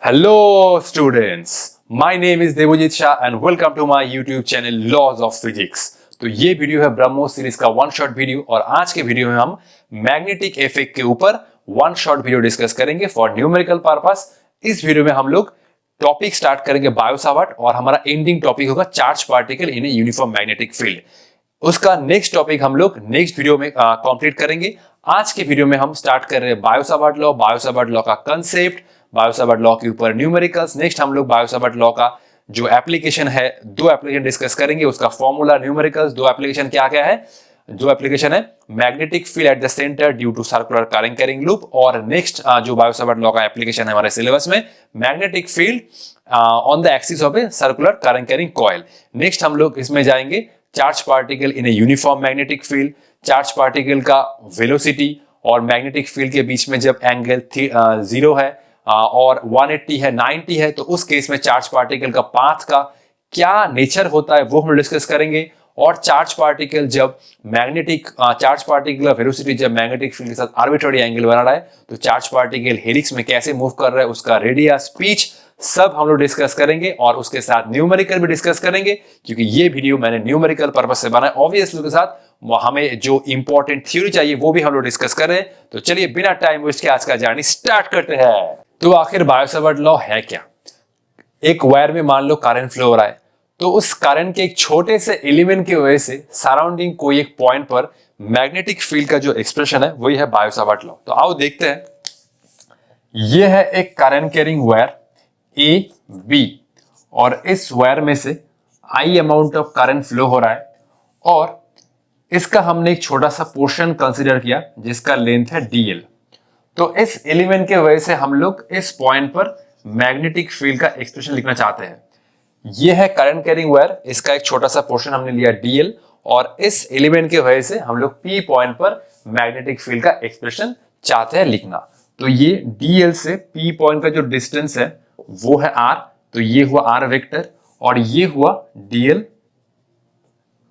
Hello students, my name is Devojit Shah and welcome to my YouTube channel Laws of Physics। तो ये video है BrahMos series का one shot video और आज के वीडियो में हम मैग्नेटिक इफेक्ट के ऊपर वन शॉट वीडियो डिस्कस करेंगे फॉर न्यूमेरिकल पर्पस। इस वीडियो में हम लोग टॉपिक स्टार्ट करेंगे बायो सावर्ट और हमारा एंडिंग टॉपिक होगा charge particle in a uniform magnetic field. उसका नेक्स्ट टॉपिक हम लोग नेक्स्ट वीडियो में कंप्लीट करेंगे। आज के वीडियो में हम स्टार्ट कर रहे हैं बायो सावर्ट लॉ का कंसेप्ट, बायो सावर्ट लॉ के ऊपर न्यूमेरिकल्स। नेक्स्ट हम लोग बायो सावर्ट लॉ का जो एप्लीकेशन है, दो एप्लीकेशन डिस्कस करेंगे, उसका फॉर्मूला, न्यूमेरिकल्स। दो एप्लीकेशन क्या क्या है? जो एप्लीकेशन है magnetic field at the centre due to circular current carrying loop, और नेक्स्ट जो बायो सावर्ट लॉ का एप्लीकेशन है हमारे सिलेबस में magnetic field on the axis of a circular current carrying coil. Next हम लोग इसमें जाएंगे charge particle in a uniform magnetic field, charge particle का वेलोसिटी और मैग्नेटिक फील्ड के बीच में जब एंगल 0 है और 180 है, 90 है, तो उस केस में चार्ज पार्टिकल का पाथ का क्या नेचर होता है वो हम डिस्कस करेंगे। और चार्ज पार्टिकल जब चार्ज पार्टिकल का वेलोसिटी जब मैग्नेटिक फील्ड के साथ आर्बिट्ररी एंगल बना रहा है तो चार्ज पार्टिकल हेलिक्स में कैसे मूव कर रहा है, उसका रेडियस, स्पीच, सब हम लोग डिस्कस करेंगे और उसके साथ न्यूमेरिकल भी डिस्कस करेंगे, क्योंकि ये वीडियो मैंने न्यूमेरिकल पर्पस से बनाया। ऑब्वियसली के साथ हमें जो इंपॉर्टेंट थ्योरी चाहिए वो भी हम लोग डिस्कस करें। तो चलिए बिना टाइम वेस्ट के आज का जर्नी स्टार्ट करते हैं। तो आखिर बायो सावर्ट लॉ है क्या? एक वायर में मान लो करंट फ्लो हो रहा है, तो उस करंट के एक छोटे से एलिमेंट की वजह से सराउंडिंग कोई एक पॉइंट पर मैग्नेटिक फील्ड का जो एक्सप्रेशन है वही है बायो सावर्ट लॉ। तो आओ देखते हैं। यह है एक current carrying wire A B और इस वायर में से I amount of current flow हो रहा है और इसका हमने एक छोटा सा पोर्शन कंसीडर किया जिसका लेंथ है dl। तो इस एलिमेंट के वजह से हम लोग इस पॉइंट पर मैग्नेटिक फील्ड का एक्सप्रेशन लिखना चाहते हैं। यह है करंट कैरिंग वायर, इसका एक छोटा सा पोर्शन हमने लिया dl और इस एलिमेंट के वजह से हम लोग p पॉइंट पर मैग्नेटिक फील्ड का एक्सप्रेशन चाहते हैं लिखना। तो ये dl से p पॉइंट का जो डिस्टेंस है वो है r, तो ये हुआ r वेक्टर और ये हुआ dl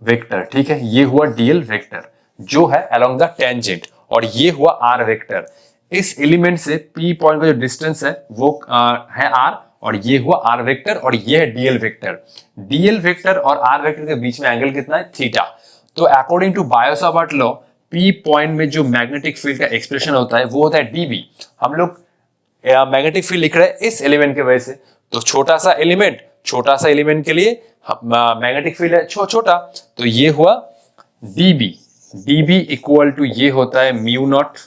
वेक्टर। ठीक है, ये हुआ dl वेक्टर जो है अलोंग द टेंजेंट और ये हुआ r वेक्टर। इस एलिमेंट से p पॉइंट का जो डिस्टेंस है वो है r और ये हुआ r वेक्टर और ये है dl वेक्टर। dl वेक्टर और r वेक्टर के बीच में एंगल कितना है? थीटा। तो according to Biot Savart law p point में जो मैग्नेटिक फील्ड का एक्सप्रेशन होता है वो होता है dB। हम लोग मैग्नेटिक फील्ड लिख रहे हैं इस एलिमेंट की वजह से, तो छोटा सा एलिमेंट के लिए मैग्नेटिक फील्ड है छोटा, तो ये हुआ dB इक्वल टू ये होता है म्यू नॉट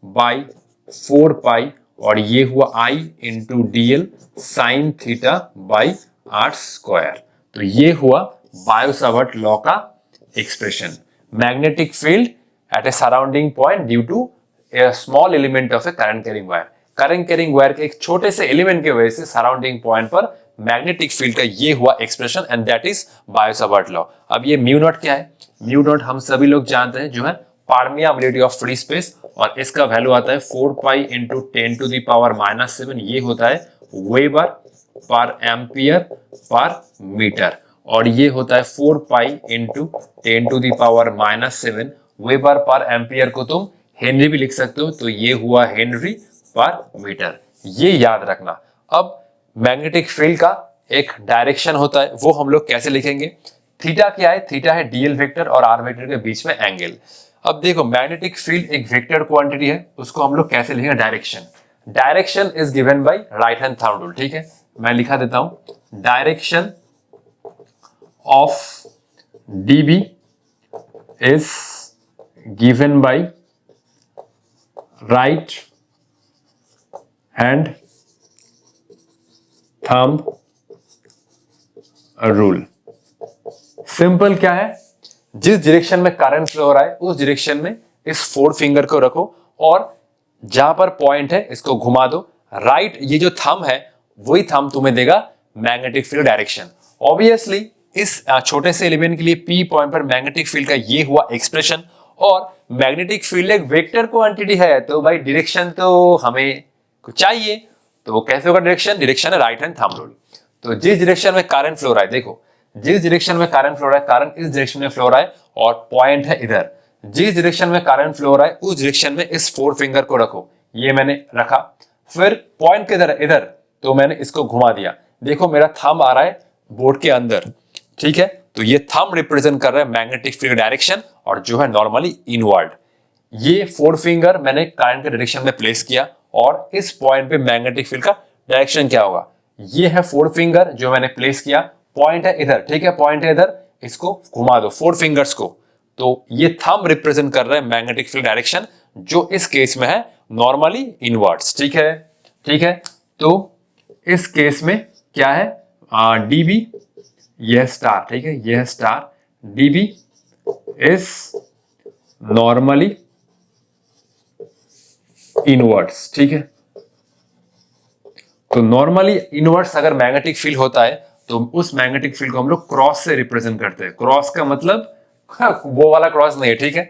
बाई 4 पाई और ये हुआ I into dl sine theta by r square. तो ये हुआ बायो सावर्ट लॉ का expression, magnetic field at a surrounding point due to a small element of a current carrying wire. Current carrying wire के एक छोटे से element की वजह से सराउंडिंग पॉइंट पर मैग्नेटिक फील्ड का ये हुआ expression and that is Biot Savart law. अब ये म्यू नॉट क्या है? म्यू नॉट हम सभी लोग जानते हैं जो है परमियाबिलिटी ऑफ फ्री स्पेस और इसका वैल्यू आता है 4 pi into 10 to the power -7। ये होता है वेबर पर एम्पियर पर मीटर और ये होता है 4 pi into 10 to the power -7। Weber पर एम्पियर को तुम हेनरी भी लिख सकते हो, तो ये हुआ हेनरी पर मीटर। ये याद रखना। अब मैग्नेटिक फील्ड का एक डायरेक्शन होता है, वो हम लोग कैसे लिखेंगे? थीटा क्या है? थीटा है dl वेक्टर और r वेक्टर के बीच में एंगल। अब देखो मैग्नेटिक फील्ड एक वेक्टर क्वांटिटी है, उसको हम लोग कैसे लिखेंगे? Direction is given by right hand thumb rule. ठीक है, मैं लिखा देता हूं, direction of dB is given by right hand thumb rule. Simple क्या है? जिस डायरेक्शन में करंट फ्लो हो रहा है उस डायरेक्शन में इस 4 फिंगर को रखो और जहां पर पॉइंट है इसको घुमा दो। राइट, ये जो थंब है वही थंब तुम्हें देगा मैग्नेटिक फील्ड डायरेक्शन। ऑब्वियसली इस छोटे से एलिमेंट के लिए p पॉइंट पर मैग्नेटिक फील्ड का ये हुआ एक्सप्रेशन और मैग्नेटिक फील्ड एक वेक्टर क्वांटिटी है, तो भाई डायरेक्शन तो हमें चाहिए। तो वो कैसे होगा डायरेक्शन है राइट हैंड थंब रूल। तो जिस डायरेक्शन में करंट फ्लो रहा है, देखो जिस डायरेक्शन में करंट फ्लो रहा है, करंट इस डायरेक्शन में फ्लो रहा है और पॉइंट है इधर। जिस डायरेक्शन में करंट फ्लो रहा है उस डायरेक्शन में इस 4 फिंगर को रखो, ये मैंने रखा। फिर पॉइंट किधर है? इधर। तो मैंने इसको घुमा दिया, देखो मेरा थंब आ रहा है बोर्ड के अंदर, ठीक है। तो ये थंब रिप्रेजेंट कर रहा है मैग्नेटिक फील्ड डायरेक्शन और जो है नॉर्मली इनवर्ड। ये फोर फिंगर मैंने करंट के डायरेक्शन में प्लेस किया और इस पॉइंट पे मैग्नेटिक फील्ड का डायरेक्शन क्या होगा, ये है फोर फिंगर जो मैंने प्लेस किया, पॉइंट है इधर, ठीक है, पॉइंट है इधर, इसको घुमा दो फोर फिंगर्स को, तो ये थंब रिप्रेजेंट कर रहा है मैग्नेटिक फील्ड डायरेक्शन जो इस केस में है नॉर्मली इनवर्ड्स, ठीक है, ठीक है। तो इस केस में क्या है, डीबी, यह स्टार, ठीक है, यह star, dB is normally inwards, ठीक है। तो नॉर्मली इनवर्ड्स अगर मैग्नेटिक फील्ड होता है तो उस मैग्नेटिक फील्ड को हम लोग क्रॉस से रिप्रेजेंट करते हैं। क्रॉस का मतलब वो वाला क्रॉस नहीं है, ठीक है,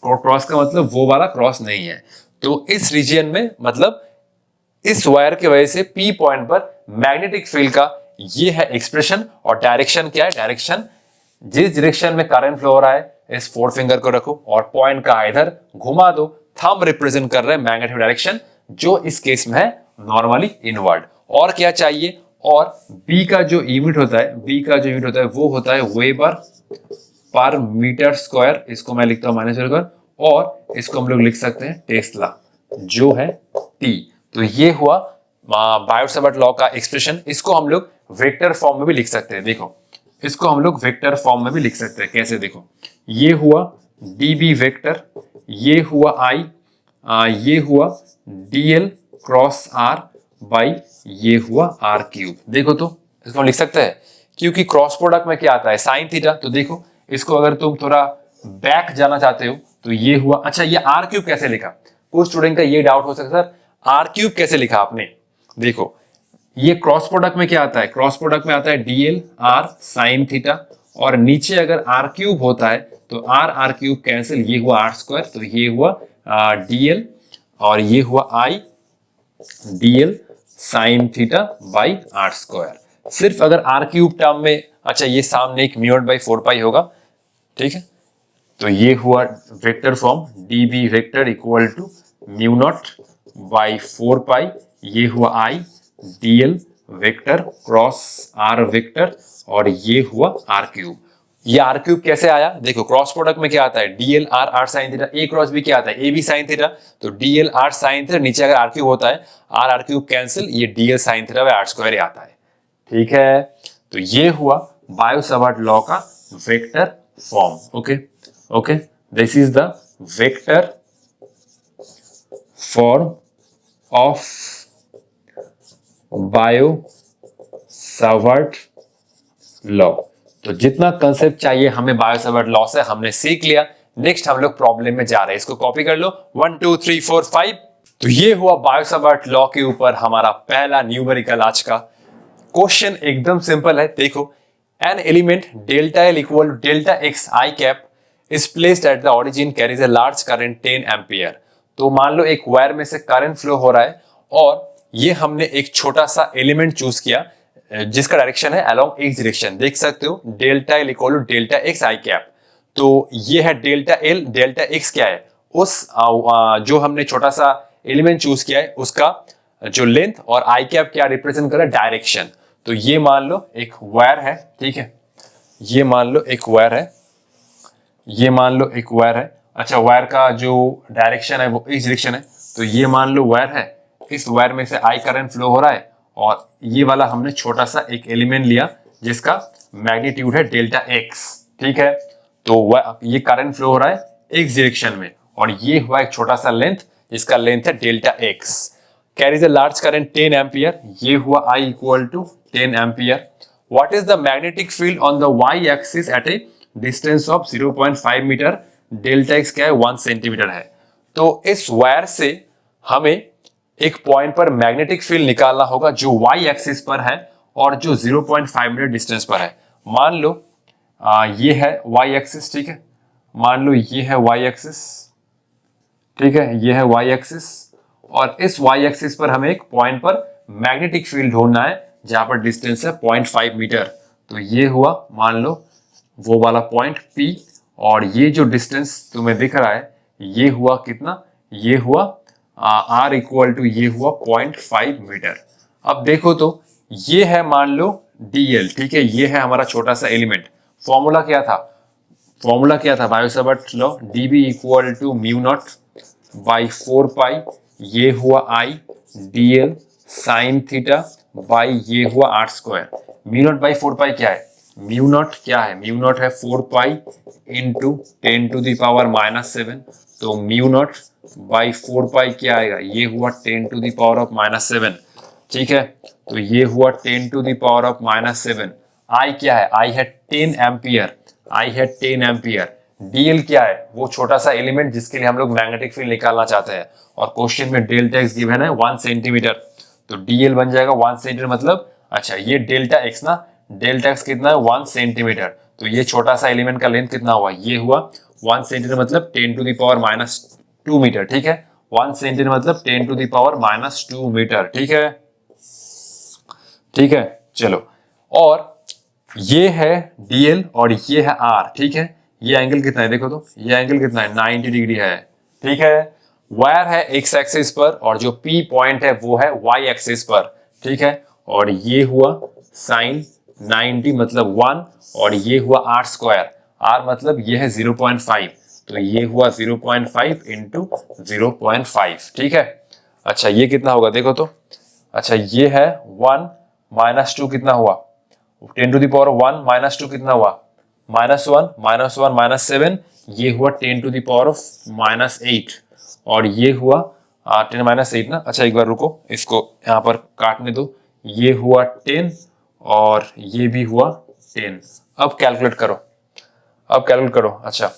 क्रॉस का मतलब वो वाला क्रॉस नहीं है। तो इस रीजन में मतलब इस वायर की वजह से पी पॉइंट पर मैग्नेटिक फील्ड का ये है एक्सप्रेशन, और डायरेक्शन क्या है, डायरेक्शन जिस डायरेक्शन में करंट फ्लो हो रहा है, इस फोर फिंगर को रखो और पॉइंट का इधर घुमा दो, थंब रिप्रेजेंट कर रहे हैं मैग्नेटिक डायरेक्शन जो इस केस में है नॉर्मली इनवर्ड। और क्या चाहिए, और बी का जो यूनिट होता है, बी का जो यूनिट होता है वो होता है वेबर पर मीटर स्क्वायर, इसको मैं लिखता हूं माइनस कर, और इसको हम लोग लिख सकते हैं टेस्ला जो है टी। तो ये हुआ बायोट-सावर्ट लॉ का एक्सप्रेशन। इसको हम लोग वेक्टर फॉर्म में भी लिख सकते हैं, देखो इसको हम लोग वेक्टर फॉर्म में भी लिख सकते हैं, कैसे, देखो ये हुआ db वेक्टर, ये हुआ i, ये हुआ dl क्रॉस r बाई ये हुआ r क्यूब। देखो तो इसको हम लिख सकते हैं क्योंकि क्रॉस प्रोडक्ट में क्या आता है, साइन थीटा। तो देखो इसको अगर तुम थोड़ा बैक जाना चाहते हो तो ये हुआ, अच्छा ये r क्यूब कैसे लिखा, कुछ स्टूडेंट का ये डाउट हो सकता है सर r क्यूब कैसे लिखा आपने। देखो ये क्रॉस प्रोडक्ट में क्या आता है, क्रॉस प्रोडक्ट में आता है dl r साइन थीटा, और नीचे अगर r क्यूब होता है तो r क्यूब कैंसिल, ये हुआ r स्क्वायर, तो ये हुआ dl और ये हुआ i dl sine theta by r square. सिर्फ अगर r क्यूब टर्म में, अच्छा ये सामने एक म्यू नॉट बाई 4 पाई होगा, ठीक है। तो ये हुआ vector form db vector equal to mu naught by 4 pi, ये हुआ i dl vector cross r vector, और ये हुआ r क्यूब। ये r क्यूब कैसे आया, देखो क्रॉस प्रोडक्ट में क्या आता है dl r sine theta, a cross b क्या आता है ab साइन थीटा, तो dl r साइन थीटा, नीचे अगर r क्यूब होता है r क्यूब कैंसिल, ये dl sine theta by r square आता है, ठीक है। तो ये हुआ बायो-सावर्ट लॉ का vector form, okay okay, this is the vector form of Biot-Savart law. तो जितना कंसेप्ट चाहिए हमें बायो-सावर्ट लॉ से हमने सीख लिया। नेक्स्ट हम लोग प्रॉब्लम में जा रहे हैं, इसको कॉपी कर लो 1 2 3 4 5। तो ये हुआ बायो-सावर्ट लॉ के ऊपर हमारा पहला न्यूमेरिकल आज का क्वेश्चन। एकदम सिंपल है, देखो an element delta L equal to delta X I cap is placed at the origin carries a large current 10 ampere. तो मान लो एक वायर में से करंट फ्लो हो रहा है और ये हमने एक छोटा सा एलिमेंट चूज किया जिसका डायरेक्शन है अलोंग एक्स डायरेक्शन, देख सकते हो delta L equal to delta X I cap. तो ये है डेल्टा एल, डेल्टा एक्स क्या है, उस जो हमने छोटा सा एलिमेंट चूज किया है उसका जो लेंथ, और आई कैप क्या रिप्रेजेंट कर रहा है, डायरेक्शन। तो ये मान लो एक वायर है, ठीक है, ये मान लो एक वायर है, ये मान लो एक वायर है, अच्छा वायर का जो डायरेक्शन है वो इस डायरेक्शन है। तो ये मान लो वायर है, इस वायर में से आई करंट फ्लो हो रहा है, और ये वाला हमने छोटा सा एक एलिमेंट लिया जिसका मैग्नीट्यूड है डेल्टा एक्स, ठीक है। तो ये करंट फ्लो हो रहा है एक्स डायरेक्शन में, और ये हुआ एक छोटा सा लेंथ जिसका लेंथ है delta X, carries a large current 10 ampere, ये हुआ I equal to 10 ampere. What is the magnetic field on the y axis at a distance of 0.5 metre, delta X क्या है 1 सेंटीमीटर है। तो इस वायर से हमें एक पॉइंट पर मैग्नेटिक फील्ड निकालना होगा जो y एक्सिस पर है और जो 0.5 मीटर डिस्टेंस पर है। मान लो ये है y एक्सिस, ठीक है, मान लो ये है y एक्सिस, ठीक है, ये है y एक्सिस, और इस y एक्सिस पर हमें एक पॉइंट पर मैग्नेटिक फील्ड ढूंढना है जहां पर डिस्टेंस है 0.5 मीटर। तो ये हुआ मान लो वो वाला पॉइंट P, और ये जो डिस्टेंस तुम्हें दिख रहा है ये हुआ कितना, ये हुआ r इक्वल टू ये हुआ 0.5 मीटर। अब देखो तो ये है मान लो डीएल, ठीक है, ये है हमारा छोटा सा एलिमेंट। फॉर्मूला क्या था Biot Savart law, DB equal to mu naught by 4 pi, ये हुआ I DL sine theta by ये हुआ R square. Mu naught by 4 pi क्या है, म्यू नॉट क्या है, म्यू नॉट है 4 pi into 10 to the power -7, तो म्यू नॉट बाई 4 पाई क्या आएगा, ये हुआ 10 टू द पावर ऑफ -7, ठीक है। तो ये हुआ 10 टू द पावर ऑफ -7। आई क्या है, आई है 10 एम्पियर, आई है 10 एम्पियर। डीएल क्या है, वो छोटा सा एलिमेंट जिसके लिए हम लोग मैग्नेटिक फील्ड निकालना चाहते हैं, और क्वेश्चन में डेल्टा एक्स गिवन है 1 सेंटीमीटर, तो डीएल बन जाएगा 1 सेंटीमीटर, मतलब अच्छा ये डेल्टा एक्स ना, डेल्टा एक्स कितना है 1 सेंटीमीटर, तो ये छोटा सा एलिमेंट का लेंथ कितना हुआ, ये हुआ 1 सेंटीमीटर मतलब 10 टू द पावर -2 मीटर, ठीक है। 1 सेंटीमीटर मतलब 10 टू द पावर -2 मीटर, ठीक है, ठीक है। चलो, और ये है डीएल और ये है आर, ठीक है। ये एंगल कितना है देखो तो, ये एंगल कितना है 90 डिग्री है, ठीक है। वायर है एक्स एक्सिस पर और जो पी पॉइंट है वो है वाई एक्सिस पर, ठीक है। और ये हुआ साइन 90 मतलब 1, और ये हुआ आर स्क्वायर, आर मतलब ये है 0.5, तो ये हुआ 0.5 इंटू 0.5, ठीक है। अच्छा ये कितना होगा देखो तो, अच्छा ये है 1 -2 कितना हुआ, 10 टू द पावर 1 -2 कितना हुआ, -1 -7, ये हुआ 10 टू द पावर ऑफ -8, और ये हुआ 10 -8 ना। अच्छा एक बार रुको, इसको यहाँ पर काटने दो, ये हुआ 10 और ये भी हुआ 10। अब कैलकुलेट करो, अच्छा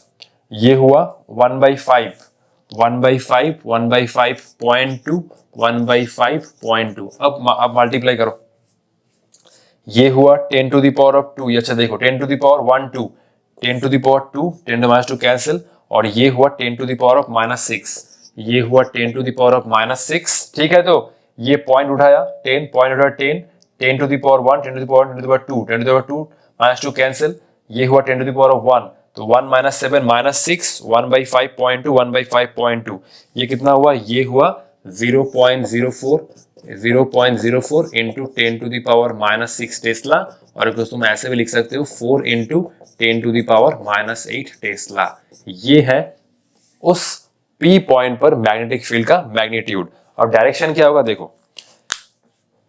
ये हुआ 1/5, 1/5, 1/5 0.2, 1/5 0.2। अब मल्टीप्लाई करो, ये हुआ 10 टू द पावर ऑफ 2, अच्छा देखो 10 to the power 1 2, 10 to the power 2, 10 to -2 cancel, और ये हुआ 10 टू द पावर ऑफ -6, ये हुआ 10 टू द पावर ऑफ -6, ठीक है। तो ये पॉइंट उठाया 10, पॉइंट उठाया 10, 10 to the power 1, 10 to the power 10 to the power 2, 10 to the power 2 -2 cancel, ये हुआ 10 टू द पावर ऑफ 1, तो 1 -7 -6, 1/5 0.2, 1/5 0.2, ये कितना हुआ, ये हुआ 0.04 into 10 to the power -6 tesla, और तुम ऐसे भी लिख सकते हो 4 into 10 to the power -8 tesla. ये है उस P पॉइंट पर मैग्नेटिक फील्ड का मैग्नीट्यूड। अब डायरेक्शन क्या होगा देखो,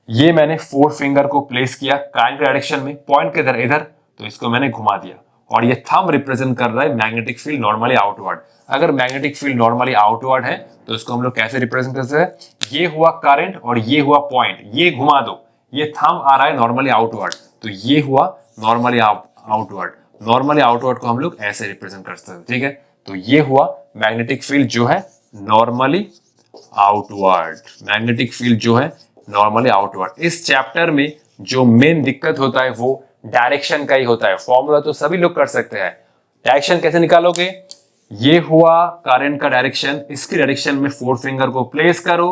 ये मैंने 4 फिंगर को प्लेस किया काइंड डायरेक्शन में, पॉइंट किधर इधर, तो इसको मैंने घुमा दिया, और ये थंब रिप्रेजेंट कर रहा है मैग्नेटिक फील्ड नॉर्मली आउटवर्ड। अगर मैग्नेटिक फील्ड नॉर्मली आउटवर्ड है तो इसको हम लोग कैसे रिप्रेजेंट करते हैं, ये हुआ करंट और ये हुआ पॉइंट, ये घुमा दो, ये थंब आ रहा है नॉर्मली आउटवर्ड, तो ये हुआ नॉर्मली आउटवर्ड। नॉर्मली आउटवर्ड को हम लोग ऐसे रिप्रेजेंट कर सकते हैं, ठीक है। तो ये हुआ मैग्नेटिक फील्ड जो है नॉर्मली आउटवर्ड, मैग्नेटिक फील्ड जो है नॉर्मली आउटवर्ड। इस चैप्टर में जो मेन दिक्कत होता है वो डायरेक्शन का ही होता है। फॉर्मूला तो सभी लोग कर सकते हैं, डायरेक्शन कैसे निकालोगे, ये हुआ करंट का डायरेक्शन, इसकी डायरेक्शन में 4 फिंगर को प्लेस करो,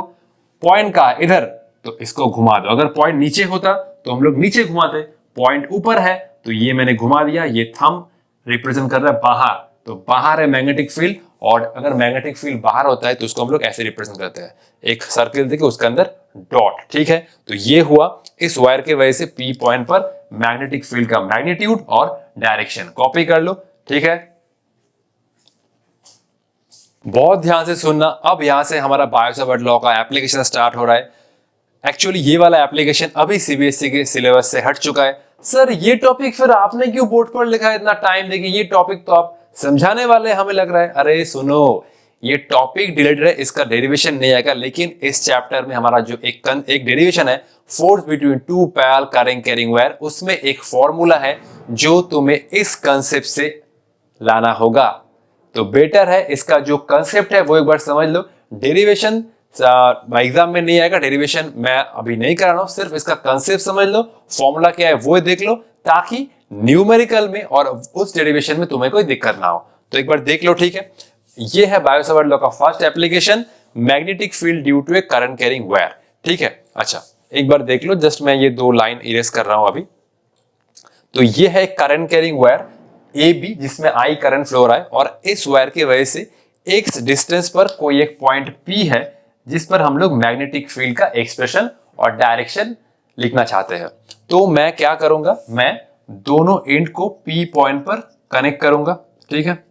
पॉइंट का इधर तो इसको घुमा दो। अगर पॉइंट नीचे होता तो हम लोग नीचे घुमाते, पॉइंट ऊपर है तो ये मैंने घुमा दिया, ये थंब रिप्रेजेंट कर रहा है बाहर, तो बाहर है मैग्नेटिक फील्ड, और अगर मैग्नेटिक फील्ड बाहर होता है तो उसको हम लोग ऐसे रिप्रेजेंट करते हैं, एक सर्किल देके उसके अंदर डॉट, ठीक है। तो ये हुआ इस वायर के वजह से P पॉइंट पर मैग्नेटिक फील्ड का मैग्नीट्यूड और डायरेक्शन। कॉपी कर लो, ठीक है। बहुत ध्यान से सुनना, अब यहां से हमारा बायो सावर्ट लॉ का एप्लीकेशन स्टार्ट हो रहा है। एक्चुअली ये वाला एप्लीकेशन अभी सीबीएसई के सिलेबस से हट चुका है। सर ये टॉपिक फिर आपने क्यों बोर्ड पर लिखा है, इतना टाइम देके ये टॉपिक तो आप समझाने वाले हमें लग रहा है। अरे सुनो, ये टॉपिक डिलीटेड है, इसका डेरिवेशन नहीं आएगा, लेकिन इस चैप्टर में हमारा जो एक डेरिवेशन है force between two parallel carrying wire, उसमें एक फॉर्मूला है जो तुम्हें इस कंसेप्ट से लाना होगा। तो बेटर है इसका जो कंसेप्ट है वो एक बार समझ लो। डेरिवेशन एग्जाम में नहीं आएगा, डेरिवेशन मैं अभी नहीं करा रहा हूं, सिर्फ इसका कंसेप्ट समझ लो, फॉर्मूला क्या है वो देख लो, ताकि न्यूमेरिकल में और उस डेरिवेशन में तुम्हें कोई दिक्कत ना हो। तो एक बार देख लो, ठीक है। ये है बायो सावर्ट लॉ का first application, magnetic field due to a current carrying wire, ठीक है। अच्छा एक बार देख लो, जस्ट मैं ये 2 लाइन इरेज कर रहा हूं अभी। तो ये है करंट कैरिंग वायर AB जिसमें I करंट फ्लो हो रहा है, और इस वायर की वजह से एक डिस्टेंस पर कोई एक पॉइंट P है जिस पर हम लोग मैग्नेटिक फील्ड का एक्सप्रेशन और डायरेक्शन लिखना चाहते हैं। तो मैं क्या करूंगा, मैं दोनों एंड को P पॉइंट पर कनेक्ट करूंगा, ठीक है।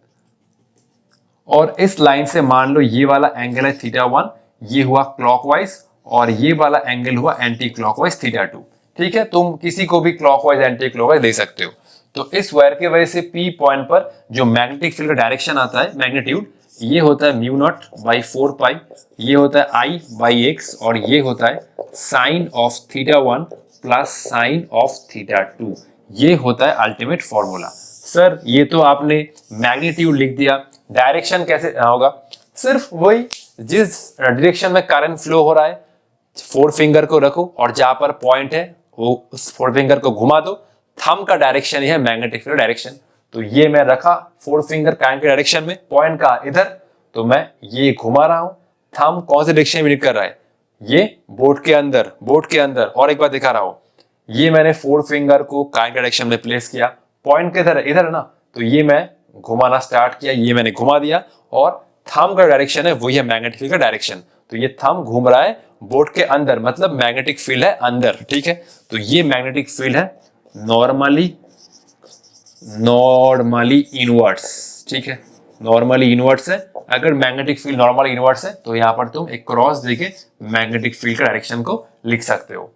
और इस लाइन से मान लो ये वाला एंगल है θ1, ये हुआ क्लॉकवाइज और ये वाला एंगल हुआ एंटी क्लॉकवाइज θ2, ठीक है। तुम किसी को भी क्लॉकवाइज एंटी क्लॉकवाइज दे सकते हो। तो इस वायर की वजह से P पॉइंट पर जो मैग्नेटिक फील्ड का डायरेक्शन आता है, मैग्नीट्यूड, ये होता है म्यू नॉट बाई 4 पाई, ये होता है I बाई एक्स और ये होता है sine of θ1 plus sine of θ2। ये होता है अल्टीमेट फॉर्मूला। सर ये तो आपने मैग्नीट्यूड लिख दिया, डायरेक्शन कैसे होगा? सिर्फ वही, जिस डायरेक्शन में करंट फ्लो हो रहा है, 4 फिंगर को रखो और जहां पर पॉइंट है वो उस 4 फिंगर को घुमा दो। थंब का डायरेक्शन ही है मैग्नेटिक फील्ड डायरेक्शन। तो ये मैं रखा 4 फिंगर करंट के डायरेक्शन में, पॉइंट का इधर, तो मैं ये घुमा रहा हूं। थंब कौन से डायरेक्शन में इंडिकेट कर रहा है? ये बोर्ड के अंदर, बोर्ड के अंदर। और एक बार दिखा रहा हूं, ये मैंने 4 फिंगर को करंट डायरेक्शन में प्लेस किया, पॉइंट किधर है? इधर है ना। तो ये मैं घुमाना स्टार्ट किया, ये मैंने घुमा दिया और थंब का डायरेक्शन है वही है मैग्नेटिक फील्ड का डायरेक्शन। तो ये थंब घूम रहा है बोर्ड के अंदर, मतलब मैग्नेटिक फील्ड है अंदर, ठीक है। तो ये मैग्नेटिक फील्ड है नॉर्मली इनवर्ट्स, ठीक है, नॉर्मली इनवर्ट्स है। अगर मैग्नेटिक फील्ड नॉर्मली इनवर्ट्स है तो यहां पर तुम एक क्रॉस देके मैग्नेटिक फील्ड का डायरेक्शन को लिख सकते हो।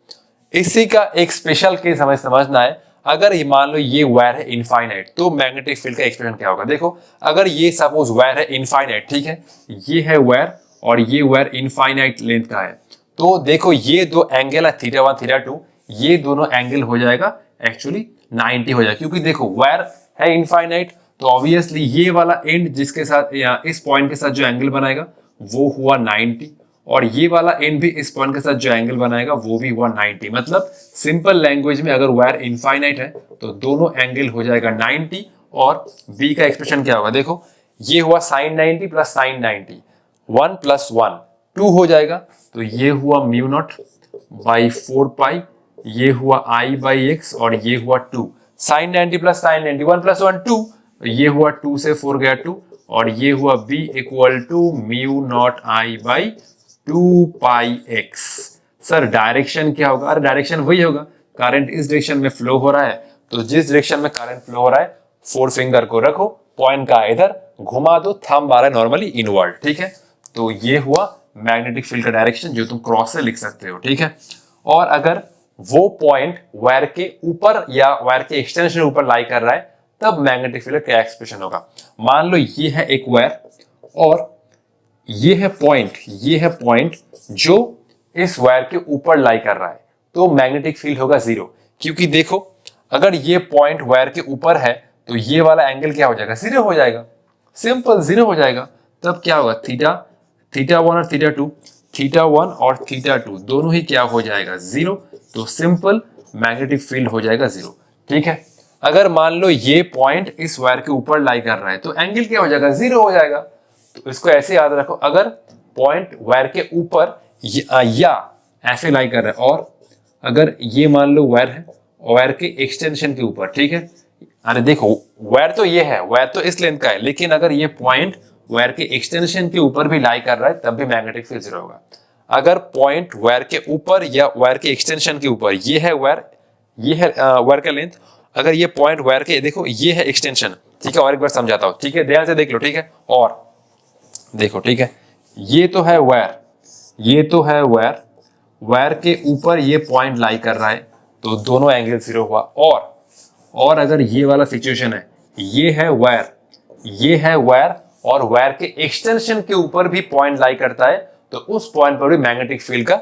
इसी का एक स्पेशल केस हमें समझना है। अगर ये मान लो ये वायर है इनफाइनाइट, तो मैग्नेटिक फील्ड का एक्सप्रेशन क्या होगा? देखो, अगर ये सपोज वायर है इनफाइनाइट, ठीक है, ये है वायर और ये वायर इनफाइनाइट लेंथ का है, तो देखो ये दो एंगल है θ1 θ2, ये दोनों एंगल हो जाएगा एक्चुअली 90 हो जाएगा, क्योंकि देखो वायर है इनफाइनाइट, तो ऑब्वियसली ये वाला एंड जिसके साथ या इस पॉइंट के साथ जो एंगल बनाएगा वो हुआ 90 और ये वाला एंड भी इस पॉइंट के साथ जो एंगल बनाएगा वो भी हुआ 90। मतलब सिंपल लैंग्वेज में अगर वायर इनफाइनाइट है तो दोनों एंगल हो जाएगा 90 और बी का एक्सप्रेशन क्या होगा? देखो, ये हुआ sin 90 प्लस sin 90, 1 प्लस 1 2 हो जाएगा। तो ये हुआ म्यू नॉट बाई 4 पाई, ये हुआ I बाई एक्स और ये हुआ 2। sin 90 प्लस sin 90, 1 प्लस 1 2, ये हुआ 2 से 4 गया 2 और ये हुआ B equal to mu naught I by 2 pi X. Sir direction क्या होगा? अरे डायरेक्शन वही होगा, करंट इस डायरेक्शन में फ्लो हो रहा है, तो जिस डायरेक्शन में करंट फ्लो हो रहा है 4 फिंगर को रखो, पॉइंट का इधर घुमा दो, थंब आ रहा है नॉर्मली इनवर्ड, ठीक है। तो ये हुआ मैग्नेटिक फील्ड का डायरेक्शन जो तुम क्रॉस से लिख सकते हो, ठीक है। और अगर वो पॉइंट वायर के ऊपर या वायर के एक्सटेंशन ऊपर लाई कर रहा है, तब मैग्नेटिक फील्ड का क्या एक्सप्रेशन होगा? मान लो ये है एक वायर और ये है पॉइंट जो इस वायर के ऊपर लाई कर रहा है, तो मैग्नेटिक फील्ड होगा 0, क्योंकि देखो अगर ये पॉइंट वायर के ऊपर है तो ये वाला एंगल क्या हो जाएगा? 0 हो जाएगा, सिंपल 0 हो जाएगा। तब क्या होगा? θ1 और θ2 दोनों ही क्या हो जाएगा? 0। तो सिंपल मैग्नेटिक फील्ड हो जाएगा 0, ठीक है। अगर मान लो ये पॉइंट इस वायर के ऊपर लाई कर रहा है तो एंगल क्या हो जाएगा? 0 हो जाएगा। तो इसको ऐसे याद रखो, अगर पॉइंट वायर के ऊपर या ऐसे लाई कर रहा है और अगर ये मान लो वायर है वायर के एक्सटेंशन के ऊपर, ठीक है। अरे देखो वायर तो ये है, वायर तो इस लेंथ का है, लेकिन अगर ये पॉइंट वायर के एक्सटेंशन के ऊपर भी लाई कर रहा है तब भी मैग्नेटिक फील्ड 0 होगा। अगर पॉइंट वायर के ऊपर या वायर के एक्सटेंशन के ऊपर, ये है वायर, ये है वायर का लेंथ, अगर ये पॉइंट वायर के, देखो ये है एक्सटेंशन, ठीक है। और एक बार समझाता हूं, ठीक है, ध्यान से देख लो, ठीक है। और देखो, ठीक है, ये तो है वायर, ये तो है वायर, वायर के ऊपर ये पॉइंट लाई कर रहा है, तो दोनों एंगल 0 हुआ। और अगर ये वाला सिचुएशन है, ये है वायर, ये है वायर और वायर के एक्सटेंशन के ऊपर भी पॉइंट लाई करता है, तो उस पॉइंट पर भी मैग्नेटिक फील्ड का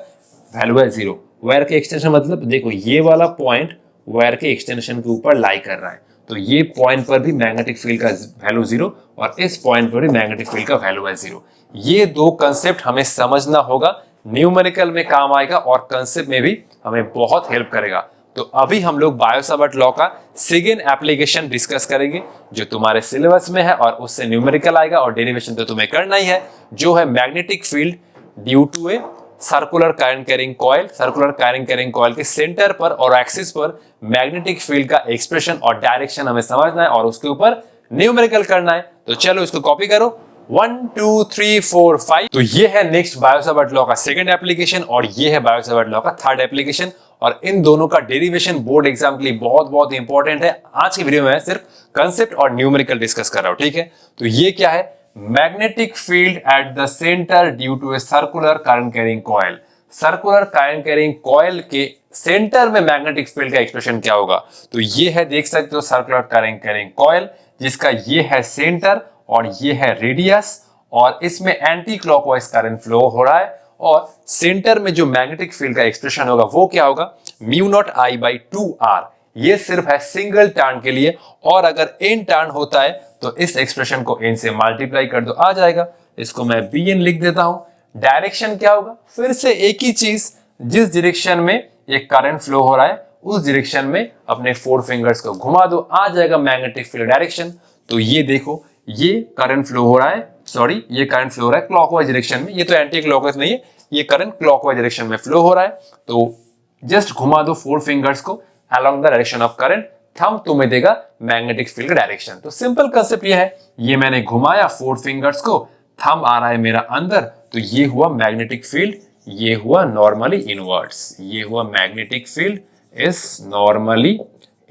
वैल्यू है 0। वायर के एक्सटेंशन मतलब देखो ये वाला पॉइंट वायर के एक्सटेंशन के ऊपर लाई कर रहा है, तो ये पॉइंट पर भी मैग्नेटिक फील्ड का वैल्यू 0 और इस पॉइंट पर भी मैग्नेटिक फील्ड का वैल्यू है 0। ये दो कंसेप्ट हमें समझना होगा, न्यूमेरिकल में काम आएगा और कंसेप्ट में भी हमें बहुत हेल्प करेगा। तो अभी हम लोग बायो-सावर्ट लॉ का सेकेंड एप्लीकेशन डिस्कस करेंगे जो तुम्हारे सिलेबस में है और उससे न्यूमेरिकल आएगा और डेरिवेशन तो तुम्हें करना ही है, जो है magnetic field due to a circular current carrying coil. Circular current carrying coil के सेंटर पर और एक्सिस पर मैग्नेटिक फील्ड का एक्सप्रेशन और डायरेक्शन हमें समझना है और उसके ऊपर न्यूमेरिकल करना है। तो चलो इसको कॉपी करो 1 2 3 4 5। तो ये है नेक्स्ट बायो-सावर्ट लॉ का सेकंड एप्लीकेशन और ये है बायो-सावर्ट लॉ का थर्ड एप्लीकेशन, और इन दोनों का डेरिवेशन बोर्ड एग्जाम के लिए बहुत बहुत इंपॉर्टेंट है। आज की वीडियो में मैं सिर्फ कंसेप्ट और न्यूमेरिकल डिस्कस कर रहा हूं, ठीक है। तो ये क्या है, magnetic field at the centre due to a circular current carrying coil. Circular current carrying coil के सेंटर में मैग्नेटिक फील्ड का एक्सप्रेशन क्या होगा। तो ये है, देख सकते हो, सर्कुलर करंट कैरिंग कॉइल जिसका ये है सेंटर और ये है रेडियस, और इसमें एंटी क्लॉकवाइज करंट फ्लो हो रहा है, और सेंटर में जो मैग्नेटिक फील्ड का एक्सप्रेशन होगा वो क्या होगा, mu naught I by 2r। ये सिर्फ है सिंगल टर्न के लिए, और अगर n टर्न होता है तो इस एक्सप्रेशन को n से मल्टीप्लाई कर दो, आ जाएगा। इसको मैं bn लिख देता हूं। डायरेक्शन क्या होगा, फिर से एक ही चीज, जिस डायरेक्शन में ये करंट फ्लो हो रहा है उस डायरेक्शन में अपने 4 फिंगर्स को घुमा दो, आ जाएगा मैग्नेटिक फील्ड डायरेक्शन। तो ये देखो, ये करंट फ्लो हो रहा है, सॉरी ये करंट फ्लो हो रहा है क्लॉकवाइज डायरेक्शन में, ये तो एंटी क्लॉकवाइज नहीं है, ये करंट क्लॉकवाइज डायरेक्शन में फ्लो हो रहा है। तो जस्ट घुमा दो 4 फिंगर्स को along the direction of current, thumb तुम्हें देगा मैग्नेटिक फील्ड का डायरेक्शन। तो सिंपल कांसेप्ट ये है, ये मैंने घुमाया 4 फिंगर्स को, थंब आ रहा है मेरा अंदर, तो ये हुआ मैग्नेटिक फील्ड, ये हुआ नॉर्मली इनवर्ट्स, ये हुआ magnetic field is normally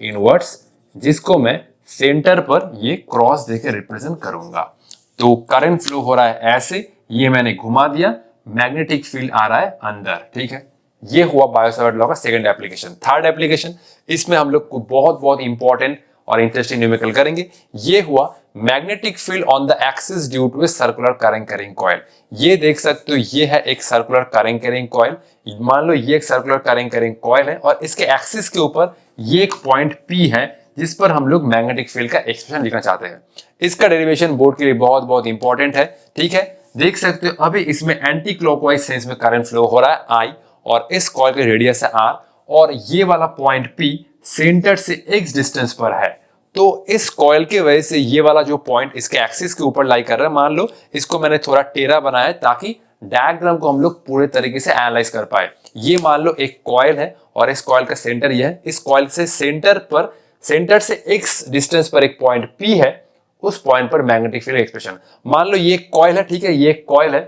inverts, जिसको मैं सेंटर पर ये क्रॉस देके रिप्रेजेंट करूंगा। तो करंट फ्लो हो रहा है ऐसे, ये मैंने घुमा दिया, मैग्नेटिक फील्ड आ रहा है अंदर, ठीक है। ये हुआ बायो-सावर्ट लॉ का सेकंड एप्लीकेशन। थर्ड एप्लीकेशन, इसमें हम लोग को बहुत बहुत इंपॉर्टेंट और इंटरेस्टिंग न्यूमेरिकल करेंगे। ये हुआ magnetic field on the axis due to a circular current carrying coil. ये देख सकते हो, ये है एक सर्कुलर करंट कैरिंग कॉइल। मान लो ये एक सर्कुलर करंट कैरिंग कॉइल है और इसके एक्सिस के ऊपर ये एक पॉइंट P है जिस पर हम लोग मैग्नेटिक फील्ड का एक्सप्रेशन लिखना चाहते हैं। इसका डेरिवेशन बोर्ड के लिए बहुत बहुत इंपॉर्टेंट है, ठीक है। देख सकते हो अभी इसमें एंटी क्लॉकवाइज सेंस में करंट फ्लो हो रहा है I, और इस कॉइल का रेडियस है R, और ये वाला पॉइंट P सेंटर से x डिस्टेंस पर है। तो इस कॉइल के वजह से ये वाला जो पॉइंट इसके एक्सिस के ऊपर लाई कर रहा है, मान लो इसको मैंने थोड़ा टेढ़ा बनाया ताकि डायग्राम को हम लोग पूरे तरीके से एनालाइज कर पाए। ये मान लो एक कॉइल है और इस कॉइल का सेंटर ये है, इस कॉइल से सेंटर से x डिस्टेंस पर एक पॉइंट P है, उस पॉइंट पर मैग्नेटिक फील्ड एक्सप्रेशन। मान लो ये एक कॉइल है, ठीक है, ये एक कॉइल है,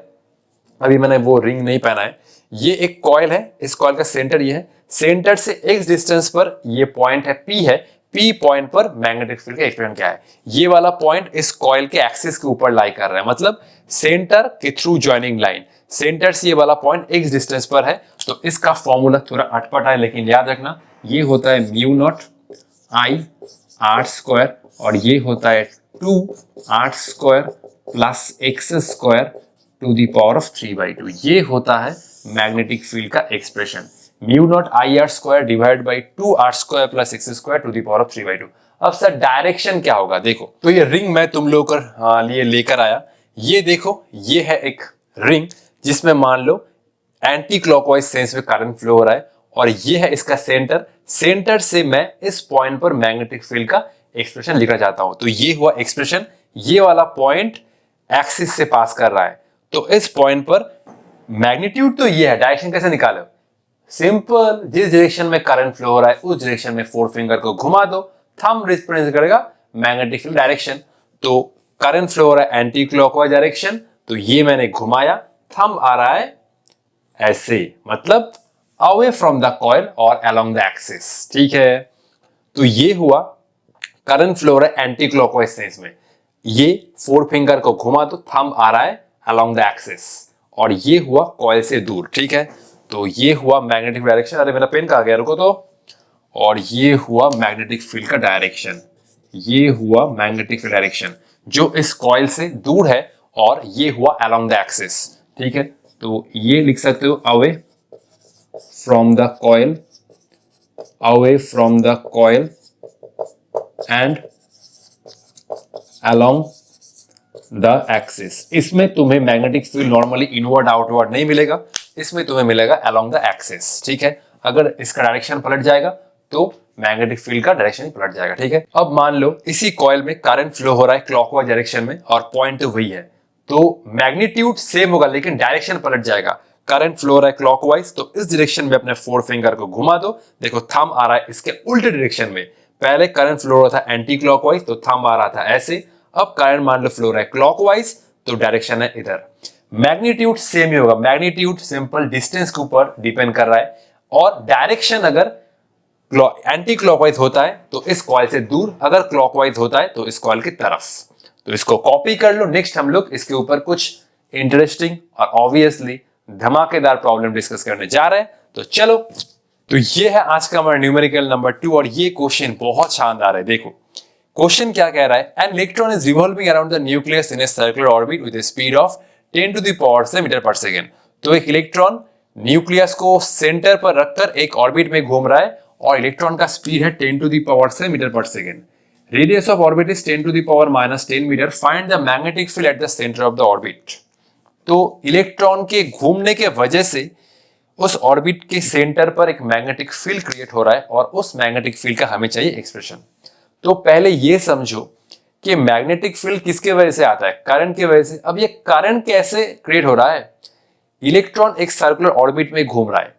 अभी मैंने वो रिंग नहीं पहना है, ये एक कॉइल है, इस कॉइल का सेंटर ये है, सेंटर से x डिस्टेंस पर ये पॉइंट है P है, P पॉइंट पर मैग्नेटिक फील्ड का एक्सप्रेशन क्या है, ये वाला पॉइंट इस कॉइल के एक्सिस के ऊपर लाई कर रहा है, मतलब सेंटर के थ्रू ज्वाइनिंग लाइन, सेंटर से ये वाला पॉइंट x डिस्टेंस पर है। तो इसका फॉर्मूला थोड़ा अटपटा है, लेकिन याद रखना ये होता है mu naught I R square, और ये होता है 2r square plus x square to the power of 3/2। ये होता है मैग्नेटिक फील्ड का expression, mu naught I R square divide by 2r square plus x square to the power of 3/2। अब sir direction क्या होगा, देखो, तो ये रिंग मैं तुम लोग कर लिए लेकर आया, ये देखो, ये है एक रिंग जिसमें मान लो एंटी क्लॉकवाइज सेंस में करंट फ्लो हो रहा है, और ये है इसका सेंटर, सेंटर से मैं इस पॉइंट पर मैग्नेटिक फील्ड का एक्सप्रेशन लिखना चाहता हूं। तो ये हुआ एक्सप्रेशन, ये वाला पॉइंट एक्सिस से पास कर रहा है, तो इस पॉइंट पर मैग्नीट्यूड तो ये है, डायरेक्शन कैसे निकालो, सिंपल, जिस डायरेक्शन में करंट फ्लो हो रहा है उस डायरेक्शन में 4 फिंगर को घुमा दो, थंब रिप्रेजेंट करेगा मैग्नेटिक फील्ड डायरेक्शन। तो करंट फ्लो हो रहा है एंटी क्लॉकवाइज डायरेक्शन, तो ये मैंने घुमाया, थंब आ रहा है ऐसे, मतलब अवे फ्रॉम द कॉइल और अलोंग द एक्सिस, ठीक है। तो ये हुआ करंट फ्लो हो रहा है एंटी क्लॉकवाइज सेंस में, ये 4 फिंगर को घुमा दो, थंब आ रहा है अलोंग द एक्सिस, और ये हुआ कॉइल से दूर, ठीक है। तो ये हुआ मैग्नेटिक डायरेक्शन, अरे मेरा पेन कहाँ गया, रुको तो, और ये हुआ मैग्नेटिक फील्ड का डायरेक्शन, ये हुआ मैग्नेटिक फील्ड डायरेक्शन जो इस कॉइल से दूर है, और ये हुआ अलोंग द एक्सिस, ठीक है। तो ये लिख सकते हो away from the coil, away from the coil and along the axis. इसमें तुम्हें magnetic field normally inward outward नहीं मिलेगा, इसमें तुम्हें मिलेगा अलोंग द एक्सिस, ठीक है। अगर इसका डायरेक्शन पलट जाएगा तो मैग्नेटिक फील्ड का डायरेक्शन पलट जाएगा, ठीक है। अब मान लो इसी कॉइल में करंट फ्लो हो रहा है क्लॉकवाइज डायरेक्शन में और पॉइंट तो वही है, तो मैग्नीट्यूड सेम होगा लेकिन डायरेक्शन पलट जाएगा। करंट फ्लो हो रहा है क्लॉकवाइज, तो इस डायरेक्शन में अपने 4 फिंगर को घुमा दो, देखो थंब आ रहा है इसके उल्टे डायरेक्शन में, पहले करंट फ्लो हो रहा था एंटी क्लॉकवाइज तो थंब आ रहा था ऐसे, अब करंट मान लो फ्लो हो रहा है क्लॉकवाइज तो डायरेक्शन है इधर। मैग्नीट्यूड सेम ही होगा, मैग्नीट्यूड सिंपल डिस्टेंस के ऊपर डिपेंड कर रहा है, और डायरेक्शन अगर एंटी क्लॉकवाइज होता है तो इस कॉइल से दूर, अगर क्लॉकवाइज होता है तो इस कॉइल की तरफ। तो इसको कॉपी कर लो। नेक्स्ट हम लोग इसके ऊपर कुछ इंटरेस्टिंग और ऑब्वियसली धमाकेदार प्रॉब्लम डिस्कस करने जा रहे हैं। तो चलो, तो ये है आज का हमारा न्यूमेरिकल नंबर 2, और ये क्वेश्चन बहुत शानदार है। देखो क्वेश्चन क्या कह रहा है, an electron is revolving around the nucleus in a circular orbit with a speed of 10 to the power से मीटर पर सेकेंड। तो एक इलेक्ट्रॉन न्यूक्लियस को सेंटर पर रखकर एक ऑर्बिट में घूम रहा है, और इलेक्ट्रॉन का स्पीड है 10 टू द पावर से मीटर पर second. Radius of orbit is 10 to the power -10 metre. Find the magnetic field at the centre of the orbit. तो इलेक्ट्रॉन के घूमने के वजह से उस ऑर्बिट के सेंटर पर एक मैग्नेटिक फील्ड क्रिएट हो रहा है, और उस मैग्नेटिक फील्ड का हमें चाहिए एक्सप्रेशन। तो पहले ये समझो कि मैग्नेटिक फील्ड किसके वजह से आता है, करंट की वजह से। अब ये करंट कैसे क्रिएट हो रहा है, इलेक्ट्रॉन एक सर्कुलर ऑर्बिट में घूम रहा है,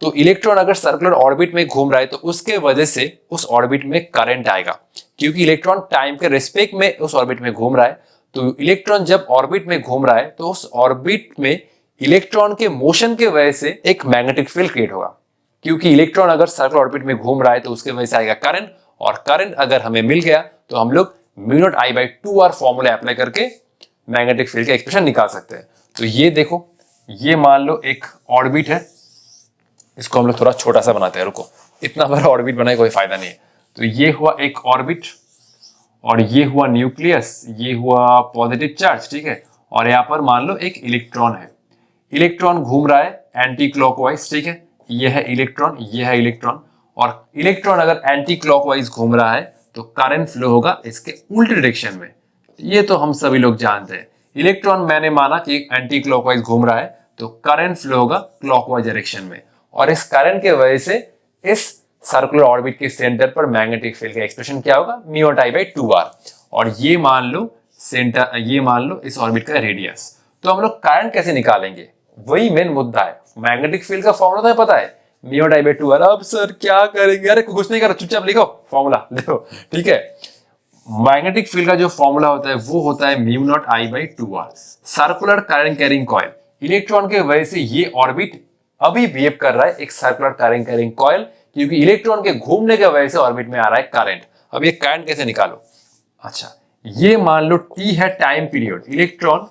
तो इलेक्ट्रॉन अगर सर्कुलर ऑर्बिट में घूम रहा है तो उसके वजह से उस ऑर्बिट में करंट आएगा, क्योंकि इलेक्ट्रॉन टाइम के रिस्पेक्ट में उस ऑर्बिट में घूम रहा है। तो इलेक्ट्रॉन जब ऑर्बिट में घूम रहा है तो उस ऑर्बिट में इलेक्ट्रॉन के मोशन के वजह से एक मैग्नेटिक फील्ड क्रिएट होगा, क्योंकि इलेक्ट्रॉन अगर सर्कुलर ऑर्बिट में घूम रहा है तो उसके वजह से आएगा करंट, और करंट अगर हमें मिल गया तो हम लोग μ0I/2R फॉर्मूला अप्लाई करके मैग्नेटिक फील्ड का एक्सप्रेशन निकाल सकते हैं। तो ये देखो, ये मान लो एक ऑर्बिट है, इसको हम लोग थोड़ा छोटा सा बनाते हैं, रुको, इतना बड़ा ऑर्बिट बनाए कोई फायदा नहीं है। तो ये हुआ एक ऑर्बिट, और ये हुआ न्यूक्लियस, ये हुआ पॉजिटिव चार्ज, ठीक है। और यहाँ पर मान लो एक इलेक्ट्रॉन है, इलेक्ट्रॉन घूम रहा है एंटी क्लॉकवाइज, ठीक है। ये है इलेक्ट्रॉन, ये है इलेक्ट्रॉन, और इलेक्ट्रॉन अगर एंटी क्लॉकवाइज घूम रहा है तो करंट फ्लो होगा इसके उल्टे डायरेक्शन में। ये तो हम सभी लोग जानते हैं। इलेक्ट्रॉन मैंने माना कि एंटी क्लॉकवाइज घूम रहा है तो करंट फ्लो होगा क्लॉकवाइज डायरेक्शन में, और इस करंट के वजह से इस सर्कुलर ऑर्बिट के सेंटर पर मैग्नेटिक फील्ड का एक्सप्रेशन क्या होगा, μ0I/2R। और ये मान लो सेंटर, ये मान लो इस ऑर्बिट का रेडियस। तो हम लोग करंट कैसे निकालेंगे, वही मेन मुद्दा है। मैग्नेटिक फील्ड का फॉर्मूला तुम्हें पता है, μ0I/2R। अब सर क्या करेंगे, अरे कुछ नहीं करो, चुपचाप लिखो फॉर्मूला, देखो, ठीक है। मैग्नेटिक फील्ड का जो फॉर्मूला होता है वो होता है μ0I/2R। Circular current carrying coil, electron के वजह से ये ऑर्बिट अभी बिहेव कर रहा है एक सर्कुलर करंट कैरिंग कॉइल, क्योंकि इलेक्ट्रॉन के घूमने की वजह से ऑर्बिट में आ रहा है करंट। अब ये करंट कैसे निकालो, अच्छा, ये मान लो T है टाइम पीरियड, इलेक्ट्रॉन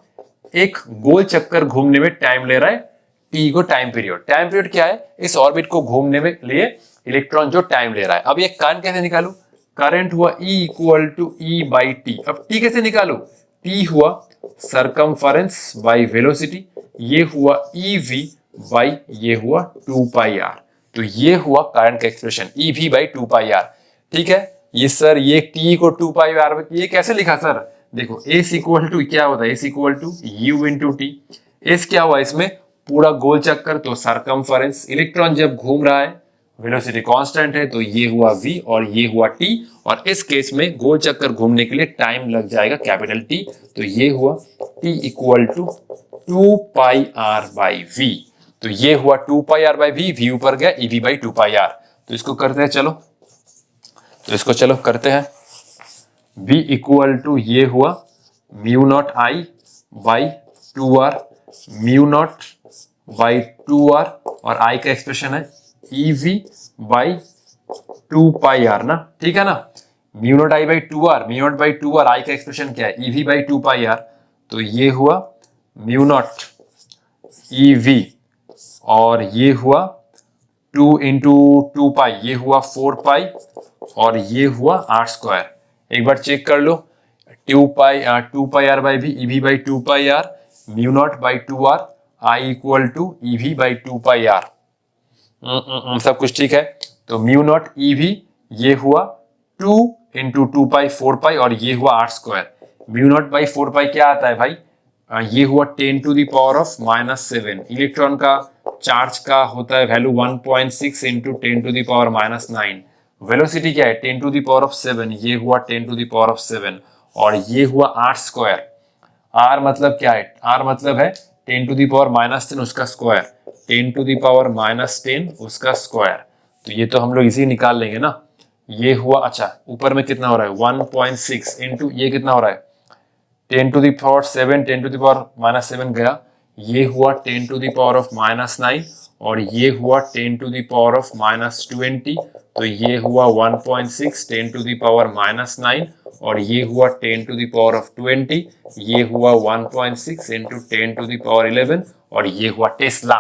एक गोल चक्कर घूमने में टाइम ले रहा है, T को टाइम पीरियड। टाइम पीरियड क्या है, इस ऑर्बिट को घूमने में लिए इलेक्ट्रॉन जो टाइम ले रहा है। अब ये करंट कैसे निकालू, करंट हुआ E=E/T। अब T कैसे निकालू, T हुआ सरकमफरेंस बाई वेलोसिटी, ये हुआ EV बाई, ये हुआ 2πr। तो ये हुआ करंट का एक्सप्रेशन EV/2πr, ठीक है। ये सर ये T को 2πr, ये कैसे लिखा सर, देखो S = क्या होता है, S = U/T। S क्या हुआ इसमें, पूरा गोल चक्कर, तो सरकमफरेंस। इलेक्ट्रॉन जब घूम रहा है वेलोसिटी कांस्टेंट है, तो ये हुआ V और ये हुआ T, और इस केस में गोल चक्कर घूमने के लिए टाइम लग जाएगा कैपिटल T, तो ये हुआ T = 2πr/V। तो ये हुआ 2πr/V, V ऊपर गया, EV/2πr। तो इसको करते हैं, चलो, तो इसको चलो करते हैं। V = ये हुआ μ0I/2R, μ0/2R, और I का एक्सप्रेशन है EV/2πr ना, ठीक है ना। μ0I/2R, μ0/2R, I का एक्सप्रेशन क्या है, EV/2πr। तो ये हुआ μ0 EV, और ये हुआ 2 × 2π, ये हुआ 4π, और ये हुआ R²। एक बार चेक कर लो, 2πr/V, EV/2πr, μ0/2R, I = EV/2πr। सब कुछ ठीक है। तो μ0 EV, ये हुआ 2 × 2π 4π, और ये हुआ R²। μ0/4π क्या आता है भाई, ये हुआ 10 to the power of -7। Electron का चार्ज का होता है value 1.6 × 10 to the power -9। Velocity क्या है, 10 टू द पावर ऑफ 7, ये हुआ 10 टू द पावर ऑफ 7, और ये हुआ R²। R मतलब क्या है, R मतलब है 10 टू द पावर -10 उसका स्क्वायर, 10 टू द पावर -10 उसका स्क्वायर। तो ये तो हम लोग इसी निकाल लेंगे ना। ये हुआ, अच्छा ऊपर में कितना हो रहा है, 1.6 × ये कितना हो रहा है, 10 to the power 7, 10 to the power -7 गया, ये हुआ 10 टू द पावर ऑफ -9 और ये हुआ 10 टू द पावर ऑफ -20, तो ये हुआ 1.6 10 टू द पावर -9 और ये हुआ 10 टू द पावर ऑफ 20, ये हुआ 1.6 इंटू 10 टू द पावर 11 और ये हुआ टेस्ला।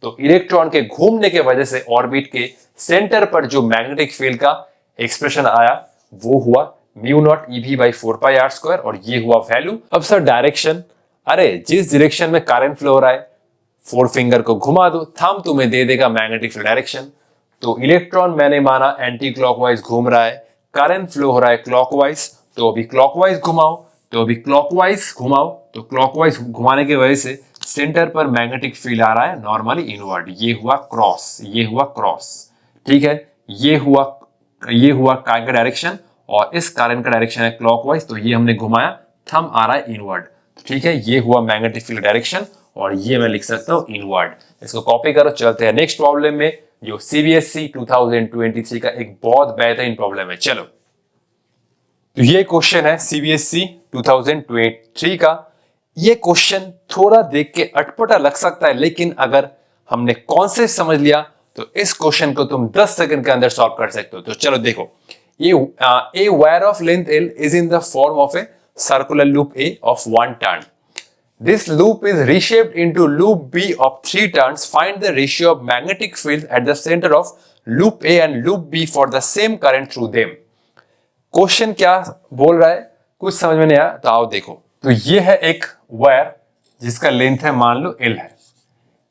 तो इलेक्ट्रॉन के घूमने के वजह से ऑर्बिट के सेंटर पर जो मैग्नेटिक फील्ड का एक्सप्रेशन आया वो हुआ mu naught EV by 4πr² और ये हुआ वैल्यू। अब सर डायरेक्शन, अरे जिस डायरेक्शन में करंट फ्लो हो रहा है, फोर फिंगर को घुमा दो, थंब तुम्हें दे देगा मैग्नेटिक फील्ड डायरेक्शन। तो इलेक्ट्रॉन मैंने माना एंटी क्लॉकवाइज घूम रहा है, करंट फ्लो हो रहा है क्लॉकवाइज, तो अभी क्लॉकवाइज घुमाओ, तो अभी क्लॉकवाइज घुमाओ, तो क्लॉकवाइज घुमाने की वजह से सेंटर पर मैग्नेटिक फील्ड आ रहा है नॉर्मली इनवर्ड, ये हुआ क्रॉस, ये हुआ क्रॉस, ठीक है, ये हुआ करंट का डायरेक्शन और इस करंट का डायरेक्शन है क्लॉकवाइज, तो ये हमने घुमाया, थंब आ रहा है इनवर्ड, ठीक है, ये हुआ मैग्नेटिक फील्ड डायरेक्शन और ये मैं लिख सकता हूं इनवर्ड। इसको कॉपी करो, चलते हैं नेक्स्ट प्रॉब्लम में जो सीबीएसई 2023 का एक बहुत बेहतरीन प्रॉब्लम है। चलो, तो ये क्वेश्चन है सीबीएसई 2023 का। ये क्वेश्चन थोड़ा देख के अटपटा लग सकता है, लेकिन अगर हमने कॉन्सेप्ट समझ लिया तो इस क्वेश्चन को तुम 10 सेकंड के अंदर सॉल्व कर सकते हो। तो चलो देखो, a wire of length L is in the form of a circular loop A of 1 turn. This loop is reshaped into loop B of 3 turns. Find the ratio of magnetic field at the center of loop A and loop B for the same current through them. Question क्या बोल रहा है, कुछ समझ में नहीं आया तो आओ देखो। तो ये है एक वायर जिसका लेंथ है मान लो L है,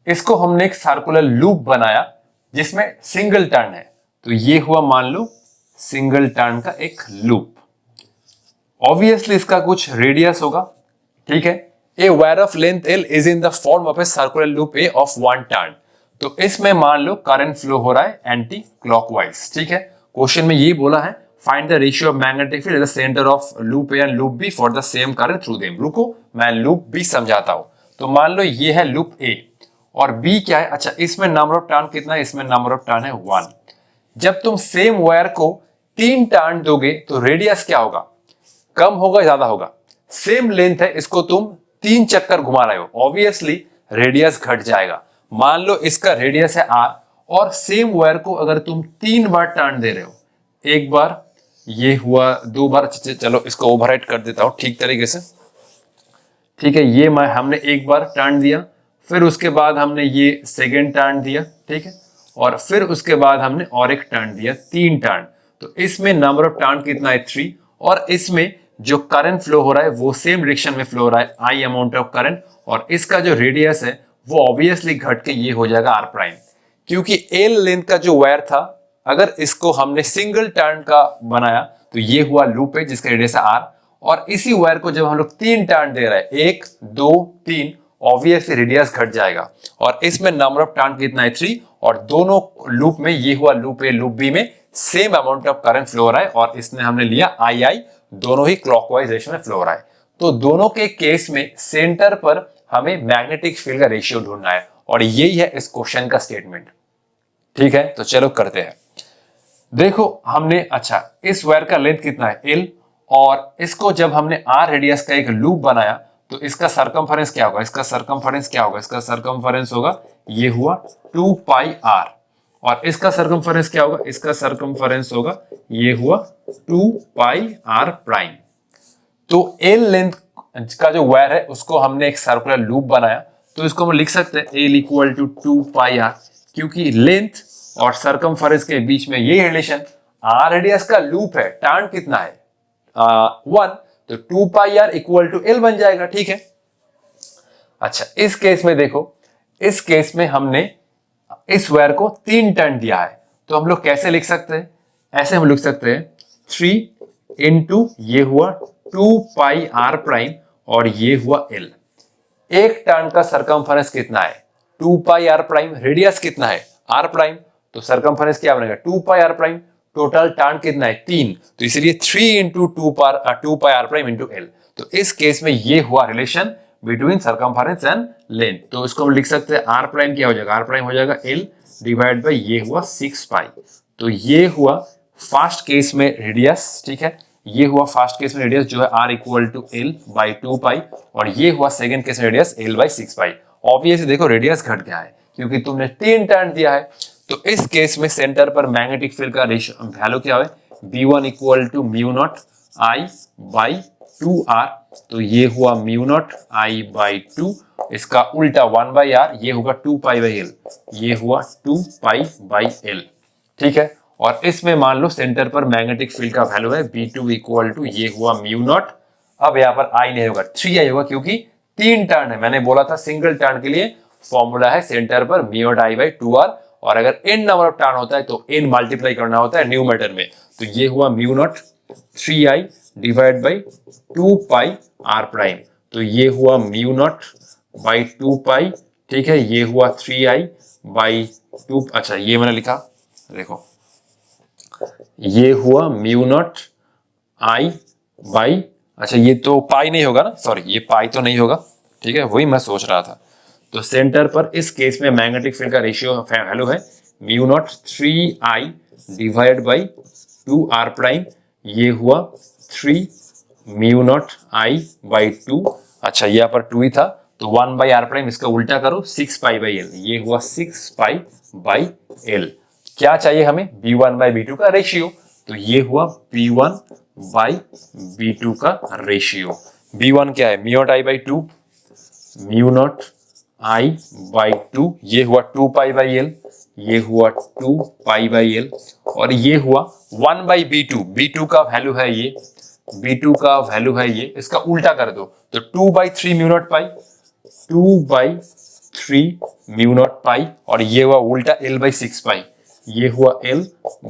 इसको हमने एक सर्कुलर लूप बनाया जिसमें सिंगल टर्न है, तो ये हुआ मान लो सिंगल टर्न का एक लूप। ऑब्वियसली इसका कुछ रेडियस होगा, ठीक है। A wire of length L is in the form of a circular loop A of 1 turn, तो इसमें मान लो करंट फ्लो हो रहा है एंटी क्लॉकवाइज, ठीक है। क्वेश्चन में ये बोला है find the ratio of magnetic field at the centre of loop A and loop B for the same current through them. रुको मैं लूप B समझाता हूं। तो मान लो ये है लूप A और B क्या है, अच्छा इसमें नंबर ऑफ टर्न कितना है, इसमें नंबर ऑफ टर्न है 1। जब तुम सेम वायर को 3 टर्न दोगे तो रेडियस क्या होगा, कम होगा ज्यादा होगा। सेम लेंथ है, इसको तुम 3 चक्कर घुमा रहे हो, ऑब्वियसली रेडियस घट जाएगा। मान लो इसका रेडियस है R और सेम वायर को अगर तुम 3 बार टर्न दे रहे हो, एक बार ये हुआ, 2 बार, चलो इसको ओवरराइट कर देता हूं ठीक तरीके से, ठीक है। ये हमने एक बार टर्न दिया, फिर उसके बाद हमने ये सेकेंड टर्न दिया, ठीक है, और फिर उसके बाद हमने और एक टर्न दिया, 3 टर्न। तो इसमें नंबर ऑफ टर्न कितना है 3 और इसमें जो करंट फ्लो हो रहा है वो सेम डायरेक्शन में फ्लो हो रहा है, I अमाउंट ऑफ करंट, और इसका जो रेडियस है वो ऑब्वियसली घट के ये हो जाएगा R प्राइम, क्योंकि L लेंथ का जो वायर था अगर इसको हमने सिंगल टर्न का बनाया तो ये हुआ लूप है जिसका रेडियस है R, और इसी वायर को जब हम लोग 3 टर्न दे रहे हैं, 1 2 3, ऑब्वियसली रेडियस घट जाएगा और इसमें नंबर ऑफ टर्न कितना है 3, और दोनों लूप में ये हुआ लूप A लूप B में same amount of current flow हो रहा है और इसने हमने लिया II, दोनों ही क्लॉकवाइज डायरेक्शन में फ्लो हो रहा है। तो दोनों के केस में सेंटर पर हमें मैग्नेटिक फील्ड का रेशियो ढूंढना है और यही है इस क्वेश्चन का स्टेटमेंट, ठीक है। तो चलो करते हैं, देखो हमने, अच्छा इस वायर का लेंथ कितना है L और इसको जब हमने R रेडियस का एक लूप बनाया तो इसका सरकमफेरेंस क्या होगा, इसका सरकमफेरेंस क्या होगा, इसका सरकमफेरेंस होगा ये हुआ 2πr, और इसका सरकमफेरेंस क्या होगा, इसका सरकमफेरेंस होगा ये हुआ 2πr प्राइम। तो L लेंथ का जो वायर है उसको हमने एक सर्कुलर लूप बनाया, तो इसको हम लिख सकते हैं L इक्वल टू 2πr, क्योंकि लेंथ और सरकमफेरेंस के बीच में ये रिलेशन, R रेडियस का लूप है, टर्न कितना है 1, तो 2πr इक्वल टू L बन जाएगा, ठीक है। अच्छा इस केस में देखो, इस केस में हमने इस वायर को 3 टर्न दिया है, तो हम लोग कैसे लिख सकते हैं, ऐसे हम लिख सकते हैं 3 इंटू ये हुआ 2πr प्राइम और ये हुआ L। एक टर्न का सरकमफेरेंस कितना है 2πr प्राइम, रेडियस कितना है R प्राइम, तो सरकमफेरेंस क्या बनेगा 2πr प्राइम, टोटल टर्न कितना है 3, तो इसलिए 3 into 2πr prime into L। तो इस केस में ये हुआ relation between circumference and length, तो इसको हम लिख सकते हैं R प्राइम क्या हो जाएगा, R प्राइम हो जाएगा L डिवाइड बाई ये हुआ 6π। तो ये हुआ फर्स्ट केस में रेडियस, ठीक है। ये हुआ फर्स्ट केस में रेडियस जो है r equal to l by 2 pi, और ये हुआ सेकंड केस में radius l by 6 pi. Obviously देखो रेडियस घट गया है क्योंकि तुमने 3 टर्न दिया है। तो इस केस में सेंटर पर मैग्नेटिक फील्ड का रेशियो वैल्यू क्या है, B1 equal to mu naught I by 2r। तो ये हुआ म्यू नॉट I बाई 2, इसका उल्टा 1 बाई r, ये होगा 2 पाई बाई l, ये हुआ 2 पाई बाई l। ठीक है, और इसमें मान लो सेंटर पर मैग्नेटिक फील्ड का वैल्यू है B2 इक्वल टू, ये हुआ म्यू नॉट, अब यहाँ पर I नहीं होगा 3I होगा क्योंकि 3 टर्न है। मैंने बोला था सिंगल टर्न के लिए फॉर्मूला है सेंटर पर mu naught I by 2r, और अगर n नंबर ऑफ टर्न होता है तो n मल्टीप्लाई करना होता है न्यूमरेटर में। तो ये हुआ mu naught 3I divide by 2 pi r prime, तो ये हुआ म्यू नॉट बाई 2 पाई। ठीक है, ये हुआ 3I बाई 2, अच्छा ये मैंने लिखा देखो, ये हुआ म्यू नॉट I बाई, अच्छा ये तो पाई नहीं होगा ना, सॉरी ये पाई तो नहीं होगा। ठीक है, वही मैं सोच रहा था। तो सेंटर पर इस केस में मैग्नेटिक फील्ड का रेशियो वैल्यू है mu not 3I divide by 2r prime, ये हुआ 3 म्यू नॉट I बाई 2, अच्छा यहाँ पर 2 ही था तो 1 बाई r प्राइम, इसका उल्टा करो 6 पाई बाई l, ये हुआ 6 पाई बाई l। क्या चाहिए हमें, B1 बाई B2 का रेशियो, तो ये हुआ B1 बाई B2 का रेशियो। B1 क्या है, mu naught I by 2, mu naught I by 2, ये हुआ 2 पाई बाई l, ये हुआ 2 पाई बाई l, और ये हुआ 1 बाई B2, B2 का वैल्यू है ये, B2 का वैल्यू है ये, इसका उल्टा कर दो तो 2 by 3 mu naught pi, 2 by 3 mu naught pi, और ये हुआ उल्टा l बाई 6 पाई, ये हुआ l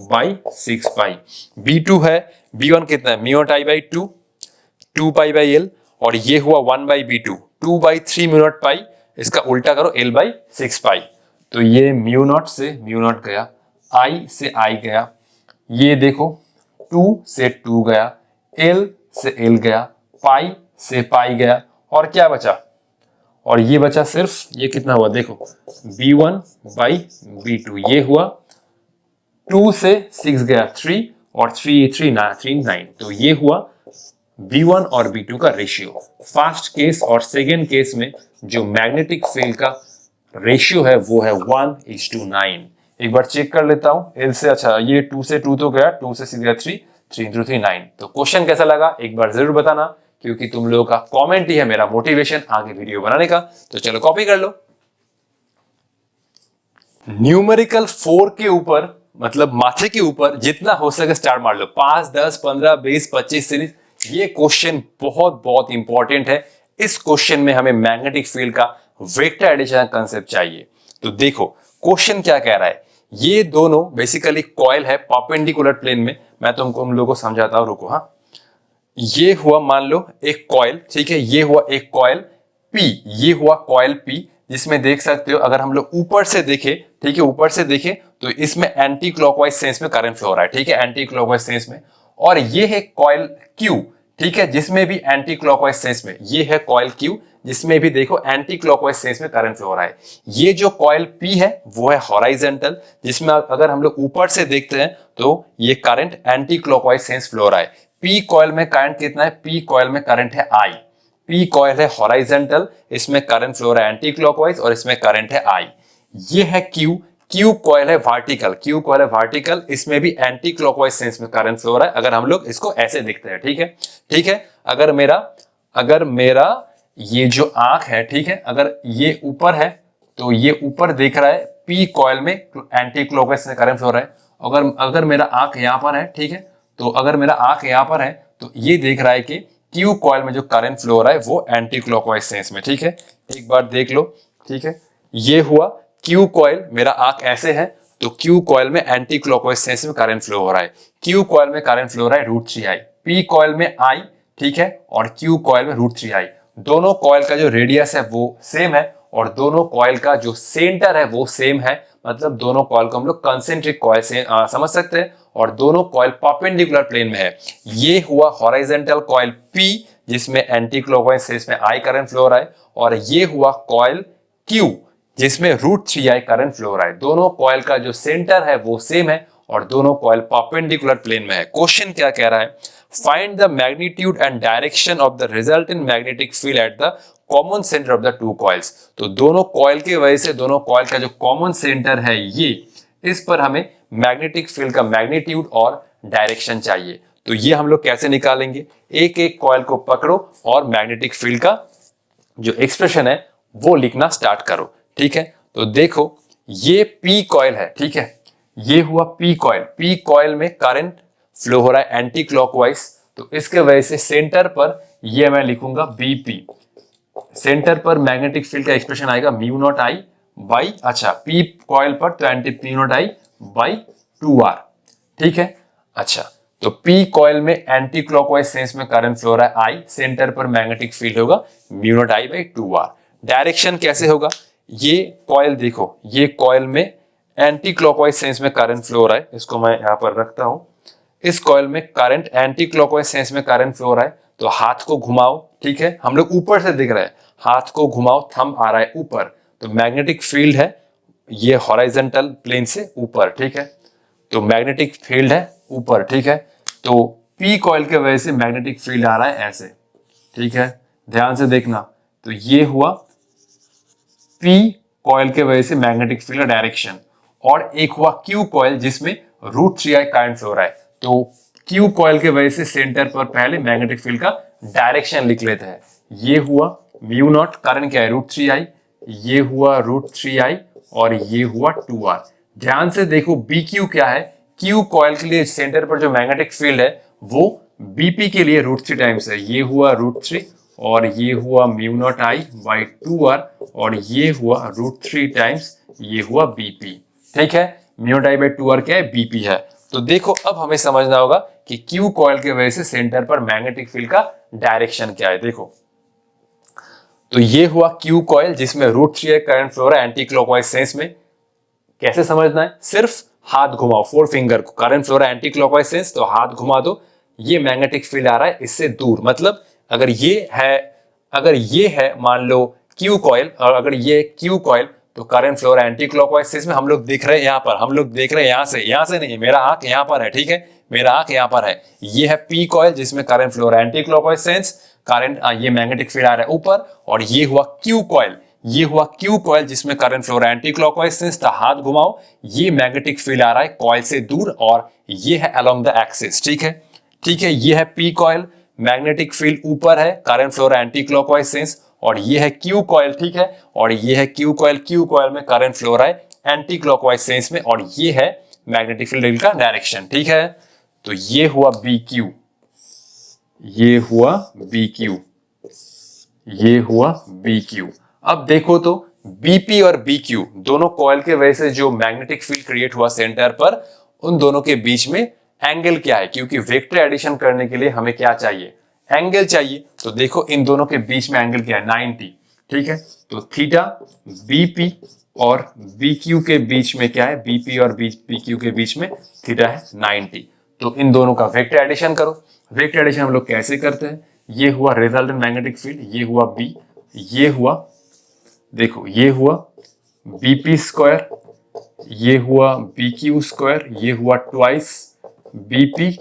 बाई 6 पाई। B2 है, B1 कितना है, mu naught I by 2, 2 pi by l, और ये हुआ 1 by B2, 2 by 3 mu naught pi, इसका उल्टा करो l बाई 6 पाई। तो ये म्यू नॉट से म्यू नॉट गया, I से I गया, ये देखो 2 से 2 गया, l से l गया, पाई से पाई गया, और क्या बचा, और ये बचा सिर्फ, ये कितना हुआ देखो B1 बाई B2, ये हुआ 2 से 6 गया 3, और 3 9, तो ये हुआ B1 और B2 का रेशियो। फर्स्ट केस और सेकेंड केस में जो मैग्नेटिक फील्ड का रेशियो है वो है 1:9। एक बार चेक कर लेता हूं L से, अच्छा ये 2 से 2 तो गया, 2 से 6 गया 3, 3 into 3 9। तो क्वेश्चन कैसा लगा एक बार जरूर बताना, क्योंकि तुम लोगों का कमेंट ही है मेरा मोटिवेशन आगे वीडियो बनाने का। तो चलो कॉपी कर लो। न्यूमेरिकल 4 के ऊपर, मतलब माथे के ऊपर जितना हो सके स्टार मार लो, 5 10 15 20 25 सीरीज। ये क्वेश्चन बहुत बहुत इंपॉर्टेंट है। इस क्वेश्चन में हमें मैग्नेटिक फील्ड का वेक्टर एडिशन कंसेप्ट चाहिए। तो देखो क्वेश्चन क्या कह रहा है, ये दोनों बेसिकली कॉइल है परपेंडिकुलर प्लेन में। मैं तुमको उन लोगों को समझाता हूं, रुको। हाँ, ये हुआ मान लो एक कॉइल, ठीक है, ये हुआ एक कॉइल P, ये हुआ कॉइल P, जिसमें देख सकते हो अगर हम लोग ऊपर से देखें, ठीक है, ऊपर से देखें तो इसमें एंटी क्लॉकवाइज सेंस में करंट फ्लो हो रहा है, ठीक है, एंटी क्लॉकवाइज सेंस में। और ये है कॉइल Q, ठीक है, जिसमें भी एंटी क्लॉकवाइज सेंस में, ये है कॉइल Q जिसमें भी देखो एंटी क्लॉकवाइज सेंस में करंट फ्लो हो रहा है। ये जो कॉइल P है वो है हॉराइजेंटल, जिसमें अगर हम लोग ऊपर से देखते हैं तो ये current anti clockwise sense flow हो रहा है। P कॉइल में करंट कितना है, P कॉइल में करंट है I। P कॉइल है हॉराइजेंटल, इसमें करंट फ्लो हो रहा है एंटी क्लॉकवाइज और इसमें करंट है I। ये है Q, Q कॉइल है वर्टिकल, Q कॉइल है वर्टिकल, इसमें भी एंटी क्लॉकवाइज सेंस में करंट फ्लो हो रहा है। अगर हम लोग इसको ऐसे देखते हैं, ठीक है, ठीक है, अगर मेरा ये जो आंख है, ठीक है, अगर ये ऊपर है तो ये ऊपर देख रहा है P कॉइल में एंटी क्लॉकवाइज से करंट फ्लो हो रहा है। अगर मेरा आंख यहाँ पर है, ठीक है, तो अगर मेरा आंख यहाँ पर है तो ये देख रहा है कि Q कॉइल में जो करंट फ्लो हो रहा है वो एंटी क्लॉकवाइज सेंस में, ठीक है। एक बार देख लो, ठीक है, ये हुआ Q कॉइल, मेरा आंख ऐसे है तो Q कॉइल में एंटी क्लॉकवाइज सेंस में करंट फ्लो हो रहा है। Q कॉइल में करंट फ्लो हो रहा है √3I, P कॉइल में I, ठीक है, और Q कॉइल में √3I। दोनों कॉइल का जो रेडियस है वो सेम है और दोनों कॉइल का जो सेंटर है वो सेम है, मतलब दोनों कॉइल को हम लोग कंसेंट्रिक कॉइल से समझ सकते हैं और दोनों कॉइल परपेंडिकुलर प्लेन में है। ये हुआ हॉराइजेंटल कॉइल P जिसमें एंटी क्लॉकवाइज सेंस में I करंट फ्लो हो रहा है, और ये हुआ कॉइल Q जिसमें √3I करंट फ्लो हो रहा है। दोनों कॉइल का जो सेंटर है वो सेम है और दोनों कॉइल परपेंडिकुलर प्लेन में है। क्वेश्चन क्या कह रहा है, find the magnitude and direction of the resultant magnetic field at the common centre of the two coils. तो दोनों कॉइल की वजह से दोनों कॉइल का जो कॉमन सेंटर है ये, इस पर हमें मैग्नेटिक फील्ड का मैग्नीट्यूड और डायरेक्शन चाहिए। तो ये हम लोग कैसे निकालेंगे, एक एक कॉइल को पकड़ो और मैग्नेटिक फील्ड का जो एक्सप्रेशन है वो लिखना स्टार्ट करो। ठीक है, तो देखो ये पी कॉइल है, ठीक है, ये हुआ पी कॉइल। पी कॉइल में करंट फ्लो हो रहा है एंटी क्लॉकवाइज, तो इसके वजह से सेंटर पर ये मैं लिखूंगा बीपी। सेंटर पर मैग्नेटिक फील्ड का एक्सप्रेशन आएगा म्यू नॉट आई बाई, अच्छा पी कॉइल पर तो anti P not I by 2r। ठीक है, अच्छा तो पी कॉइल में एंटी क्लॉकवाइज सेंस में करंट फ्लो रहा है आई, सेंटर पर मैग्नेटिक फील्ड होगा mu naught I by 2r। Direction कैसे होगा, ये कॉइल देखो, ये कॉइल में एंटी क्लॉकवाइज सेंस में करंट फ्लो हो रहा है, इसको मैं यहां पर रखता हूं। इस कॉइल में करंट एंटी क्लॉकवाइज सेंस में करंट फ्लो हो रहा है, तो हाथ को घुमाओ, ठीक है, हम लोग ऊपर से दिख रहा है, हाथ को घुमाओ, थंब आ रहा है ऊपर, तो मैग्नेटिक फील्ड है ये हॉरिजॉन्टल प्लेन से ऊपर। ठीक है, तो मैग्नेटिक फील्ड है ऊपर। ठीक है, तो पी कॉइल के वजह से मैग्नेटिक फील्ड आ रहा है ऐसे। ठीक है, ध्यान से देखना, तो ये हुआ पी कॉइल के वजह से मैग्नेटिक फील्ड डायरेक्शन, और एक हुआ क्यू कॉइल जिसमें √3i करंट फ्लो रहा है। तो क्यू कॉइल के वजह से सेंटर पर पहले मैग्नेटिक फील्ड का डायरेक्शन लिख लेते हैं। ये हुआ म्यू नॉट, करंट क्या है √3i, ये हुआ √3i और ये हुआ 2r। ध्यान से देखो BQ क्या है, क्यू कॉइल के लिए सेंटर पर जो मैग्नेटिक फील्ड है वो BP के लिए √3 टाइम्स है, ये हुआ √3 और ये हुआ mu naught I by 2r और ये हुआ √3 टाइम्स ये हुआ BP। ठीक है, mu naught I by 2r क्या है, BP है। तो देखो अब हमें समझना होगा कि क्यू कॉइल के वजह से सेंटर पर मैग्नेटिक फील्ड का डायरेक्शन क्या है। देखो, तो ये हुआ क्यू कॉइल जिसमें √3i करंट फ्लो रहा है एंटी क्लॉकवाइज सेंस में। कैसे समझना है, सिर्फ हाथ घुमाओ, 4 फिंगर को, करंट फ्लो रहा है एंटी क्लॉकवाइज सेंस, तो हाथ घुमा दो, ये मैग्नेटिक फील्ड आ रहा है इससे दूर। मतलब अगर ये है मान लो क्यू कॉइल, और अगर ये क्यू कॉइल, तो करंट फ्लो रहा है एंटी क्लॉकवाइज सेंस में। हम लोग देख रहे हैं यहाँ पर, हम लोग देख रहे हैं यहाँ से नहीं, मेरा आंख यहाँ पर है। ठीक है, मेरा आंख यहाँ पर है। ये है पी कॉइल जिसमें करंट फ्लो रहा है एंटी क्लॉकवाइज सेंस, करंट ये मैग्नेटिक फील्ड आ रहा है ऊपर, और ये हुआ क्यू कॉइल, ये हुआ क्यू कॉइल जिसमें करंट फ्लो रहा है एंटी क्लॉकवाइज सेंस। तो हाथ घुमाओ, ये मैग्नेटिक फील्ड आ रहा है कॉइल से दूर और ये है अलोंग द एक्सिस। ठीक है, ठीक है, ये है पी कॉइल, मैग्नेटिक फील्ड ऊपर है, करंट फ्लो रहा है एंटी क्लॉकवाइज सेंस, और ये है क्यू कॉइल। ठीक है, और ये है क्यू कॉइल, क्यू कॉइल में करंट फ्लो रहा है एंटी क्लॉकवाइज सेंस में, और ये है मैग्नेटिक फील्ड का डायरेक्शन। ठीक है, तो ये हुआ BQ, ये हुआ BQ, ये हुआ BQ। अब देखो तो BP और BQ दोनों कॉइल के वजह से जो मैग्नेटिक फील्ड क्रिएट हुआ सेंटर पर, उन दोनों के बीच में एंगल क्या है, क्योंकि वेक्टर एडिशन करने के लिए हमें क्या चाहिए, एंगल चाहिए। तो देखो इन दोनों के बीच में एंगल क्या है, 90। ठीक है, तो थीटा BP और BQ के बीच में क्या है, BP और BQ के बीच में थीटा है 90। तो इन दोनों का वेक्टर एडिशन करो। वेक्टर एडिशन हम लोग कैसे करते हैं, ये हुआ रिजल्टेंट मैग्नेटिक फील्ड, ये हुआ B, ये हुआ, देखो ये हुआ BP स्क्वायर, ये हुआ BQ स्क्वायर, ये हुआ ट्वाइस BP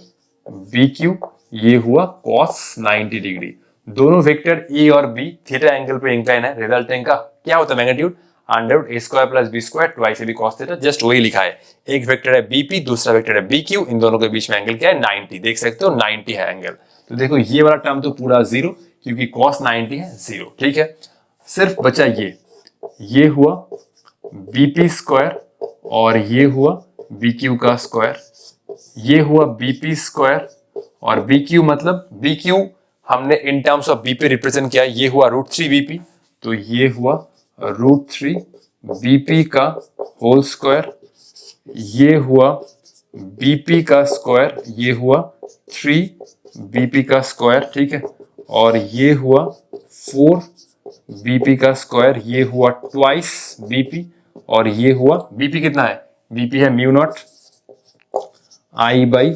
BQ, ये हुआ cos 90 डिग्री। दोनों वेक्टर ए और बी थीटा एंगल पे इंक्लाइन है। रिजल्टेंट का क्या होता है magnitude, √a² + b² twice ab cos theta, just वही लिखा है। एक वेक्टर है BP, दूसरा वेक्टर है BQ, इन दोनों के बीच में एंगल क्या है, 90। देख सकते हो 90 है एंगल। तो देखो ये वाला टर्म तो पूरा 0, क्योंकि cos 90 है 0। ठीक है, सिर्फ बचा ये हुआ BP स्क्वायर और ये हुआ BQ का स्क्वायर, ये हुआ BP स्क्वायर और BQ, मतलब BQ हमने इन टर्म्स ऑफ BP रिप्रेजेंट किया, ये हुआ √3BP, तो ये हुआ √3BP का होल स्क्वायर, ये हुआ BP का स्क्वायर, ये हुआ 3BP का स्क्वायर। ठीक है, और ये हुआ 4BP का स्क्वायर, ये हुआ ट्वाइस BP, और ये हुआ BP कितना है, BP है mu naught I by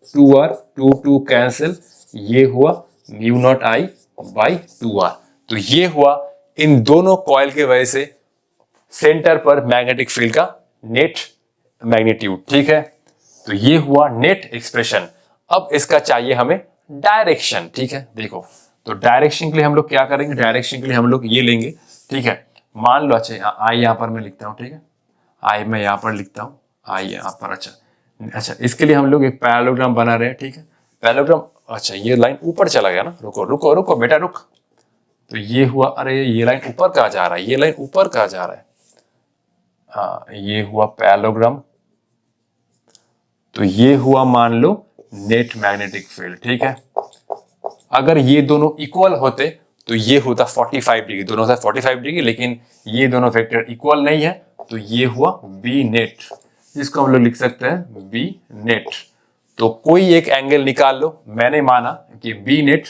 2r, 2 cancel, ये हुआ mu naught I by 2r। तो ये हुआ इन दोनों कॉइल के वजह से सेंटर पर मैग्नेटिक फील्ड का नेट मैग्नीट्यूड। ठीक है, तो ये हुआ नेट एक्सप्रेशन। अब इसका चाहिए हमें डायरेक्शन, ठीक है। देखो, तो डायरेक्शन के लिए हम लोग क्या करेंगे, डायरेक्शन के लिए हम लोग ये लेंगे, ठीक है। मान लो, अच्छा आई यहाँ पर मैं लिखता हूँ, ठीक है, आई मैं यहाँ पर लिखता हूँ, आई यहाँ पर। अच्छा इसके लिए हम लोग एक पैरेललोग्राम बना रहे हैं, ठीक है। पैरेललोग्राम, अच्छा ये लाइन ऊपर चला गया ना, रुको रुको रुको बेटा रुक। तो ये हुआ, अरे ये लाइन ऊपर कहाँ जा रहा है, ये लाइन ऊपर कहाँ जा रहा है, हाँ ये हुआ पैरेललोग्राम। तो ये हुआ मान लो नेट मैग्नेटिक फील्ड, ठीक है। अगर ये दोनों इक्वल होते तो ये होता 45 डिग्री, दोनों होता 45 डिग्री, लेकिन ये दोनों वेक्टर इक्वल नहीं है, तो ये हुआ बी नेट, जिसको हम लोग लिख सकते हैं बी नेट। तो कोई एक एंगल निकाल लो, मैंने माना कि बी नेट,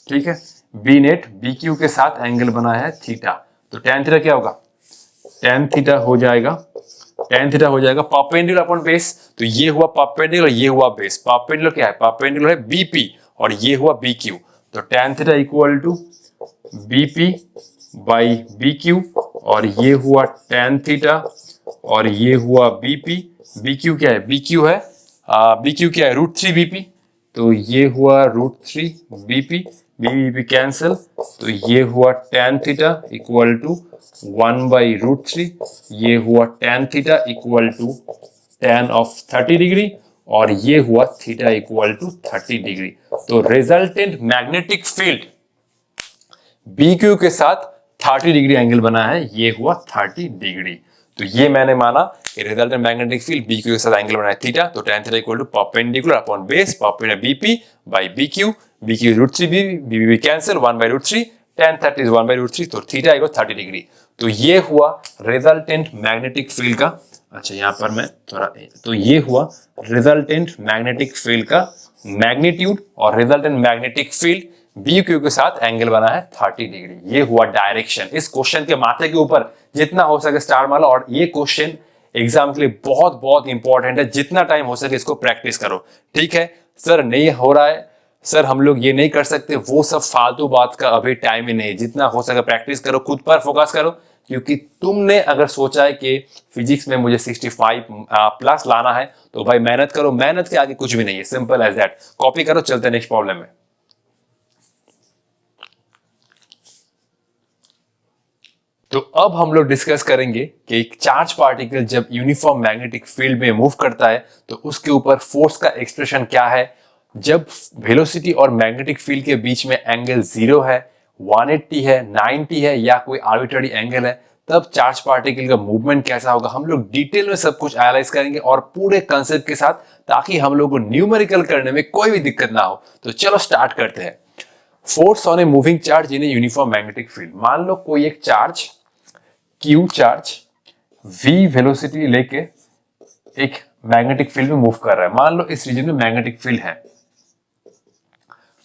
ठीक है, बी नेट बी क्यू के साथ एंगल बना है थीटा। तो टेन थीटा क्या होगा, टेन थीटा हो जाएगा, टेन थीटा हो जाएगा परपेंडिकुलर अपॉन बेस। तो ये हुआ परपेंडिकुलर, ये हुआ बेस। परपेंडिकुलर क्या है, परपेंडिकुलर है बीपी, और ये हुआ बी क्यू। तो tan theta equal to BP by B Q, और ये हुआ टेन थीटा, और ये हुआ बीपी। बी क्यू क्या है, बी क्यू है, बी क्यू क्या है, √3 बीपी। तो ये हुआ √3 बीपी, बीपी कैंसिल। तो ये हुआ टेन थीटा इक्वल टू 1/√3, ये हुआ tan theta equal to tan of 30 degree, और ये हुआ थीटा इक्वल टू 30 डिग्री। तो resultant magnetic field B Q के साथ 30 डिग्री एंगल बना है, ये हुआ 30 डिग्री। तो ये मैंने माना कि resultant magnetic field B Q के साथ एंगल बना है थीटा। तो tan theta equal to perpendicular upon base, perpendicular BP by B Q √3 BB cancel 1/√3, tan 30 is 1/√3, तो थीटा इक्वल 30 डिग्री। तो ये हुआ रिजल्टेंट मैग्नेटिक फील्ड का, अच्छा यहाँ पर मैं थोड़ा, तो ये हुआ रिजल्टेंट मैग्नेटिक फील्ड का मैग्नीट्यूड, और resultant magnetic field B Q के साथ एंगल बना है 30 डिग्री। ये हुआ डायरेक्शन। इस क्वेश्चन के माथे के ऊपर जितना हो सके स्टार मारो, और ये क्वेश्चन एग्जाम के लिए बहुत बहुत इंपॉर्टेंट है, जितना टाइम हो सके इसको प्रैक्टिस करो, ठीक है। सर नहीं हो रहा है, सर हम लोग ये नहीं कर सकते, वो सब फालतू बात का अभी टाइम ही नहीं। जितना हो सके प्रैक्टिस करो, खुद पर फोकस करो, क्योंकि तुमने अगर सोचा है कि फिजिक्स में मुझे 65 प्लस लाना है, तो भाई मेहनत करो, मेहनत के आगे कुछ भी नहीं है, सिंपल एज दैट। कॉपी करो, चलते नेक्स्ट प्रॉब्लम में। तो अब हम लोग डिस्कस करेंगे कि एक चार्ज पार्टिकल जब यूनिफॉर्म मैग्नेटिक फील्ड में मूव करता है तो उसके ऊपर फोर्स का एक्सप्रेशन क्या है। जब वेलोसिटी और मैग्नेटिक फील्ड के बीच में एंगल 0 है, 180 है, 90 है, या कोई आर्बिट्ररी एंगल है, तब चार्ज पार्टिकल का मूवमेंट कैसा होगा। हम लोग डिटेल में सब कुछ एनालाइज करेंगे और पूरे कंसेप्ट के साथ, ताकि हम लोग को न्यूमेरिकल करने में कोई भी दिक्कत ना हो। तो चलो स्टार्ट करते हैं। Force on a moving charge in a uniform magnetic field. मान लो कोई एक charge Q charge V velocity लेके एक मैग्नेटिक फील्ड में मूव कर रहा है। मान लो इस रीजन में मैग्नेटिक फील्ड है,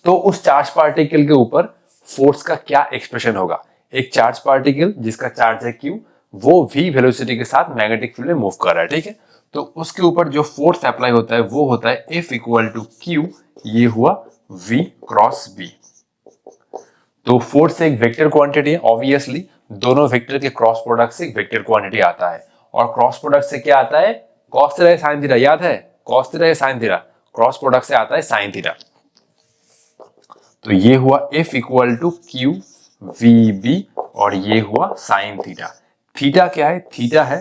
तो उस चार्ज पार्टिकल के ऊपर फोर्स का क्या एक्सप्रेशन होगा। एक चार्ज पार्टिकल जिसका चार्ज है Q, वो V वेलोसिटी के साथ मैग्नेटिक फील्ड में मूव कर रहा है, ठीक है। तो उसके ऊपर जो फोर्स अप्लाई होता है वो होता है F इक्वल टू Q, ये हुआ V क्रॉस B। तो फोर्स एक वेक्टर क्वांटिटी है, ऑब्वियसली दोनों वेक्टर के क्रॉस प्रोडक्ट से एक वेक्टर क्वांटिटी आता है, और क्रॉस प्रोडक्ट से क्या आता है, कॉस थीटा साइन थीटा। याद है, cos theta sine theta, cross product से आता है साइन थीटा। तो ये हुआ F equal to Q VB, और ये हुआ साइन थीटा। थीटा क्या है, थीटा है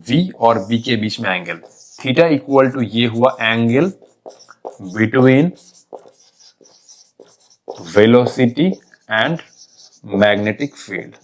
V और B के बीच में एंगल। थीटा इक्वल टू ये हुआ angle between velocity and magnetic field.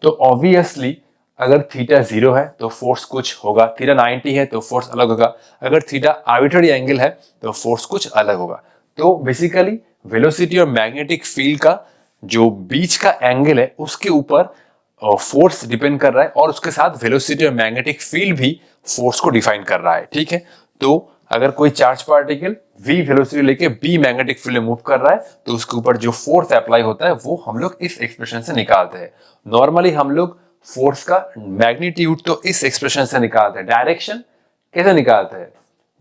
तो ऑब्वियसली अगर थीटा 0 है तो फोर्स कुछ होगा, थीटा 90 है तो फोर्स अलग होगा, अगर थीटा आर्बिट्ररी एंगल है तो फोर्स कुछ अलग होगा। तो बेसिकली वेलोसिटी और मैग्नेटिक फील्ड का जो बीच का एंगल है उसके ऊपर फोर्स डिपेंड कर रहा है, और उसके साथ वेलोसिटी और मैग्नेटिक फील्ड भी फोर्स को डिफाइन कर रहा है, ठीक है। तो अगर कोई चार्ज पार्टिकल V वेलोसिटी लेके B मैग्नेटिक फील्ड में मूव कर रहा है, तो उसके ऊपर जो फोर्स अप्लाई होता है वो हम लोग इस एक्सप्रेशन से निकालते हैं। नॉर्मली हम लोग फोर्स का मैग्नीट्यूड तो इस एक्सप्रेशन से निकालते हैं। डायरेक्शन कैसे निकालते हैं,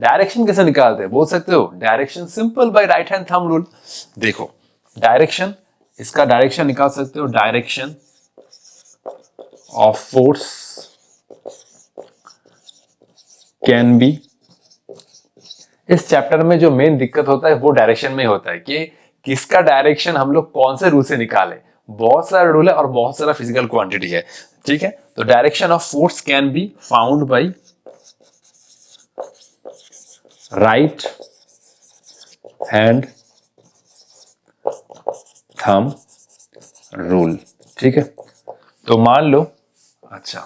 डायरेक्शन कैसे निकालते हैं बोल सकते हो। Direction simple by right hand thumb rule. देखो डायरेक्शन, इसका डायरेक्शन निकाल सकते हो। Direction of force can be इस चैप्टर में जो मेन दिक्कत होता है वो डायरेक्शन में होता है कि किसका डायरेक्शन हम लोग कौन से रूल से निकाले। बहुत सारा रूल है और बहुत सारा फिजिकल क्वांटिटी है, ठीक है। तो direction of force can be found by right hand thumb rule, ठीक है। तो मान लो, अच्छा,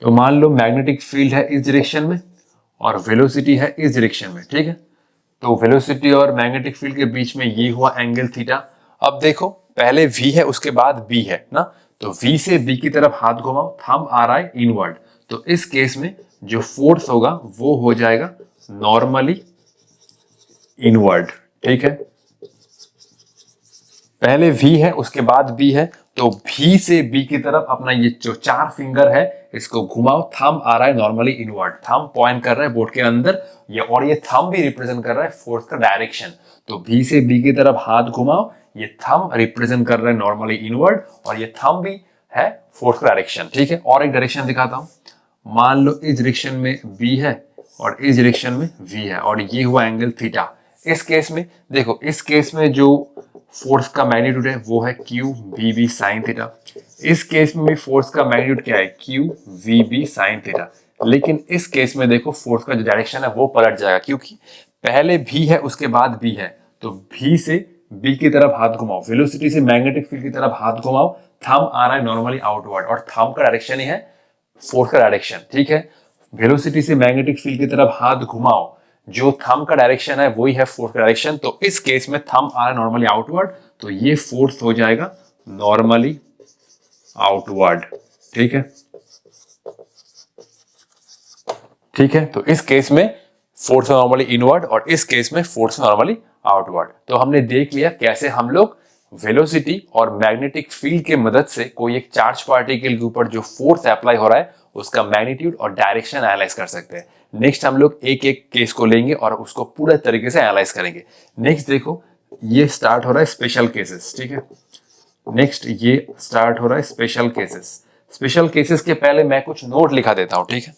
तो मान लो मैग्नेटिक फील्ड है इस डायरेक्शन में और वेलोसिटी है इस डायरेक्शन में, ठीक है। तो वेलोसिटी और मैग्नेटिक फील्ड के बीच में ये हुआ एंगल थीटा। अब देखो पहले v है उसके बाद b है ना, तो v से b की तरफ हाथ घुमाओ, थंब आ रहा है इनवर्ड, तो इस केस में जो फोर्स होगा वो हो जाएगा नॉर्मली इनवर्ड, ठीक है। पहले v है उसके बाद b है, तो v से b की तरफ अपना ये जो 4 फिंगर है इसको घुमाओ, थंब आ रहा है नॉर्मली इनवर्ड, थंब पॉइंट कर रहा है बोर्ड के अंदर ये, और ये थंब भी रिप्रेजेंट कर रहा है फोर्स का डायरेक्शन। तो v से b की तरफ हाथ घुमाओ, ये थंब रिप्रेजेंट कर रहा है नॉर्मली इनवर्ड और ये थंब भी है फोर्स का डायरेक्शन, ठीक है। और एक डायरेक्शन दिखाता हूं, मान लो इस डायरेक्शन में b है और इस डायरेक्शन में v है और ये हुआ एंगल थीटा। इस केस में देखो, इस केस में जो फोर्स का मैग्नीट्यूड है वो है Q V B sine theta, इस केस में भी फोर्स का मैग्नीट्यूड क्या है Q V B sine theta. लेकिन इस केस में देखो फोर्स का जो डायरेक्शन है वो पलट जाएगा, क्योंकि पहले भी है उसके बाद बी है, तो भी से बी की तरफ हाथ घुमाओ, वेलोसिटी से मैग्नेटिक फील्ड की तरफ हाथ घुमाओ, थंब आ रहा है नॉर्मली आउटवर्ड और थंब का डायरेक्शन ही है फोर्स का डायरेक्शन, ठीक है। वेलोसिटी से मैग्नेटिक फील्ड की तरफ हाथ घुमाओ, जो थंब का डायरेक्शन है वही है फोर्स का डायरेक्शन, तो इस केस में थंब आ रहा है नॉर्मली आउटवर्ड, तो ये फोर्स हो जाएगा नॉर्मली आउटवर्ड, ठीक है। ठीक है, तो इस केस में फोर्स नॉर्मली इनवर्ड और इस केस में फोर्स नॉर्मली आउटवर्ड। तो हमने देख लिया कैसे हम लोग वेलोसिटी और मैग्नेटिक फील्ड के मदद से कोई एक चार्ज पार्टिकल के ऊपर जो फोर्स अप्लाई हो रहा है उसका मैग्नीट्यूड और डायरेक्शन एनालाइज कर सकते हैं। नेक्स्ट हम लोग एक एक केस को लेंगे और उसको पूरे तरीके से एनालाइज करेंगे। नेक्स्ट देखो, ये स्टार्ट हो रहा है स्पेशल केसेस, ठीक है। नेक्स्ट ये स्टार्ट हो रहा है स्पेशल केसेस। स्पेशल केसेस के पहले मैं कुछ नोट लिखा देता हूं, ठीक है।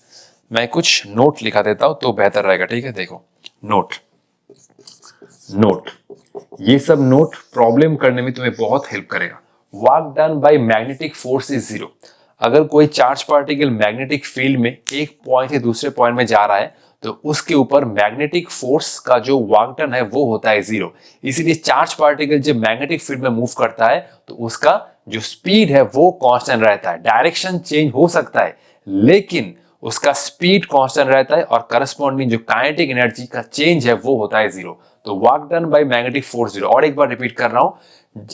मैं कुछ नोट लिखा देता हूं तो बेहतर रहेगा, ठीक है। देखो नोट, नोट, ये सब नोट प्रॉब्लम करने में तुम्हें बहुत हेल्प करेगा। Work done by magnetic force is zero. अगर कोई चार्ज पार्टिकल मैग्नेटिक फील्ड में एक पॉइंट से दूसरे पॉइंट में जा रहा है तो उसके ऊपर मैग्नेटिक फोर्स का जो वर्क डन है वो होता है जीरो। इसीलिए चार्ज पार्टिकल जब मैग्नेटिक फील्ड में मूव करता है तो उसका जो स्पीड है वो कांस्टेंट रहता है। डायरेक्शन चेंज हो सकता है लेकिन उसका स्पीड कांस्टेंट रहता है और करस्पॉन्डिंग जो काइनेटिक एनर्जी का चेंज है वो होता है जीरो। तो work done by magnetic force zero. और एक बार रिपीट कर रहा हूं,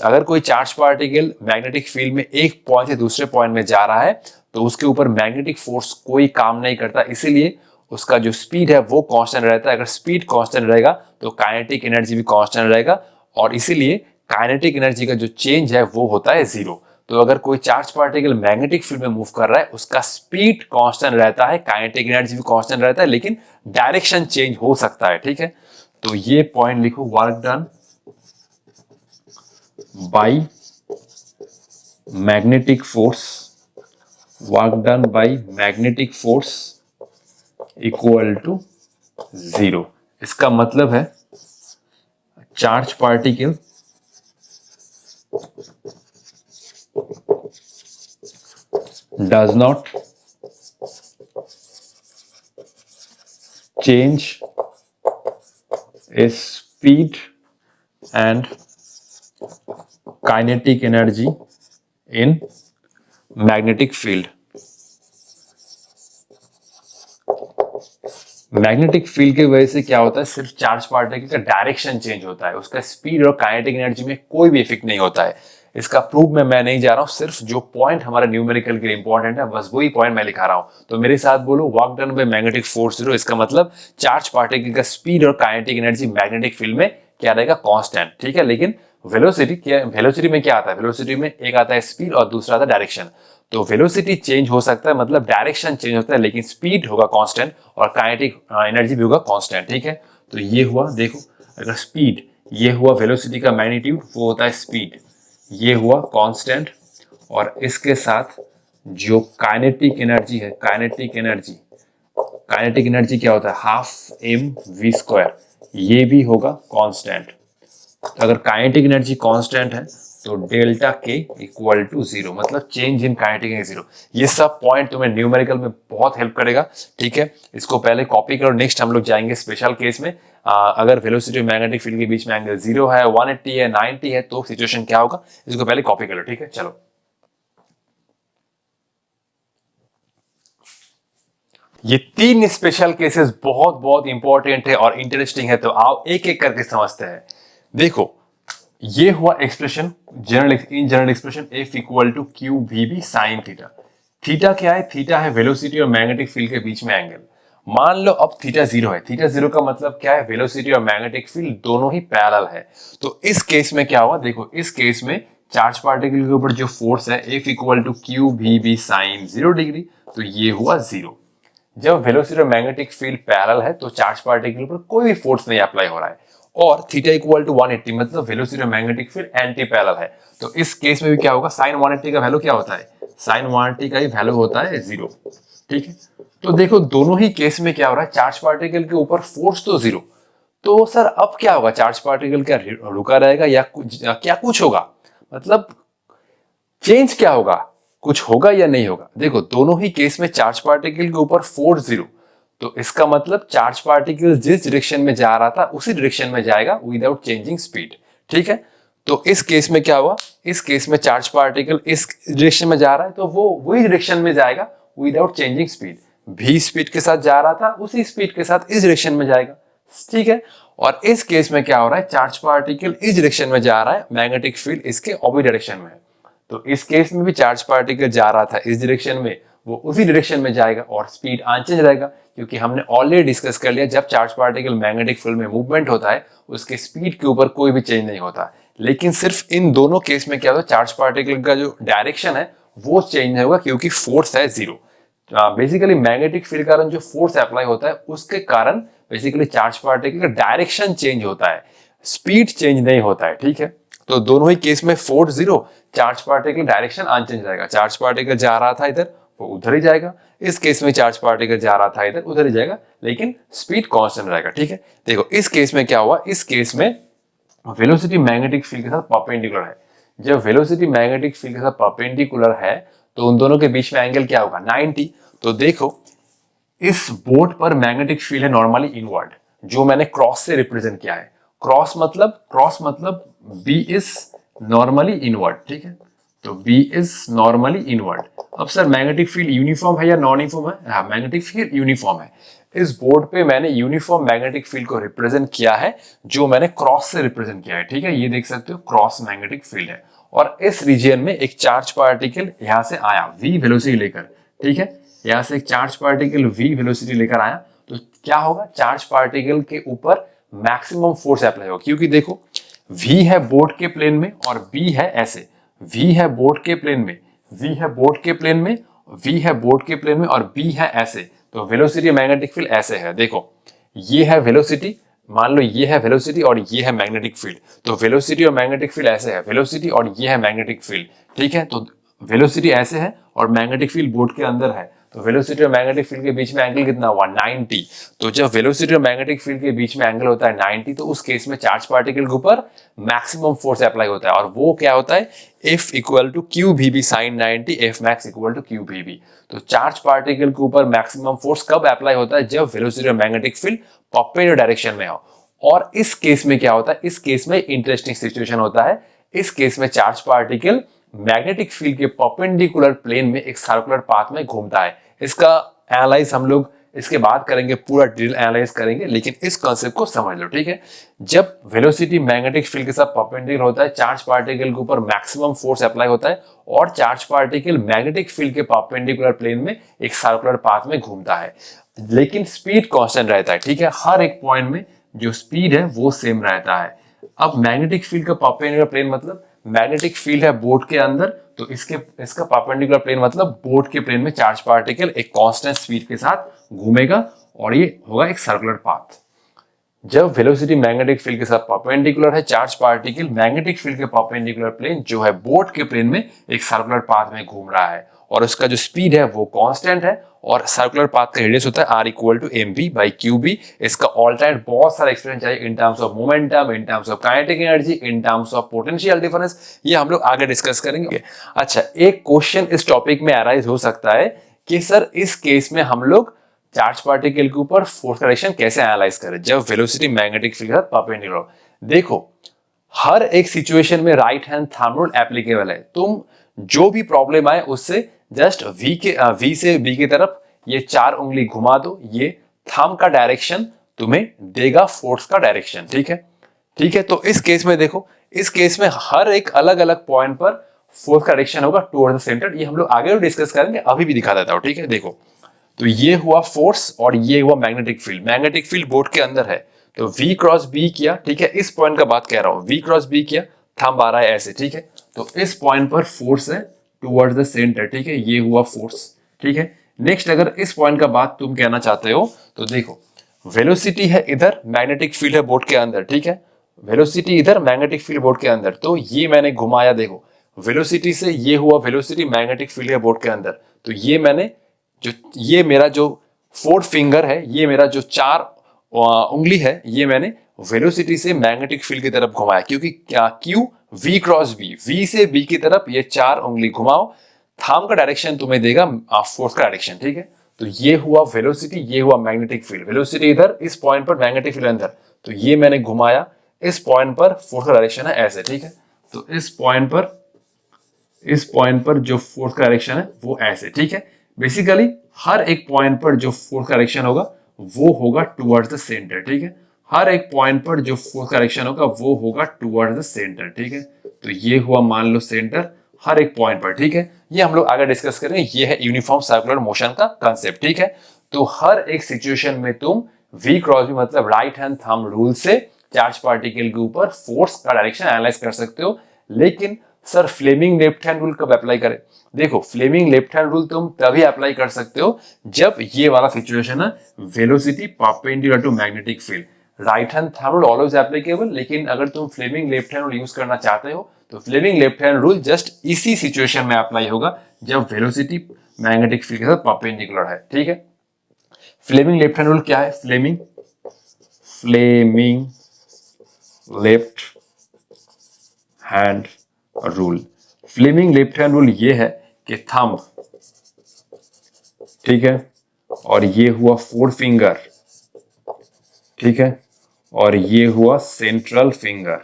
अगर कोई चार्ज पार्टिकल मैग्नेटिक फील्ड में एक पॉइंट से दूसरे पॉइंट में जा रहा है तो उसके ऊपर मैग्नेटिक फोर्स कोई काम नहीं करता, इसीलिए उसका जो स्पीड है वो कांस्टेंट रहता है। अगर स्पीड कांस्टेंट रहेगा तो काइनेटिक एनर्जी भी कांस्टेंट रहेगा और इसीलिए काइनेटिक एनर्जी का जो चेंज है वो होता है जीरो। तो अगर कोई चार्ज पार्टिकल मैग्नेटिक फील्ड में मूव कर रहा है उसका स्पीड कांस्टेंट रहता है, काइनेटिक एनर्जी भी कांस्टेंट रहता है, लेकिन डायरेक्शन चेंज हो सकता है, ठीक है। तो ये पॉइंट लिखो, work done by magnetic force, work done by magnetic force equal to zero. इसका मतलब है charge particle does not change its speed and kinetic energy in magnetic field. Magnetic field की वजह से क्या होता है, सिर्फ चार्ज पार्टिकल का डायरेक्शन चेंज होता है, उसका स्पीड और काइनेटिक एनर्जी में कोई भी इफेक्ट नहीं होता है। इसका प्रूफ में मैं नहीं जा रहा हूं, सिर्फ जो पॉइंट हमारा न्यूमेरिकल के लिए इंपॉर्टेंट है बस वही पॉइंट मैं लिखा रहा हूं। तो मेरे साथ बोलो, work done by magnetic force zero. इसका मतलब चार्ज पार्टिकल का स्पीड और काइनेटिक एनर्जी मैग्नेटिक फील्ड में क्या रहेगा, कांस्टेंट, ठीक है। लेकिन वेलोसिटी में क्या आता है, वेलोसिटी में एक आता है स्पीड और दूसरा आता है डायरेक्शन। तो वेलोसिटी चेंज हो सकता है, मतलब डायरेक्शन चेंज होता है, लेकिन स्पीड होगा कांस्टेंट और काइनेटिक एनर्जी भी होगा कांस्टेंट, ठीक है। तो ये हुआ, देखो अगर स्पीड, ये हुआ वेलोसिटी का मैग्नीट्यूड, वो होता है स्पीड, ये हुआ कांस्टेंट, और इसके साथ जो काइनेटिक एनर्जी है, काइनेटिक एनर्जी काइनेटिक एनर्जी क्या होता है, हाफ एम वी स्क्वायर, ये भी होगा कांस्टेंट। तो अगर काइनेटिक एनर्जी कांस्टेंट है तो डेल्टा के इक्वल टू 0, मतलब चेंज इन काइनेटिक एनर्जी 0। ये सब पॉइंट तुम्हें न्यूमेरिकल में बहुत हेल्प करेगा, ठीक है। इसको पहले कॉपी करो, नेक्स्ट हम लोग जाएंगे स्पेशल केस में। अगर वेलोसिटी और मैग्नेटिक फील्ड के बीच में एंगल 0 है, 180 है, 90 है, तो सिचुएशन क्या होगा, इसको पहले कॉपी कर लो, ठीक है। चलो, ये 3 स्पेशल केसेस बहुत बहुत इंपॉर्टेंट है और इंटरेस्टिंग है, तो आओ एक एक करके समझते हैं। देखो, ये हुआ expression, general expression F equal to Q V B sine theta. Theta क्या है, थीटा है वेलोसिटी और मैग्नेटिक फील्ड के बीच में एंगल। मान लो अब थीटा 0 है, थीटा 0 का मतलब क्या है, वेलोसिटी और मैग्नेटिक फील्ड दोनों ही पैरेलल है। तो इस केस में क्या हुआ, देखो इस केस में चार्ज पार्टिकल के ऊपर जो फोर्स है F equal to Q V B sine 0 degree, तो ये हुआ 0। जब वेलोसिटी और मैग्नेटिक फील्ड पैरेलल है तो चार्ज पार्टिकल पर कोई भी फोर्स नहीं अप्लाई हो रहा है, और थीटा इक्वल टू 180, मतलब वेलोसिटी और मैग्नेटिक फील्ड एंटी पैरेलल है। तो इस केस में भी क्या होगा, साइन 180 का वैल्यू क्या होता है, साइन 180 का ही वैल्यू होता है 0, ठीक है। तो देखो दोनों ही केस में क्या हो रहा है, चार्ज पार्टिकल के ऊपर फोर्स तो 0, तो सर अब क्या होगा, चार्ज पार्टिकल क्या रुका रहेगा या क्या कुछ होगा, मतलब चेंज क्या होगा, कुछ होगा या नहीं होगा। देखो दोनों ही केस में चार्ज पार्टिकल के ऊपर फोर्स 0, तो इसका मतलब चार्ज पार्टिकल जिस डायरेक्शन में जा रहा था उसी डायरेक्शन में जाएगा विदाउट चेंजिंग स्पीड, ठीक है। तो इस केस में क्या हुआ, इस केस में चार्ज पार्टिकल इस डायरेक्शन में जा रहा है तो वो वही डायरेक्शन में जाएगा विदाउट चेंजिंग स्पीड। भी स्पीड के साथ जा रहा था, उसी स्पीड के साथ इस डायरेक्शन में जाएगा, ठीक है। और इस केस में क्या हो रहा है, चार्ज पार्टिकल इस डायरेक्शन में जा रहा है, मैग्नेटिक फील्ड इसके ऑपोजिट डायरेक्शन में है। तो इस केस में भी चार्ज पार्टिकल जा रहा था इस डायरेक्शन में, वो उसी डायरेक्शन में जाएगा और स्पीड अनचेंज रहेगा, क्योंकि हमने ऑलरेडी डिस्कस कर लिया जब चार्ज पार्टिकल मैग्नेटिक फील्ड में मूवमेंट होता है उसके स्पीड के ऊपर कोई भी चेंज नहीं होता। लेकिन सिर्फ इन दोनों केस में क्या होता है, चार्ज पार्टिकल का जो डायरेक्शन है वो चेंज नहीं होगा क्योंकि फोर्स है 0। बेसिकली मैग्नेटिक फील्ड के कारण जो फोर्स अप्लाई होता है उसके कारण बेसिकली चार्ज पार्टिकल का डायरेक्शन चेंज होता है, स्पीड चेंज नहीं होता है, ठीक है। तो दोनों ही केस में force 0, charge particle direction unchanged रहेगा, चार्ज पार्टिकल जा रहा था इधर वो उधर ही जाएगा, इस केस में चार्ज पार्टिकल जा रहा था इधर उधर ही जाएगा, लेकिन स्पीड कांस्टेंट रहेगा, ठीक है। देखो इस केस में क्या हुआ, इस केस में वेलोसिटी मैग्नेटिक फील्ड के साथ परपेंडिकुलर है। जब वेलोसिटी मैग्नेटिक फील्ड के साथ परपेंडिकुलर है तो उन दोनों के बीच में एंगल क्या होगा, 90। तो देखो इस बोर्ड पर मैग्नेटिक फील्ड है नॉर्मली इनवर्ड, जो मैंने क्रॉस से रिप्रेजेंट किया है। क्रॉस मतलब बी इज नॉर्मली इनवर्ड, ठीक है। तो बी इज नॉर्मली इनवर्ड। अब सर मैग्नेटिक फील्ड यूनिफॉर्म है या नॉन यूनिफॉर्म है, हाँ मैग्नेटिक फील्ड यूनिफॉर्म है। इस बोर्ड पे मैंने यूनिफॉर्म मैग्नेटिक फील्ड को रिप्रेजेंट किया है, जो मैंने क्रॉस से रिप्रेजेंट किया है, ठीक है। ये देख सकते हो क्रॉस मैग्नेटिक फील्ड है, और इस रीजन में एक चार्ज पार्टिकल यहां से आया v वेलोसिटी लेकर, ठीक है। यहां से एक चार्ज पार्टिकल v वेलोसिटी लेकर आया, तो क्या होगा, चार्ज पार्टिकल के ऊपर मैक्सिमम फोर्स अप्लाई होगा, क्योंकि देखो v है बोर्ड के प्लेन में और b है ऐसे, v है बोर्ड के प्लेन में, v है बोर्ड के प्लेन में, v है बोर्ड के प्लेन में और b है ऐसे। तो वेलोसिटी मैग्नेटिक फील्ड ऐसे है, देखो ये है वेलोसिटी, मान लो ये है वेलोसिटी और ये है मैग्नेटिक फील्ड। तो वेलोसिटी और मैग्नेटिक फील्ड ऐसे है, वेलोसिटी और ये है मैग्नेटिक फील्ड, ठीक है। तो वेलोसिटी ऐसे है और मैग्नेटिक फील्ड बोर्ड के अंदर है, तो वेलोसिटी और मैग्नेटिक फील्ड के बीच में एंगल कितना हुआ, 90। तो जब वेलोसिटी और मैग्नेटिक फील्ड के बीच में एंगल होता है 90, तो उस केस में चार्ज पार्टिकल के ऊपर मैक्सिमम फोर्स अप्लाई होता है, और वो क्या होता है, F equal to Q V B sine 90, F max equal to Q V B. तो चार्ज पार्टिकल के ऊपर मैक्सिमम फोर्स कब अप्लाई होता है, जब वेलोसिटी और मैग्नेटिक फील्ड परपेंडिकुलर डायरेक्शन में हो। और इस केस में क्या होता है, इस केस में इंटरेस्टिंग सिचुएशन होता है। इस केस में चार्ज पार्टिकल मैग्नेटिक फील्ड के परपेंडिकुलर प्लेन में एक सर्कुलर पाथ में घूमता है। इसका एनालाइज हम लोग इसके बाद करेंगे, पूरा डिटेल एनालाइज करेंगे, लेकिन इस कॉन्सेप्ट को समझ लो, ठीक है। जब वेलोसिटी मैग्नेटिक फील्ड के साथ परपेंडिकुलर होता है, चार्ज पार्टिकल के ऊपर मैक्सिमम फोर्स अप्लाई होता है, और चार्ज पार्टिकल मैग्नेटिक फील्ड के परपेंडिकुलर प्लेन में एक सर्कुलर पाथ में घूमता है, लेकिन स्पीड कांस्टेंट रहता है, ठीक है। हर एक पॉइंट में जो स्पीड है वो सेम रहता है। अब मैग्नेटिक फील्ड का परपेंडिकुलर प्लेन मतलब मैग्नेटिक फील्ड है बोर्ड के अंदर, तो इसका परपेंडिकुलर प्लेन मतलब बोर्ड के प्लेन में चार्ज पार्टिकल एक कांस्टेंट स्पीड के साथ घूमेगा, और ये होगा एक सर्कुलर पाथ। जब वेलोसिटी मैग्नेटिक फील्ड के साथ परपेंडिकुलर है, चार्ज पार्टिकल मैग्नेटिक फील्ड के परपेंडिकुलर प्लेन जो है बोर्ड के प्लेन में एक सर्कुलर पाथ में घूम रहा है, और उसका जो स्पीड है वो कांस्टेंट है और सर्कुलर पाथ का रेडियस होता है r equal to mv by qb। इसका ऑल्टरनेट बहुत सारा एक्सप्लेनेशन चाहिए in terms of momentum, in terms of kinetic energy, in terms of potential difference, ये हम लोग आगे डिस्कस करेंगे। अच्छा, एक क्वेश्चन इस टॉपिक में अराइज हो सकता है कि सर इस केस में हम लोग चार्ज पार्टिकल के ऊपर फोर्स का डायरेक्शन कैसे एनालाइज करें जब वेलोसिटी मैग्नेटिक फील्ड के साथ परपेंडिकुलर। देखो, हर एक सिचुएशन में right hand thumb rule applicable है। तुम जो भी प्रॉब्लम आए उससे जस्ट वी से बी की तरफ ये 4 उंगली घुमा दो, ये थंब का डायरेक्शन तुम्हें देगा फोर्स का डायरेक्शन। ठीक है, ठीक है। तो इस केस में देखो, इस केस में हर एक अलग अलग पॉइंट पर फोर्स का डायरेक्शन होगा टुवर्ड्स द सेंटर। ये हम लोग आगे डिस्कस करेंगे, अभी भी दिखा देता हूं। ठीक है, देखो, तो ये हुआ फोर्स और ये हुआ magnetic field. Magnetic field board के अंदर है, तो V क्रॉस B किया। ठीक है, इस पॉइंट का बात कह रहा हूं, V क्रॉस B किया, थंब आ रहा है ऐसे। ठीक है, तो इस पॉइंट पर फोर्स है टुवर्ड्स द सेंटर। ठीक है, ये हुआ फोर्स। ठीक है, नेक्स्ट अगर इस पॉइंट का बात तुम कहना चाहते हो तो देखो, वेलोसिटी है इधर, मैग्नेटिक फील्ड है बोर्ड के अंदर। ठीक है, वेलोसिटी इधर, मैग्नेटिक फील्ड बोर्ड के अंदर। तो ये मैंने घुमाया, देखो वेलोसिटी से ये हुआ वेलोसिटी, मैग्नेटिक फील्ड है बोर्ड के अंदर। तो ये मैंने जो, ये मेरा जो 4 फिंगर है, ये मेरा जो 4 उंगली है, ये मैंने वेलोसिटी से मैग्नेटिक फील्ड की तरफ घुमाया, क्योंकि क्या Q V cross B, V से B की तरफ ये 4 उंगली घुमाओ, थंब का डायरेक्शन तुम्हें देगा फोर्स का डायरेक्शन। ठीक है, तो ये हुआ वेलोसिटी, ये हुआ मैग्नेटिक फील्ड। वेलोसिटी इधर, इस पॉइंट पर मैग्नेटिक फील्ड अंदर, तो ये मैंने घुमाया, इस पॉइंट पर फोर्स का डायरेक्शन है ऐसे। ठीक है, तो इस पॉइंट पर जो फोर्स का डायरेक्शन है वो ऐसे। ठीक है, बेसिकली हर एक पॉइंट पर जो फोर्स का डायरेक्शन होगा वो होगा टुवर्ड्स द सेंटर। ठीक है, हर एक पॉइंट पर जो फोर्स का डायरेक्शन होगा वो होगा टुवर्ड्स द सेंटर। ठीक है, तो ये हुआ मान लो सेंटर हर एक पॉइंट पर। ठीक है, ये हम लोग आगे डिस्कस करेंगे। ये है यूनिफॉर्म सर्कुलर मोशन का कांसेप्ट। ठीक है, तो हर एक सिचुएशन में तुम V क्रॉस B मतलब राइट हैंड थंब रूल से चार्ज पार्टिकल के ऊपर फोर्स का डायरेक्शन एनालाइज कर सकते हो। लेकिन sir Fleming left hand rule कब अप्लाई करें? देखो, फ्लेमिंग लेफ्ट हैंड रूल तुम तभी अप्लाई कर सकते हो जब ये वाला सिचुएशन है, velocity perpendicular to magnetic field. Right hand thumb rule always applicable, लेकिन अगर तुम Fleming left hand rule use करना चाहते हो तो Fleming left hand rule just इसी सिचुएशन में अप्लाई होगा जब वेलोसिटी मैग्नेटिक फील्ड के साथ परपेंडिकुलर है। ठीक है, फ्लेमिंग लेफ्ट हैंड रूल क्या है? Fleming left hand rule, Fleming left hand rule ये है कि थंब, ठीक है, और ये हुआ 4 फिंगर, ठीक है, और ये हुआ सेंट्रल फिंगर,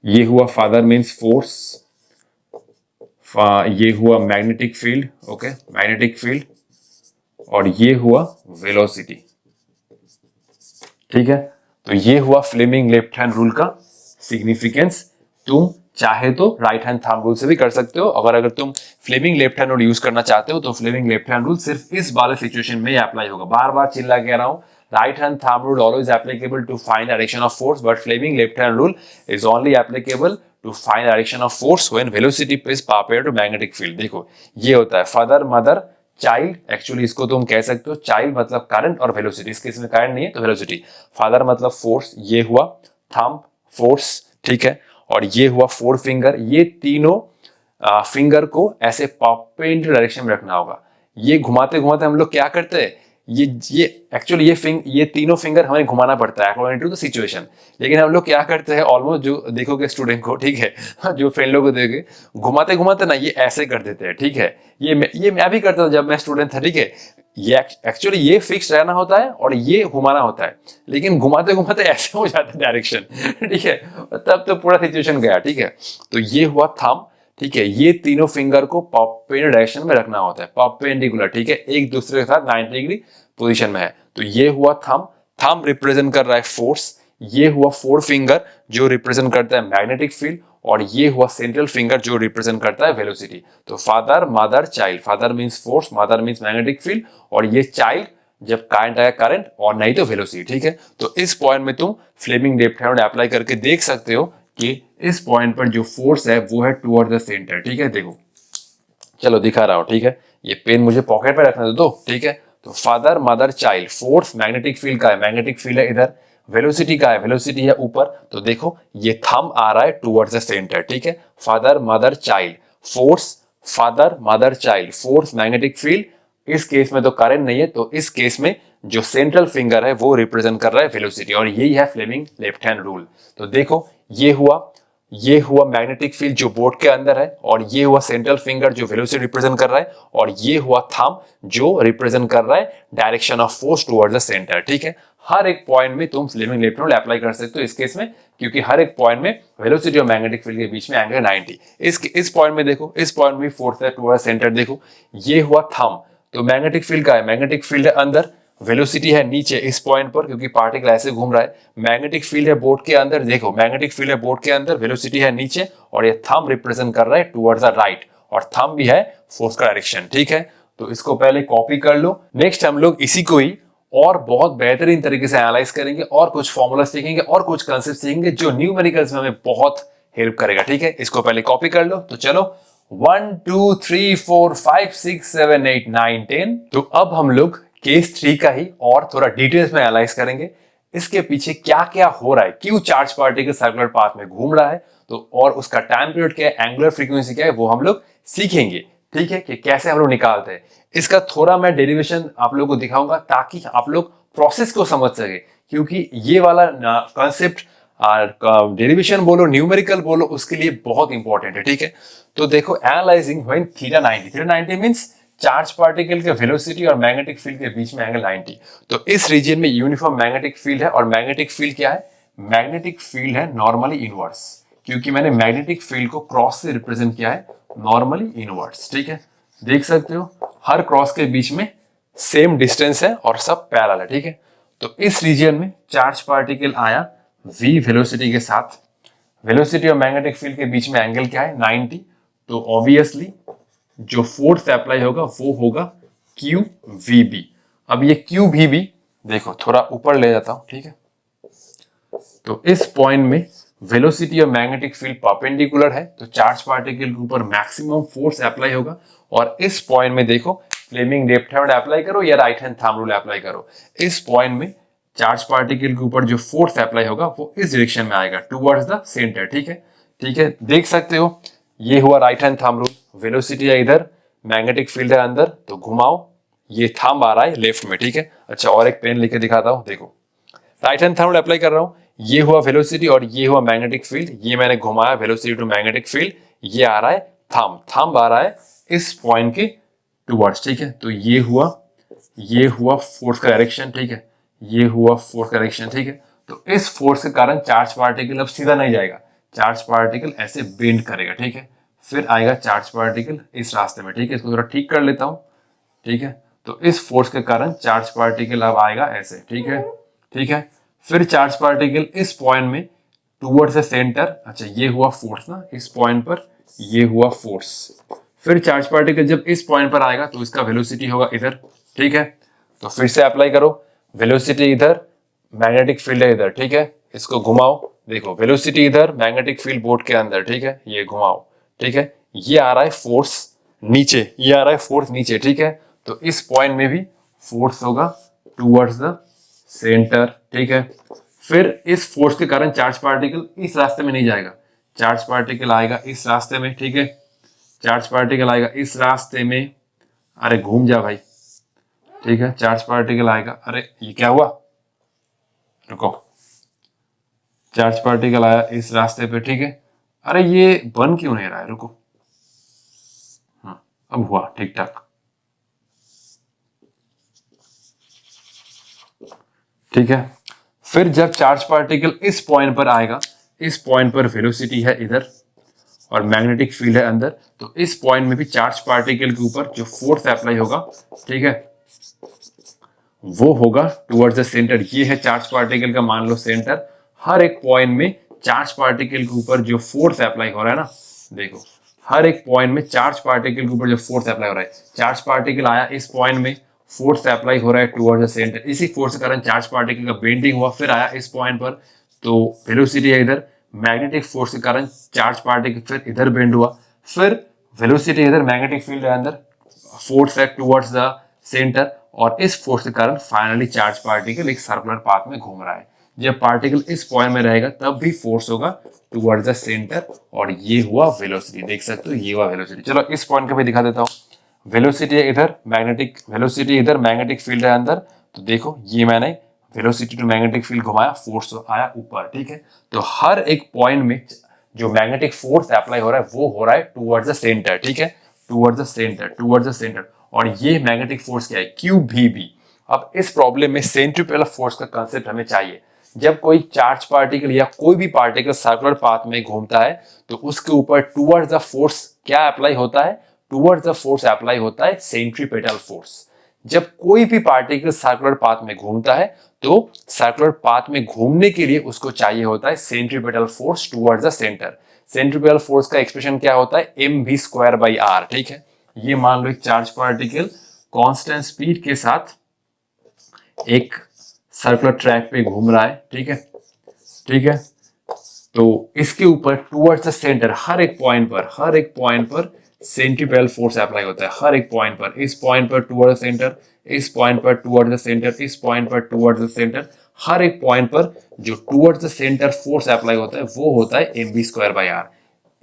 ये हुआ फादर मीन्स फोर्स, ये हुआ magnetic field, okay, magnetic field, और ये हुआ वेलोसिटी। ठीक है, तो ये हुआ फ्लेमिंग लेफ्ट हैंड रूल का सिग्निफिकेंस। तुम चाहे तो राइट हैंड थंब रूल से भी कर सकते हो। अगर तुम Fleming left hand rule use करना चाहते हो तो फ्लेमिंग लेफ्ट हैंड रूल सिर्फ इस वाले सिचुएशन में ही अप्लाई होगा। बार बार चिल्ला कह रहा हूं, right hand thumb rule always applicable to find direction of force, but Fleming left hand rule is only applicable to find direction of force when velocity is perpendicular to magnetic field. देखो, ये होता है father mother child, actually इसको तुम कह सकते हो child मतलब करंट और वेलोसिटी, इसके इसमें करंट नहीं है तो वेलोसिटी। फादर मतलब फोर्स, ये हुआ थंब फोर्स, ठीक है, और ये हुआ 4 फिंगर। ये तीनों फिंगर को ऐसे परपेंडिकुलर डायरेक्शन में रखना होगा। ये घुमाते घुमाते हम लोग क्या करते हैं, ये एक्चुअली ये तीनों फिंगर हमें घुमाना पड़ता है अकॉर्डिंग टू द सिचुएशन। लेकिन हम लोग क्या करते हैं, ऑलमोस्ट जो देखोगे स्टूडेंट को, ठीक है, जो फ्रेंड को देखोगे घुमाते घुमाते ना ये ऐसे कर देते हैं। ठीक है, ये मैं भी करता था जब मैं स्टूडेंट था। ठीक है, ये एक्चुअली ये फिक्स रहना होता है और ये घुमाना होता है, लेकिन घुमाते घुमाते ऐसे हो जाता है डायरेक्शन। ठीक है, तब तो पूरा सिचुएशन गया। ठीक है, तो ये हुआ थंब, ठीक है, ये तीनों फिंगर को परपेंडिकुलर डायरेक्शन में रखना होता है, परपेंडिकुलर, ठीक है, एक दूसरे के साथ 90 डिग्री पोजीशन में है। तो ये हुआ थंब, थंब रिप्रेजेंट कर रहा है फोर्स, ये हुआ 4 फिंगर जो रिप्रेजेंट करता है मैग्नेटिक फील्ड, और ये हुआ सेंट्रल फिंगर जो रिप्रेजेंट करता है वेलोसिटी। तो father mother child, father means force, mother means magnetic field, और ये चाइल्ड जब करंट आया करंट, और नहीं तो वेलोसिटी। ठीक है, तो इस पॉइंट में तुम फ्लेमिंग लेफ्ट हैंड अप्लाई करके देख सकते हो कि इस पॉइंट पर जो फोर्स है वो है टुवर्ड द सेंटर। ठीक है, देखो चलो दिखा रहा हूं। ठीक है, ये पेन मुझे पॉकेट पे रखने दो। ठीक है, तो father mother child, force magnetic field का है, मैग्नेटिक फील्ड है इधर, वेलोसिटी का है, वेलोसिटी है ऊपर, तो देखो ये थंब आ रहा है टुवर्ड्स द सेंटर, ठीक है। Father mother child, force father mother child, force magnetic field, इस केस में तो करंट नहीं है, तो इस केस में जो सेंट्रल फिंगर है वो रिप्रेजेंट कर रहा है वेलोसिटी, और यही है फ्लेमिंग लेफ्ट हैंड रूल। तो देखो ये हुआ मैग्नेटिक फील्ड जो बोर्ड के अंदर है, और ये हुआ सेंट्रल फिंगर जो वेलोसिटी रिप्रेजेंट कर रहा है, और ये हुआ थंब जो रिप्रेजेंट कर रहा है direction of force towards the centre, ठीक है। हर एक पॉइंट में तुम Fleming left hand rule apply कर सकते हो इस केस में, क्योंकि हर एक पॉइंट में वेलोसिटी और मैग्नेटिक फील्ड के बीच में एंगल 90। इस पॉइंट में देखो, इस पॉइंट में फोर्स है टुवर्ड्स सेंटर, देखो ये हुआ थंब, तो मैग्नेटिक फील्ड का है, मैग्नेटिक फील्ड है अंदर, वेलोसिटी है नीचे इस पॉइंट पर, क्योंकि पार्टिकल ऐसे घूम रहा है। मैग्नेटिक फील्ड है बोर्ड के अंदर, देखो मैग्नेटिक फील्ड है बोर्ड के अंदर, वेलोसिटी है नीचे, और ये थंब रिप्रेजेंट कर रहा है टुवर्ड्स द राइट, और थंब भी है फोर्स का डायरेक्शन, ठीक है। तो इसको पहले कॉपी कर लो। नेक्स्ट हम लोग इसी को ही और बहुत बेहतरीन तरीके से एनालाइज करेंगे, और कुछ फॉर्मूला सीखेंगे, और कुछ कंसेप्ट सीखेंगे जो न्यूमेरिकल्स में हमें बहुत हेल्प करेगा, ठीक है। इसको पहले कॉपी कर लो। तो चलो 1 2 3 4 5 6 7 8 9 10। तो अब हम लोग केस 3 का ही और थोड़ा डिटेल्स में एनालाइज करेंगे, इसके पीछे क्या क्या हो रहा है, क्यों चार्ज पार्टिकल सर्कुलर पाथ में घूम रहा है, तो और उसका टाइम पीरियड क्या है, एंगुलर फ्रीक्वेंसी क्या है, वो हम लोग सीखेंगे, ठीक है, कि कैसे हम लोग निकालते हैं। इसका थोड़ा मैं डेरिवेशन आप लोगों को दिखाऊंगा ताकि आप लोग प्रोसेस को समझ सके, क्योंकि ये वाला कॉन्सेप्ट डेरिवेशन बोलो न्यूमेरिकल बोलो उसके लिए बहुत इंपॉर्टेंट है, ठीक है। तो देखो analysing when theta 90 means charge particle के वेलोसिटी और मैग्नेटिक फील्ड के बीच में एंगल 90। तो इस रीजन में यूनिफॉर्म मैग्नेटिक फील्ड है, और मैग्नेटिक फील्ड क्या है, मैग्नेटिक फील्ड है नॉर्मली इनवर्स, क्योंकि मैंने मैग्नेटिक फील्ड को क्रॉस से रिप्रेजेंट किया है नॉर्मली इनवर्स, ठीक है। देख सकते हो हर क्रॉस के बीच में सेम डिस्टेंस है और सब पैरेलल है, ठीक है। तो इस रीजन में चार्ज पार्टिकल आया v वेलोसिटी के साथ, वेलोसिटी और मैग्नेटिक फील्ड के बीच में एंगल क्या है 90, तो ऑब्वियसली जो फोर्स अप्लाई होगा वो होगा क्यू वी बी। अब ये क्यू वी बी देखो थोड़ा ऊपर ले जाता हूं, ठीक है। तो इस पॉइंट में वेलोसिटी और मैग्नेटिक फील्ड परपेंडिकुलर है, तो चार्ज पार्टिकल के ऊपर मैक्सिमम फोर्स अप्लाई होगा, और इस पॉइंट में देखो फ्लेमिंग लेफ्ट हैंड अप्लाई करो या right hand thumb rule apply करो, इस पॉइंट में चार्ज पार्टिकल के ऊपर जो फोर्स अप्लाई होगा वो इस डायरेक्शन में आएगा टुवर्ड्स द सेंटर, ठीक है, ठीक है। देख सकते हो ये हुआ right hand thumb rule, velocity है इधर, मैग्नेटिक फील्ड है अंदर, तो घुमाओ, ये थंब आ रहा है लेफ्ट में, ठीक है। अच्छा और एक पेन लेके दिखाता हूं, देखो right hand thumb rule apply कर रहा हूं, ये हुआ वेलोसिटी और ये हुआ मैग्नेटिक फील्ड, ये मैंने घुमाया वेलोसिटी टू मैग्नेटिक फील्ड, ये आ रहा है थंब आ रहा है इस पॉइंट के टुवर्ड्स, ठीक है। तो ये हुआ फोर्स का डायरेक्शन, ठीक है, ये हुआ फोर्स का डायरेक्शन, ठीक है। तो इस फोर्स के कारण चार्ज पार्टिकल अब सीधा नहीं जाएगा, चार्ज पार्टिकल ऐसे बेंड करेगा, ठीक है, फिर आएगा चार्ज पार्टिकल इस रास्ते में, ठीक है। इसको थोड़ा ठीक कर लेता हूं, ठीक है। तो इस फोर्स के कारण चार्ज पार्टिकल अब आएगा ऐसे, ठीक है, ठीक है। फिर चार्ज पार्टिकल इस पॉइंट में टुवर्ड्स द सेंटर, अच्छा ये हुआ फोर्स ना, इस पॉइंट पर ये हुआ फोर्स, फिर चार्ज पार्टिकल जब इस पॉइंट पर आएगा तो इसका वेलोसिटी होगा इधर, ठीक है। तो फिर से अप्लाई करो, वेलोसिटी इधर, मैग्नेटिक फील्ड है इधर, ठीक है। इसको घुमाओ, देखो वेलोसिटी इधर, मैग्नेटिक फील्ड बोर्ड के अंदर, ठीक है, ये घुमाओ, ठीक है। ये आ रहा है फोर्स नीचे, ये आ रहा है फोर्स नीचे, ठीक है। तो इस पॉइंट में भी फोर्स होगा टुवर्ड्स द सेंटर, ठीक है। फिर इस फोर्स के कारण चार्ज पार्टिकल इस रास्ते में नहीं जाएगा, चार्ज पार्टिकल आएगा इस रास्ते में, ठीक है, चार्ज पार्टिकल आएगा इस रास्ते में, अरे घूम जा भाई, ठीक है। चार्ज पार्टिकल आएगा, अरे ये क्या हुआ, रुको, चार्ज पार्टिकल आया इस रास्ते पे, ठीक है। अरे ये बन क्यों नहीं रहा है, रुको, हाँ अब हुआ ठीक ठाक, ठीक है। फिर जब चार्ज पार्टिकल इस पॉइंट पर आएगा, इस पॉइंट पर वेलोसिटी है इधर और मैग्नेटिक फील्ड है अंदर, तो इस पॉइंट में भी चार्ज पार्टिकल के ऊपर जो फोर्स अप्लाई होगा, ठीक है, वो होगा टुवर्ड्स द सेंटर। ये है चार्ज पार्टिकल का मान लो सेंटर, हर एक पॉइंट में चार्ज पार्टिकल के ऊपर जो फोर्स अप्लाई हो रहा है ना, देखो हर एक पॉइंट में चार्ज पार्टिकल के ऊपर जो फोर्स अप्लाई हो रहा है, चार्ज पार्टिकल आया इस पॉइंट में, फोर्स अप्लाई हो रहा है टुवर्ड्स द सेंटर, इसी फोर्स के कारण चार्ज पार्टिकल का बेंडिंग हुआ, फिर आया इस पॉइंट पर, तो वेलोसिटी है इधर, मैग्नेटिक फोर्स के कारण चार्ज पार्टिकल फिर इधर बेंड हुआ, फिर वेलोसिटी इधर, मैग्नेटिक फील्ड है अंदर, फोर्स है टुवर्ड्स द सेंटर, और इस फोर्स के कारण फाइनली चार्ज पार्टिकल एक सर्कुलर पाथ में घूम रहा है। जब पार्टिकल इस पॉइंट में रहेगा तब भी फोर्स होगा टुवर्ड्स द सेंटर, और ये हुआ वेलोसिटी, देख सकते हो ये हुआ वेलोसिटी। चलो इस पॉइंट का भी दिखा देता हूँ। वेलोसिटी है इधर, मैग्नेटिक वेलोसिटी इधर, मैग्नेटिक फील्ड है अंदर, तो देखो ये मैंने वेलोसिटी टू मैग्नेटिक फील्ड घुमाया, फोर्स आया ऊपर, ठीक है। तो हर एक पॉइंट में जो मैग्नेटिक फोर्स अप्लाई हो रहा है वो हो रहा है टुवर्ड्स द सेंटर, ठीक है, towards the centre, towards the centre. और ये मैग्नेटिक फोर्स क्या है, क्यू भी बी। अब इस प्रॉब्लम में सेंट्रीपिटल फोर्स का कंसेप्ट हमें चाहिए। जब कोई चार्ज पार्टिकल या कोई भी पार्टिकल सर्कुलर पाथ में घूमता है तो उसके ऊपर टुवर्ड्स द फोर्स क्या अप्लाई होता है, टुवर्ड्स द फोर्स अप्लाई होता है सेंट्रीपिटल फोर्स। जब कोई भी पार्टिकल सर्कुलर पाथ में घूमता है तो सर्कुलर पाथ में घूमने के लिए उसको चाहिए होता है centripetal force towards the centre. Centripetal force का एक्सप्रेशन क्या होता है, mv²/r, ठीक है। ये मान लो एक चार्ज पार्टिकल कांस्टेंट स्पीड के साथ एक सर्कुलर ट्रैक पे घूम रहा है, ठीक है, ठीक है। तो इसके ऊपर टुवर्ड्स द सेंटर हर एक पॉइंट पर सेंट्रीपिटल फोर्स अप्लाई होता है, हर एक पॉइंट पर, इस पॉइंट पर टुवर्ड्स द सेंटर, इस पॉइंट पर टुवर्ड्स द सेंटर, इस पॉइंट पर टुवर्ड्स द सेंटर, हर एक पॉइंट पर जो towards the centre force apply होता है वो होता है mv²/r।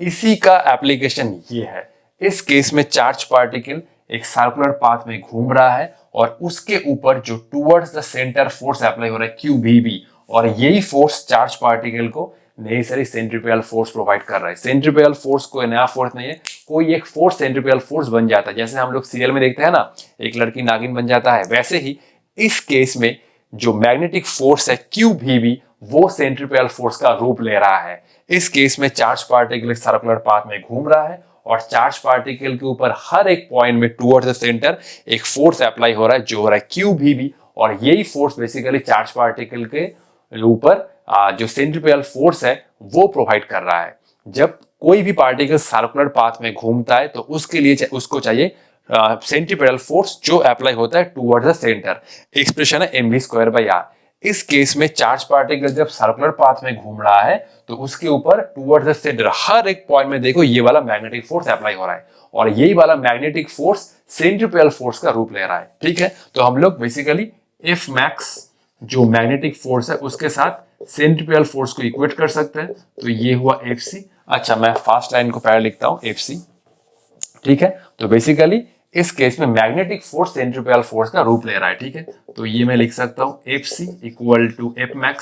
इसी का एप्लीकेशन ये है। इस केस में चार्ज पार्टिकल एक सर्कुलर पाथ में घूम रहा है और उसके ऊपर जो towards the centre force apply हो रहा है QBB, और यही फोर्स चार्ज पार्टिकल को नेसेसरी सेंट्रीपिटल फोर्स प्रोवाइड कर रहा है। सेंट्रीपिटल फोर्स कोई नया फोर्स नहीं है, कोई एक फोर्स सेंट्रीपिटल फोर्स बन जाता है। जैसे हम लोग सीरियल में देखते हैं ना, एक लड़की नागिन बन जाता है, वैसे ही इस केस में जो मैग्नेटिक फोर्स है QBB वो सेंट्रीपिटल फोर्स का रूप ले रहा है। इस केस में चार्ज पार्टिकल सर्कुलर पाथ में घूम रहा है और चार्ज पार्टिकल के ऊपर हर एक पॉइंट में टुवर्ड्स द सेंटर एक फोर्स अप्लाई हो रहा है जो हो रहा है QBB, और यही फोर्स बेसिकली चार्ज पार्टिकल के ऊपर जो सेंट्रीपिटल फोर्स है वो प्रोवाइड कर रहा है। जब कोई भी पार्टिकल सर्कुलर पाथ में घूमता है तो उसके लिए उसको चाहिए सेंट्रीपिटल फोर्स जो अप्लाई होता है टुवर्ड्स द सेंटर। एक्सप्रेशन है mv²/r। इस केस में चार्ज पार्टिकल जब सर्कुलर पाथ में घूम रहा है तो उसके ऊपर टुवर्ड्स द सेंटर हर एक पॉइंट में देखो ये वाला मैग्नेटिक फोर्स अप्लाई हो रहा है, और यही वाला मैग्नेटिक फोर्स सेंट्रीपिटल फोर्स का रूप ले रहा है, ठीक है। तो हम लोग बेसिकली F max जो मैग्नेटिक फोर्स है उसके साथ सेंट्रीपिटल फोर्स को इक्वेट कर सकते हैं, तो ये हुआ Fc। अच्छा, मैं फास्ट लाइन को पहले लिखता हूं Fc, ठीक है। तो बेसिकली इस केस में मैग्नेटिक फोर्स सेंट्रीपिटल फोर्स का रूप ले रहा है, ठीक है। तो ये मैं लिख सकता हूं Fc equal to F max।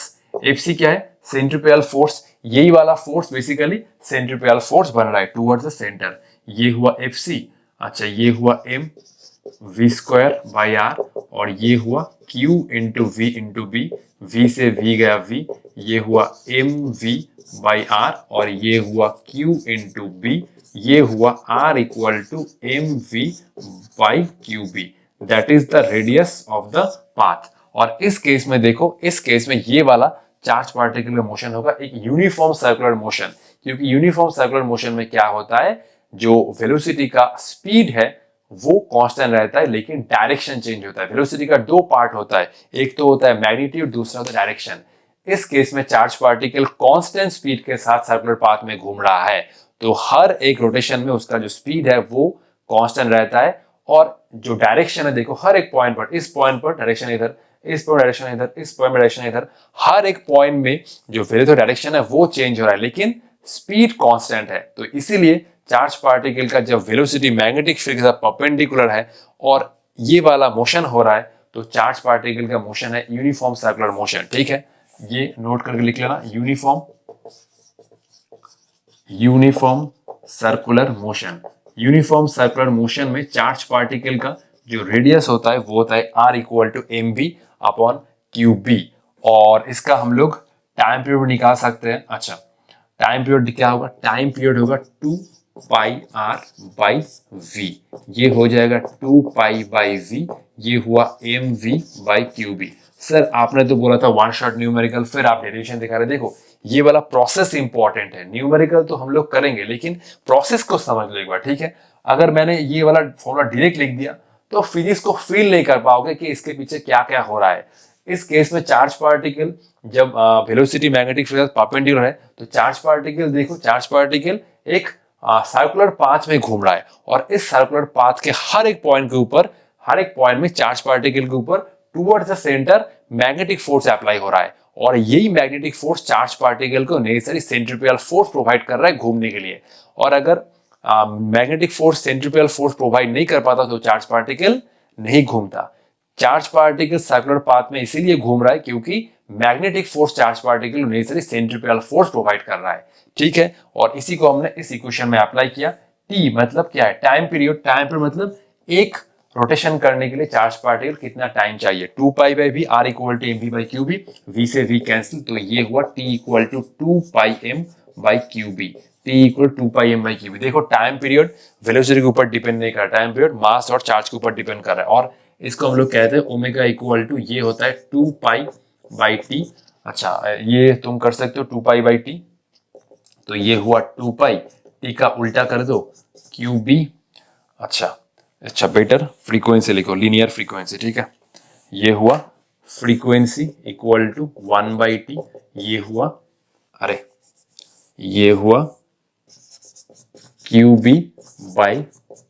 Fc क्या है, सेंट्रीपिटल फोर्स, यही वाला फोर्स बेसिकली सेंट्रीपिटल फोर्स बन रहा है टुवर्ड्स द सेंटर, ये हुआ Fc। अच्छा, ये हुआ mv²/r और ये हुआ q into v into b, v से v गया v, ये हुआ mv/r और ये हुआ q इंटू b, ये हुआ r equal to mv/qb, that is the radius of the path. और इस केस में देखो, इस केस में ये वाला चार्ज पार्टिकल का मोशन होगा एक यूनिफॉर्म सर्कुलर मोशन, क्योंकि यूनिफॉर्म सर्कुलर मोशन में क्या होता है, जो वेलोसिटी का स्पीड है वो कांस्टेंट रहता है लेकिन डायरेक्शन चेंज होता है। वेलोसिटी का दो पार्ट होता है, एक तो होता है मैग्नीट्यूड, दूसरा होता है डायरेक्शन। इस केस में चार्ज पार्टिकल कांस्टेंट स्पीड के साथ सर्कुलर पाथ में घूम रहा है, तो हर एक रोटेशन में उसका जो स्पीड है वो कांस्टेंट रहता है, और जो डायरेक्शन है देखो हर एक पॉइंट पर, इस पॉइंट पर डायरेक्शन इधर, इस पॉइंट डायरेक्शन इधर, इस पॉइंट में डायरेक्शन इधर, हर एक पॉइंट में जो वेलोसिटी डायरेक्शन है वो चेंज हो रहा है लेकिन स्पीड कांस्टेंट है। तो इसीलिए चार्ज पार्टिकल का जब वेलोसिटी मैग्नेटिक फील्ड के साथ परपेंडिकुलर है और ये वाला मोशन हो रहा है तो चार्ज पार्टिकल का मोशन है यूनिफॉर्म सर्कुलर मोशन, ठीक है। ये नोट करके लिख लेना, uniform circular motion. Uniform circular motion में चार्ज पार्टिकल का जो रेडियस होता है वो होता है r इक्वल टू mv/qb, और इसका हम लोग टाइम पीरियड निकाल सकते हैं। अच्छा, टाइम पीरियड क्या होगा, टाइम पीरियड होगा 2πr/v, ये हो जाएगा 2π/v, ये हुआ mv/qb। सर आपने तो बोला था वन शॉट न्यूमेरिकल, फिर आप डेरिवेशन दिखा रहे, देखो ये वाला प्रोसेस इंपॉर्टेंट है। न्यूमेरिकल तो हम लोग करेंगे लेकिन प्रोसेस को समझ लो एक बार, ठीक है। अगर मैंने ये वाला फॉर्मूला डायरेक्ट लिख दिया तो फिजिक्स को फील नहीं कर पाओगे कि इसके पीछे क्या क्या हो रहा है। इस केस में चार्ज पार्टिकल जब वेलोसिटी मैग्नेटिक फील्ड परपेंडिकुलर है तो चार्ज पार्टिकल देखो, चार्ज पार्टिकल एक सर्कुलर पाथ में घूम रहा है और इस सर्कुलर पाथ के हर एक पॉइंट के ऊपर, हर एक पॉइंट में चार्ज पार्टिकल के ऊपर towards the centre magnetic force apply हो रहा है, और यही मैग्नेटिक फोर्स चार्ज पार्टिकल को नेसेसरी सेंट्रीपिटल फोर्स प्रोवाइड कर रहा है घूमने के लिए। और अगर magnetic force centripetal force provide नहीं कर पाता तो चार्ज पार्टिकल नहीं घूमता। चार्ज पार्टिकल सर्कुलर पाथ में इसीलिए घूम रहा है क्योंकि मैग्नेटिक फोर्स चार्ज पार्टिकल को नेसेसरी सेंट्रीपिटल फोर्स प्रोवाइड कर रहा है, ठीक है। और इसी को हमने इस इक्वेशन में अप्लाई किया। टी मतलब क्या है, टाइम पीरियड। टाइम पीरियड मतलब एक रोटेशन करने के लिए चार्ज पार्टिकल कितना टाइम चाहिए। 2 पाई by V, R equal to M V by Q B, V से वी कैंसिल, तो ये हुआ T equal to 2 pi M by Q B, T equal 2 pi M by Q B. देखो time period velocity के ऊपर depend नहीं कर रहा, टाइम पीरियड मास और चार्ज के ऊपर डिपेंड कर रहा है। और इसको हम लोग कहते हैं ओमेगा इक्वल टू, ये होता है 2 पाई बाई टी। अच्छा, ये तुम कर सकते हो 2 पाई बाई टी, तो ये हुआ 2 पाई, टी का उल्टा कर दो क्यू बी। अच्छा बेटर फ्रीक्वेंसी लिखो, लीनियर फ्रीक्वेंसी, ठीक है। ये हुआ frequency equal to 1 by T, ये हुआ ये हुआ Q B by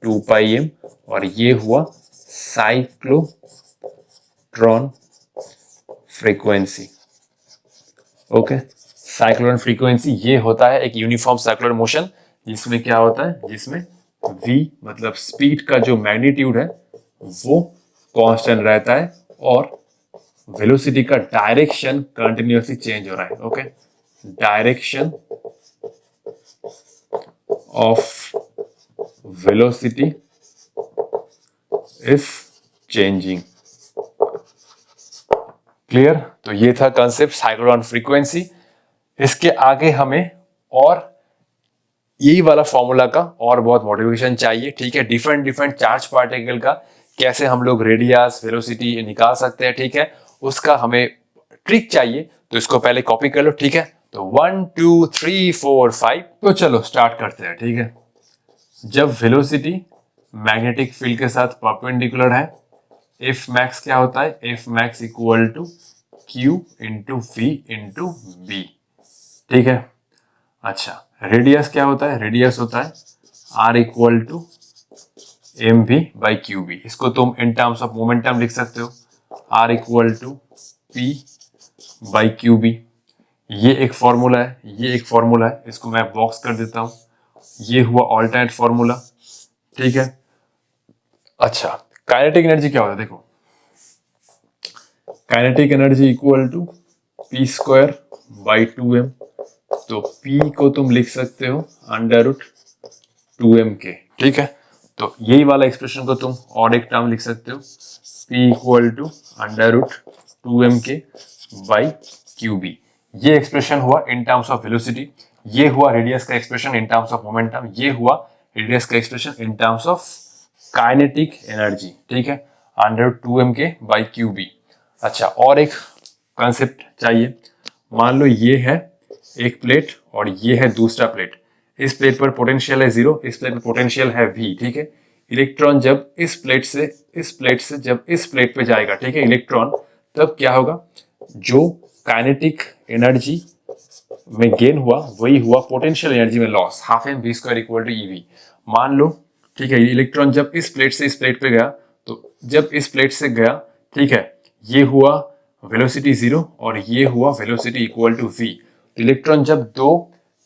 2 pi M, और ये हुआ cyclotron frequency. Okay, cyclotron frequency ये होता है एक यूनिफॉर्म सर्कुलर मोशन, जिसमें क्या होता है, जिसमें v मतलब स्पीड का जो मैग्नीट्यूड है वो कांस्टेंट रहता है और वेलोसिटी का डायरेक्शन कंटिन्यूअसली चेंज हो रहा है। Okay, direction of velocity is changing. Clear? तो ये था कंसेप्ट साइक्लोट्रॉन फ्रीक्वेंसी। इसके आगे हमें और यही वाला फॉर्मूला का और बहुत मोटिवेशन चाहिए, ठीक है। डिफरेंट चार्ज पार्टिकल का कैसे हम लोग रेडियस वेलोसिटी निकाल सकते हैं, ठीक है, उसका हमें ट्रिक चाहिए। तो इसको पहले कॉपी कर लो, ठीक है। तो 1 2 3 4 5, तो चलो स्टार्ट करते हैं, ठीक है। जब वेलोसिटी मैग्नेटिक फील्ड के साथ परपेंडिकुलर है, एफ मैक्स क्या होता है, F max equal to Q into V into B, ठीक है। अच्छा, रेडियस क्या होता है, रेडियस होता है R equal to M V by Q B. इसको तुम इन टर्म्स ऑफ मोमेंटम लिख सकते हो, R equal to P by Q B. ये एक फॉर्मूला है, ये एक फॉर्मूला है, इसको मैं बॉक्स कर देता हूं। ये हुआ ऑल्टरनेट फॉर्मूला, ठीक है। अच्छा, काइनेटिक एनर्जी क्या होता है, देखो kinetic energy equal to P square by 2m। तो P को तुम लिख सकते हो अंडर रूट 2m के, ठीक है। तो यही वाला एक्सप्रेशन को तुम और एक टर्म लिख सकते हो, P equal to under root 2m K by Q B. ये एक्सप्रेशन हुआ इन टर्म्स ऑफ वेलोसिटी, ये हुआ रेडियस का expression in terms of momentum, ये हुआ रेडियस का expression in terms of kinetic energy, ठीक है, under root 2m K by Q B. अच्छा, और एक कंसेप्ट चाहिए। मान लो ये है एक प्लेट और ये है दूसरा प्लेट। इस प्लेट पर पोटेंशियल है 0, इस प्लेट पर पोटेंशियल है v, ठीक है। इलेक्ट्रॉन जब इस प्लेट से जब इस प्लेट पे जाएगा, ठीक है, इलेक्ट्रॉन, तब क्या होगा, जो काइनेटिक एनर्जी में गेन हुआ वही हुआ पोटेंशियल एनर्जी में loss, half M V square equal to E V. मान लो, ठीक है, इलेक्ट्रॉन जब इस प्लेट से इस प्लेट पे गया, तो जब इस प्लेट से गया, ठीक है, ये हुआ वेलोसिटी 0 और ये हुआ velocity equal to v। Electron जब दो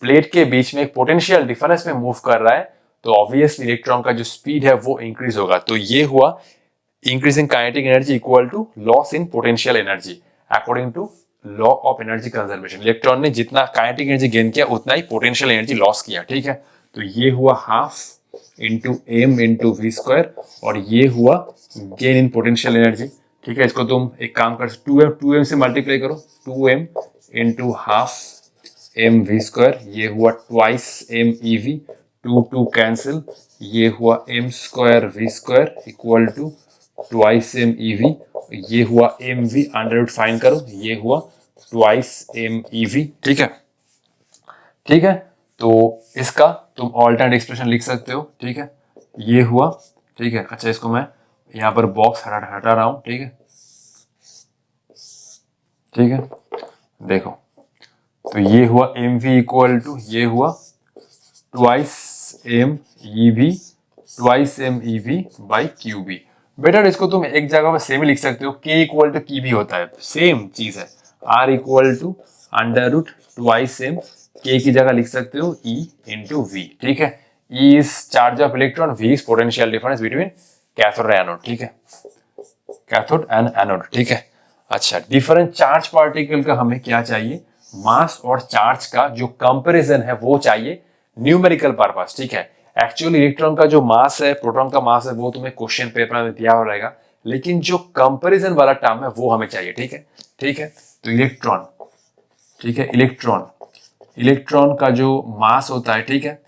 प्लेट के बीच में एक पोटेंशियल डिफरेंस में मूव कर रहा है, तो ऑब्वियसली इलेक्ट्रॉन का जो स्पीड है वो इंक्रीज होगा। तो ये हुआ increase in kinetic energy equal to loss in potential energy according to law of energy conservation. Electron ने जितना काइनेटिक एनर्जी गेन किया उतना ही पोटेंशियल एनर्जी लॉस किया, ठीक है। तो ये हुआ half into M into V square, और ये हुआ गेन इन पोटेंशियल एनर्जी, ठीक है। इसको तुम एक काम कर, 2m से मल्टीप्लाई करो, 2m into half M V square, ये हुआ twice M E V, 2 cancel, ये हुआ M square V square equal to twice M E V, ये हुआ M V under root find करो, ये हुआ ट्वाइस एम ई वी, ठीक है, ठीक है। तो इसका तुम ऑल्टरनेट एक्सप्रेशन लिख सकते हो, ठीक है, ये हुआ, ठीक है। अच्छा, इसको मैं यहाँ पर बॉक्स हटा रहा हूं, ठीक है, ठीक है। देखो, तो ये हुआ एम वी इक्वल टू, ये हुआ twice M E V, twice M E V by Q B. Better इसको तुम एक जगह पर सेम ही लिख सकते हो, के इक्वल टू की भी होता है, सेम चीज है। R equal to under root twice M, K की जगह लिख सकते हो E इंटू वी, ठीक है। E is charge of electron, V is potential difference between cathode and anode, ठीक है, कैथोड एंड एनोड, ठीक है। अच्छा, डिफरेंट चार्ज पार्टिकल का हमें क्या चाहिए, मास और चार्ज का जो कंपैरिजन है वो चाहिए न्यूमेरिकल पर्पस, ठीक है। एक्चुअली इलेक्ट्रॉन का जो मास है, प्रोटॉन का मास है, वो तुम्हें क्वेश्चन पेपर में दिया हो रहेगा, लेकिन जो कंपैरिजन वाला टर्म है वो हमें चाहिए, ठीक है, ठीक है। तो इलेक्ट्रॉन, ठीक है, इलेक्ट्रॉन का जो मास होता है, ठीक है,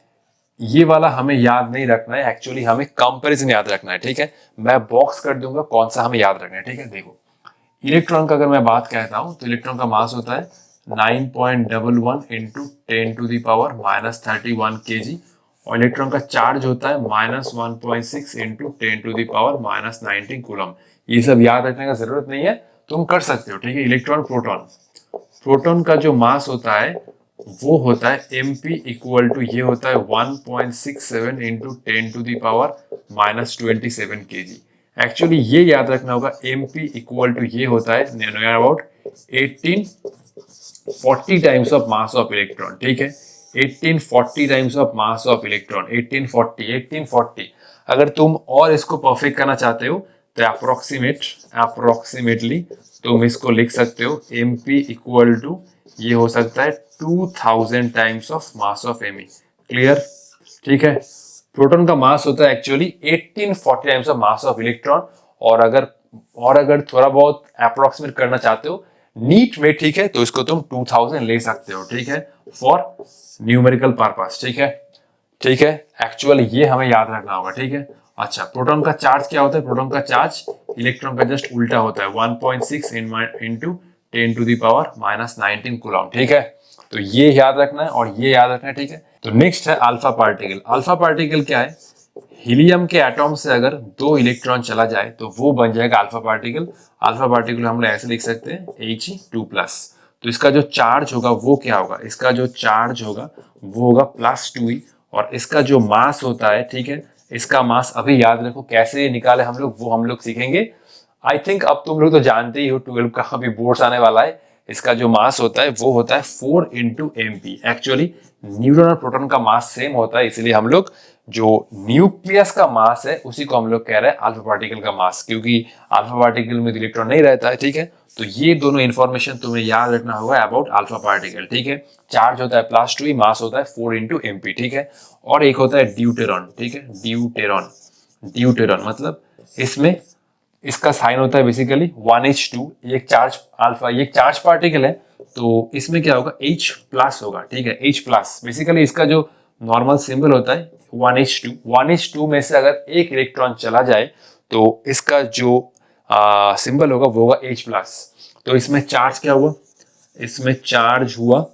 ये वाला हमें याद नहीं रखना है, एक्चुअली हमें कंपैरिजन याद रखना है, ठीक है। मैं बॉक्स कर दूंगा कौन सा हमें याद रखना है, ठीक है। देखो, इलेक्ट्रॉन का अगर मैं बात कहता हूं तो इलेक्ट्रॉन का मास होता है 9.11 into 10 to the power minus 31 kg, और इलेक्ट्रॉन का चार्ज होता है -1.6 into 10 to the power minus 19 coulomb. ये सब याद रखने का जरूरत नहीं है, तुम कर सकते हो, ठीक है। इलेक्ट्रॉन, प्रोटॉन, प्रोटॉन का जो मास होता है वो होता है mp इक्वल टू, ये होता है 1.67 into 10 to the power minus 27 kg। Actually ये याद रखना होगा, mp इक्वल टू ये होता है near about 1840 times of mass of electron, ठीक है, 1840 times of mass of electron, 1840। अगर तुम और इसको परफेक्ट करना चाहते हो तो अप्रोक्सीमेटली तुम इसको लिख सकते हो mp इक्वल टू, ये हो सकता है 2000 times of mass of me, clear, ठीक है। प्रोटॉन का मास होता है actually 1840 times of mass of electron, और अगर थोड़ा बहुत अप्रोक्सीमेट करना चाहते हो नीट में, ठीक है, तो इसको तुम 2000 ले सकते हो, ठीक है, फॉर न्यूमेरिकल पर्पस, ठीक है, ठीक है। एक्चुअली ये हमें याद रखना होगा, ठीक है। अच्छा, प्रोटॉन का चार्ज क्या होता है, प्रोटॉन का चार्ज इलेक्ट्रॉन का जस्ट उल्टा होता है 1.6 into 10 to the power minus 19 coulomb, ठीक है। तो ये याद रखना है और ये याद रखना है, ठीक है। तो नेक्स्ट है अल्फा पार्टिकल। अल्फा पार्टिकल क्या है, हीलियम के एटॉम से अगर 2 इलेक्ट्रॉन चला जाए तो वो बन जाएगा अल्फा पार्टिकल। अल्फा पार्टिकल हम लोग ऐसे लिख सकते हैं He2+। तो इसका जो चार्ज होगा वो क्या होगा, इसका जो चार्ज होगा वो होगा +2e, और इसका जो मास होता है, ठीक है, इसका मास अभी याद रखो, कैसे निकाले हम लोग वो हम लोग सीखेंगे। आई थिंक अब तुम लोग तो जानते ही हो, 12 का अभी बोर्ड्स आने वाला है। इसका जो मास होता है वो होता है 4 इंटू MP। एक्चुअली न्यूट्रॉन और प्रोटॉन का मास सेम होता है, इसलिए हम लोग जो न्यूक्लियस का मास है उसी को हम लोग कह रहे हैं अल्फा पार्टिकल का मास, क्योंकि अल्फा पार्टिकल में इलेक्ट्रॉन नहीं रहता है, ठीक है। तो ये दोनों इंफॉर्मेशन तुम्हें याद रखना होगा अबाउट अल्फा पार्टिकल, ठीक है। चार्ज होता है +2e, मास होता है 4 इंटू MP, ठीक है। और एक होता है ड्यूटेरॉन, ठीक है, ड्यूटेरॉन मतलब इसमें इसका साइन होता है बेसिकली 1H2, एक चार्ज अल्फा, ये एक चार्ज पार्टिकल है, तो इसमें क्या होगा, H+ होगा, ठीक है, H+। बेसिकली इसका जो नॉर्मल सिंबल होता है 1H2 में से अगर एक इलेक्ट्रॉन चला जाए तो इसका जो सिंबल होगा वो होगा H+। तो इसमें चार्ज क्या हुआ, इसमें चार्ज हुआ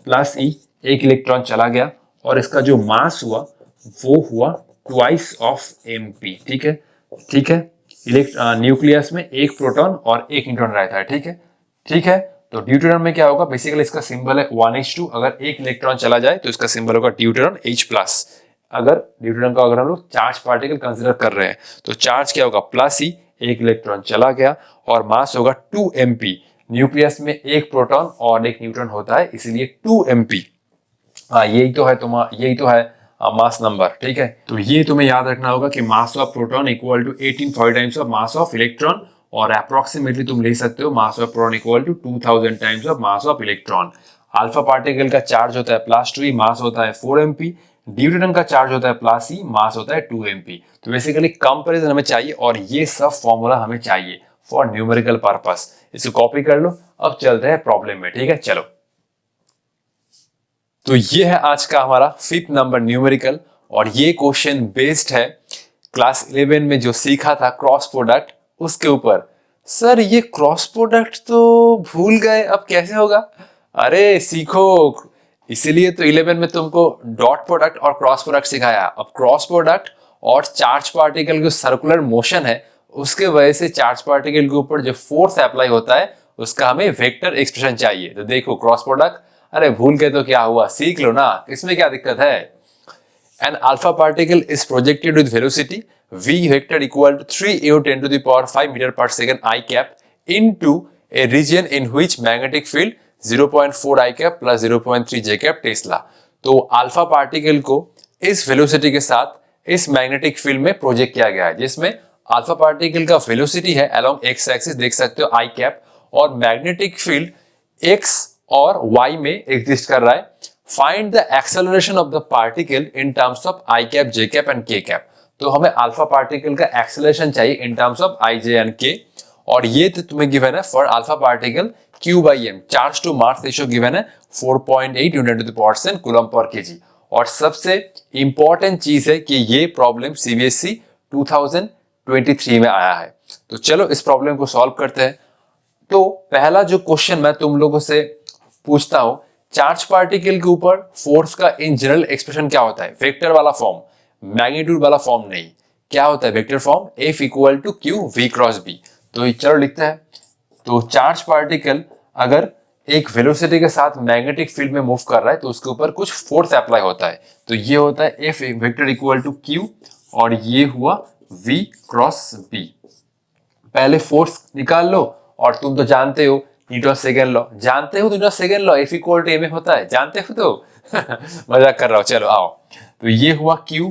+E, एक इलेक्ट्रॉन चला गया, और इसका जो मास हुआ वो हुआ ट्वाइस ऑफ MP, ठीक है, ठीक है। न्यूक्लियस में एक प्रोटॉन और एक न्यूट्रॉन रहता है, ठीक है, ठीक है। तो ड्यूटेरॉन में क्या होगा, बेसिकली इसका सिंबल है 1H2, अगर एक इलेक्ट्रॉन चला जाए तो इसका सिंबल होगा ड्यूटेरॉन H+। अगर ड्यूटेरॉन का अगर हम लोग चार्ज पार्टिकल कंसीडर कर रहे हैं तो चार्ज क्या होगा, +E, एक इलेक्ट्रॉन चला गया, और मास होगा 2 MP। न्यूक्लियस में एक प्रोटॉन और एक न्यूट्रॉन होता है, इसीलिए 2 MP। हाँ, यही तो है मास नंबर, ठीक है। तो ये तुम्हें याद रखना होगा कि mass of proton equal to 1840 times of mass of electron, और अप्रोक्सीमेटली तुम ले सकते हो mass of proton equal to 2000 times of mass of electron. Alpha particle का चार्ज होता है +2e, मास होता है 4 MP। ड्यूटेरॉन का चार्ज होता है +E, मास होता है 2 MP। तो बेसिकली कंपैरिजन हमें चाहिए, और ये सब फॉर्मूला हमें चाहिए फॉर न्यूमेरिकल पर्पस। इसको कॉपी कर लो। अब चलते हैं प्रॉब्लम में, ठीक है, चलो। तो ये है आज का हमारा 5th नंबर न्यूमेरिकल, और ये क्वेश्चन बेस्ड है क्लास 11 में जो सीखा था क्रॉस प्रोडक्ट, उसके ऊपर। सर ये क्रॉस प्रोडक्ट तो भूल गए, अब कैसे होगा? अरे सीखो, इसीलिए तो 11 में तुमको डॉट प्रोडक्ट और क्रॉस प्रोडक्ट सिखाया। अब क्रॉस प्रोडक्ट और चार्ज पार्टिकल जो सर्कुलर मोशन है उसके वजह से चार्ज पार्टिकल के ऊपर जो फोर्स अप्लाई होता है उसका हमें वेक्टर एक्सप्रेशन चाहिए। तो देखो क्रॉस प्रोडक्ट, अरे भूल गए तो क्या हुआ, सीख लो ना, इसमें क्या दिक्कत है। An alpha particle is projected with velocity v vector equal to 3 × 10⁵ meter per second I cap into a region in which magnetic field 0.4 I cap plus 0.3 J cap tesla. तो अल्फा पार्टिकल को इस velocity के साथ इस magnetic field में project किया गया है, जिसमें अल्फा पार्टिकल का वेलोसिटी है अलोंग एक्स एक्सिस, देख सकते हो आई कैप, और मैग्नेटिक फील्ड एक्स और वाई में एग्जिस्ट कर रहा है। Find the acceleration of the particle in terms of I cap, J cap and के कैप। तो हमें अल्फा पार्टिकल का एक्सेलरेशन चाहिए in terms of I, J and के, और ये तो तुम्हें गिवन है for alpha particle Q by M, charge to mass ratio given है 4.8 unit to the power 10 coulomb पर केजी। और सबसे इंपॉर्टेंट चीज है कि ये प्रॉब्लम CBSE 2023 में आया है। तो चलो इस प्रॉब्लम को सॉल्व करते हैं। तो पहला जो क्वेश्चन मैं तुम लोगों से पूछता हूं, चार्ज पार्टिकल के ऊपर फोर्स का इन जनरल एक्सप्रेशन क्या होता है? वेक्टर वाला फॉर्म, मैग्नीट्यूड वाला फॉर्म नहीं। क्या होता है? Vector form, F equal to Q V cross B। तो चलो लिखते हैं। तो चार्ज पार्टिकल अगर एक वेलोसिटी के साथ मैग्नेटिक फील्ड में मूव कर रहा है तो उसके ऊपर कुछ फोर्स अप्लाई होता है। तो ये होता है F vector equal to Q और ये हुआ V क्रॉस B। पहले फोर्स निकाल लो, और तुम तो जानते हो न्यूटन सेकंड लॉ, जानते हो Newton second law, F equal to m होता है, जानते हो तो मजाक कर रहा हूं। चलो आओ, तो ये हुआ Q।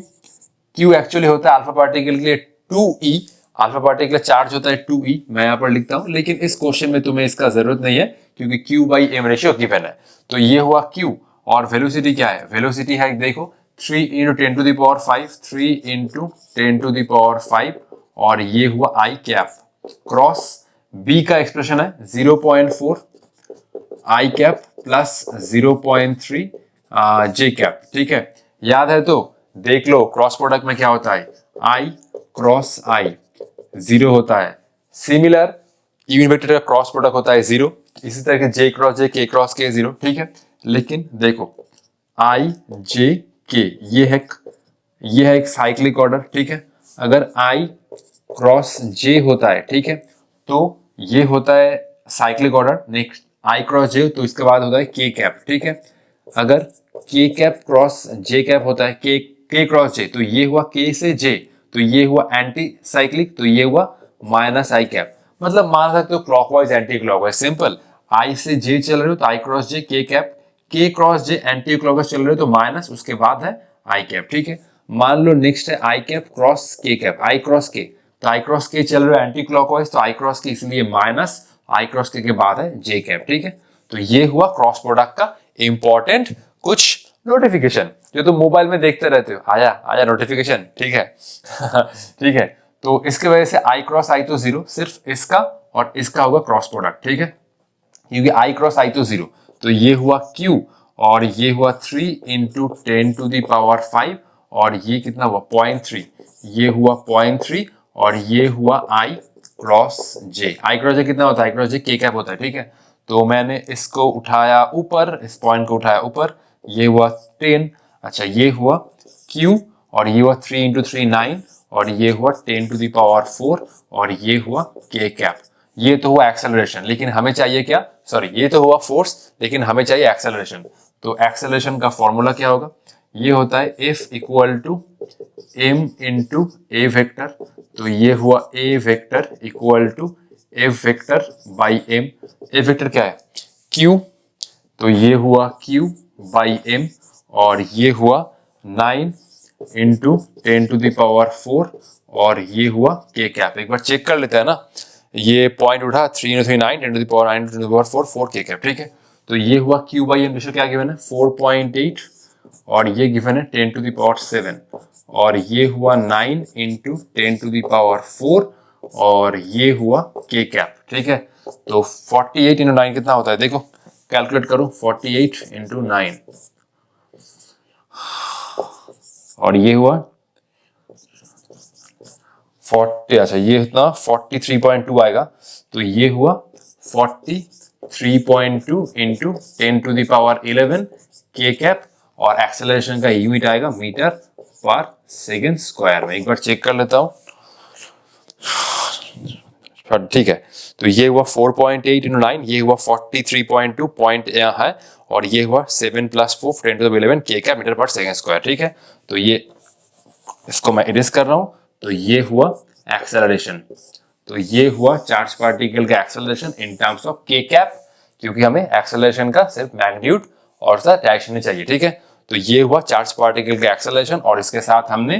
Q एक्चुअली होता है अल्फा पार्टिकल के लिए 2E, अल्फा पार्टिकल चार्ज होता है 2E, मैं यहाँ पर लिखता हूं, लेकिन इस क्वेश्चन में तुम्हें इसका जरूरत नहीं है क्योंकि Q by M ratio given है। तो ये हुआ Q, और वेलोसिटी क्या है? वेलोसिटी है देखो 3 into 10 to the power 5, 3 into 10 to the power 5, और ये हुआ I कैप क्रॉस B का एक्सप्रेशन है 0.4 I cap plus 0.3 J cap. ठीक है, याद है तो देख लो, क्रॉस प्रोडक्ट में क्या होता है? I क्रॉस I 0 होता है। सिमिलर यूनिट वेक्टर का क्रॉस प्रोडक्ट होता है 0, इसी तरह J cross J, K cross K 0। ठीक है, लेकिन देखो I J K ये है एक साइक्लिक ऑर्डर। ठीक है, अगर I क्रॉस J होता है, ठीक है, तो ये होता है cyclic order. Next I cross J, तो इसके बाद होता है K कैप। ठीक है, अगर K cap cross J cap होता है, K क्रॉस J, तो ये हुआ K से J, तो ये हुआ एंटी साइक्लिक, तो ये हुआ माइनस I कैप। मतलब मान सकते हो clockwise anti clockwise, simple. I से J चल रहे हो तो I cross J K cap, K cross J anti clockwise चल रहे हो तो माइनस, उसके बाद है I कैप। ठीक है, मान लो नेक्स्ट है I cap cross K cap, I cross K, तो I क्रॉस K चल रहे हो एंटी क्लॉकवाइज, तो I क्रॉस K इसलिए माइनस, I क्रॉस K के बाद है J कैप। ठीक है, तो ये हुआ क्रॉस प्रोडक्ट का इंपॉर्टेंट कुछ नोटिफिकेशन जो तुम मोबाइल में देखते रहते हो, आया आया नोटिफिकेशन। ठीक है ठीक है, तो इसके वजह से I क्रॉस I तो 0, सिर्फ इसका और इसका होगा क्रॉस प्रोडक्ट। ठीक है, क्योंकि I क्रॉस I तो 0, तो ये हुआ Q, और ये हुआ 3 इंटू 10 टू द पावर 5, और ये कितना हुआ 0.3, ये हुआ 0.3, और ये हुआ I cross J। I cross J कितना होता है? I cross J K cap होता है। ठीक है, तो मैंने इसको उठाया ऊपर, इस पॉइंट को उठाया ऊपर, ये हुआ 10, अच्छा ये हुआ Q, और ये हुआ 3 इंटू 3 9, और ये हुआ 10 टू द पावर 4, और ये हुआ K कैप। ये तो हुआ एक्सेलरेशन, लेकिन हमें चाहिए क्या? सॉरी, ये तो हुआ फोर्स, लेकिन हमें चाहिए एक्सेलरेशन। तो एक्सेलरेशन का फॉर्मूला क्या होगा? ये होता है F equal to M into A vector. तो ये हुआ A vector equal to F vector by M। A vector क्या है? Q, तो ये हुआ Q बाई M, और ये हुआ 9 इंटू 10 टू द पावर 4, और ये हुआ K कैप। एक बार चेक कर लेते हैं ना, ये पॉइंट उठा 3 into 3 9, 10 to the power 9 to the power 4, 4 K cap. ठीक है, तो ये हुआ Q बाई M रेशियो क्या गिवन है? 4.8, और ये गिवन है 10 टू द पावर 7, और ये हुआ 9 इंटू 10 टू द पावर 4, और ये हुआ K कैप। ठीक है, तो 48 इंटू 9 कितना होता है? देखो कैलकुलेट करो, 48 इंटू 9, और ये हुआ 40, अच्छा ये इतना 43.2 आएगा, तो ये हुआ 43.2 into 10 to the power 11 K cap, और एक्सेलरेशन का यूनिट आएगा मीटर पर सेकेंड स्क्वायर में। एक बार चेक कर लेता हूं। ठीक है, तो ये हुआ 4.8 इंटू 9, ये हुआ 43.2 पॉइंट यहाँ है, और ये हुआ 7 plus 4 10 to the 11 K cap metre पर सेकेंड स्क्वायर। ठीक है, तो ये इसको मैं इरेज कर रहा हूं, तो ये हुआ एक्सेलरेशन। तो ये हुआ चार्ज पार्टिकल का एक्सेलरेशन इन टर्म्स ऑफ के कैप, क्योंकि हमें एक्सेलरेशन का सिर्फ मैग्नीट्यूड और साथ डायरेक्शन ही चाहिए, ठीक है। तो ये हुआ चार्ज पार्टिकल का एक्सेलरेशन और इसके साथ हमने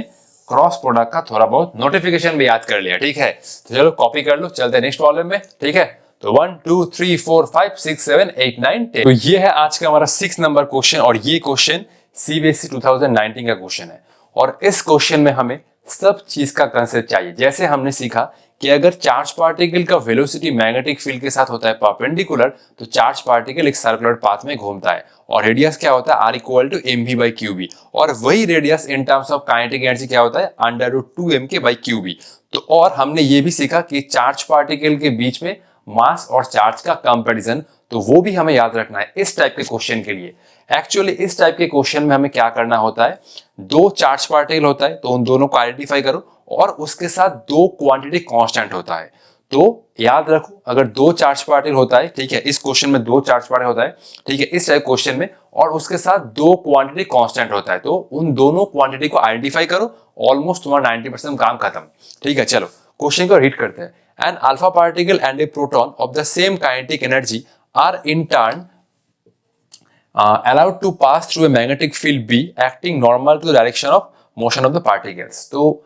क्रॉस प्रोडक्ट का थोड़ा बहुत नोटिफिकेशन भी याद कर लिया, ठीक है। तो चलो कॉपी कर लो, चलते हैं नेक्स्ट प्रॉब्लम में, ठीक है। तो 1 2 3 4 5 6 7 8 9 10। तो ये है आज का हमारा 6 नंबर क्वेश्चन और ये क्वेश्चन सीबीएसई 2019 का क्वेश्चन है। और इस क्वेश्चन में हमें सब चीज का कंसेप्ट चाहिए। जैसे हमने सीखा कि अगर चार्ज पार्टिकल का वेलोसिटी मैग्नेटिक फील्ड के साथ होता है परपेंडिकुलर, तो चार्ज पार्टिकल एक सर्कुलर पाथ में घूमता है और रेडियस क्या होता है, r equal to M V by Q B. और वही radius in terms of kinetic energy क्या होता है, under root 2m K by Q B. तो और हमने ये भी सीखा कि चार्ज पार्टिकल के बीच में मास और चार्ज का कंपैरिजन, तो वो भी हमें याद रखना है इस टाइप के क्वेश्चन के लिए। एक्चुअली इस टाइप के क्वेश्चन में हमें क्या करना होता है, दो चार्ज पार्टिकल होता है तो उन दोनों को आइडेंटिफाई करो और उसके साथ दो क्वांटिटी कांस्टेंट होता है। तो याद रखो, अगर दो चार्ज पार्टिकल होता है, ठीक है, इस क्वेश्चन में दो चार्ज पार्टिकल होता है, ठीक है, इस टाइप क्वेश्चन में, और उसके साथ दो क्वांटिटी कांस्टेंट होता है, तो उन दोनों क्वांटिटी को आइडेंटिफाई करो, ऑलमोस्ट तुम्हारा 90% काम खत्म, ठीक है। चलो क्वेश्चन को रीड करते हैं। An alpha particle and a proton of the same kinetic energy are in turn allowed to pass through a magnetic field B acting normal to the direction of motion of the particles। तो